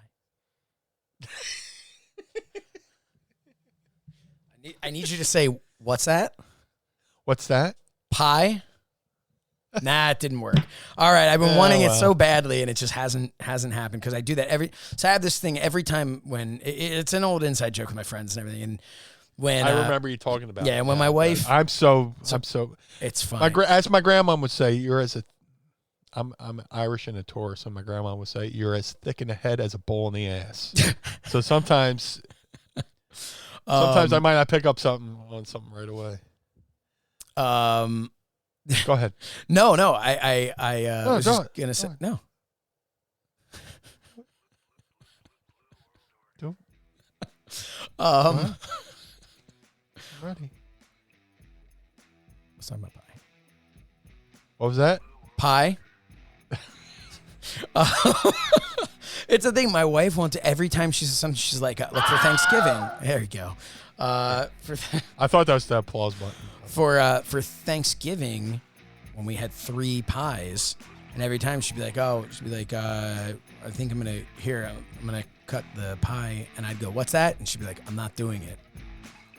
I need you to say, what's that?
What's that?
Pie? Nah, it didn't work. All right, I've been wanting it so badly, and it just hasn't happened because I do that So I have this thing every time when it's an old inside joke with my friends and everything. And when
I remember you talking about,
and when my wife,
I'm so
it's fine.
As my grandma would say, I'm Irish and a Taurus, so my grandma would say, you're as thick in the head as a bull in the ass. So sometimes I might not pick up something right away. Go ahead.
No, I was just gonna say no.
I'm ready.
Let's talk about pie.
What was that?
Pie. It's a thing. My wife wants to, every time she says something, she's like for Thanksgiving. There you go.
I thought that was the applause button.
For Thanksgiving, when we had 3 pies, and every time she'd be like, I think I'm going to cut the pie. And I'd go, what's that? And she'd be like, I'm not doing it.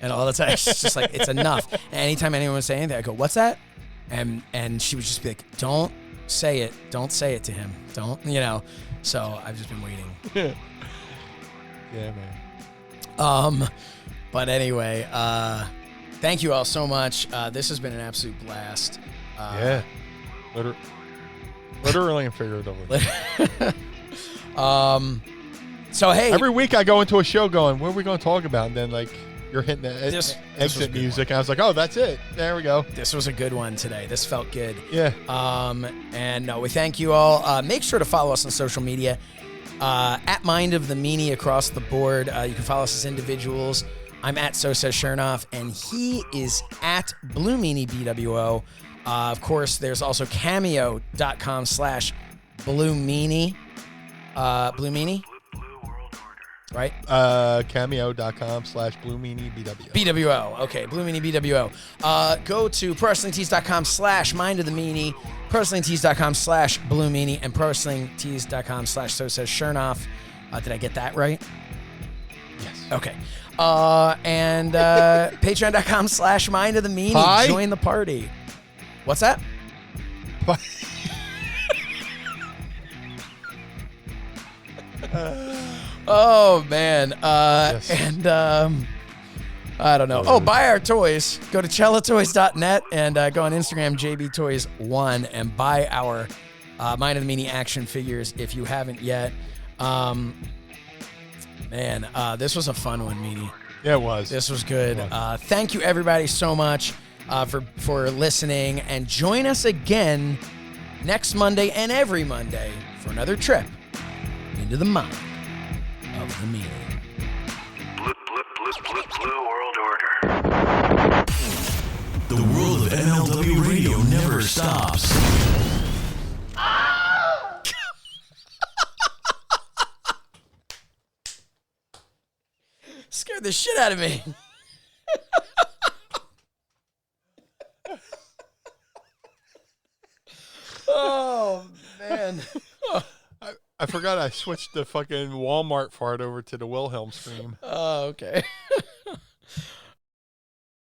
And all the time, she's just like, it's enough. And anytime anyone would say anything, I go, what's that? And she would just be like, don't say it. Don't say it to him. Don't, So I've just been waiting.
Yeah, man.
But anyway, thank you all so much. This has been an absolute blast.
Yeah. Literally and figuratively.
So, hey.
Every week I go into a show going, what are we going to talk about? And then, like, you're hitting the exit music. And I was like, oh, that's it. There we go.
This was a good one today. This felt good.
Yeah.
And we thank you all. Make sure to follow us on social media. At Mind of the Meanie across the board. You can follow us as individuals. I'm at So Says Shernoff, and he is at Blue Meanie BWO. Of course, there's also cameo.com/Blue Meanie. Blue Meanie? Right?
Cameo.com/Blue Meanie BWO.
BWO. Okay, Blue Meanie BWO. Go to ProWrestlingTees.com/Mind of the Meanie, ProWrestlingTees.com/Blue Meanie, and ProWrestlingTees.com/So Says Shernoff. Did I get that right?
Yes.
Okay. And Patreon.com/Mind of the Meanie.
Pie?
Join the party. What's that?
Pie.
Oh, man.
Yes.
And I don't know. Oh, buy our toys. Go to cellatoys.net and go on Instagram, JBToys1, and buy our Mind of the Meanie action figures if you haven't yet. Man, this was a fun one, Meanie.
Yeah, it was.
This was good. Thank you, everybody, so much for listening. And join us again next Monday and every Monday for another trip into the mind of the Meanie.
Blue World Order. The world of MLW radio never stops.
Scared the shit out of me. Oh, man.
I forgot I switched the fucking Walmart fart over to the Wilhelm scream.
Oh, okay.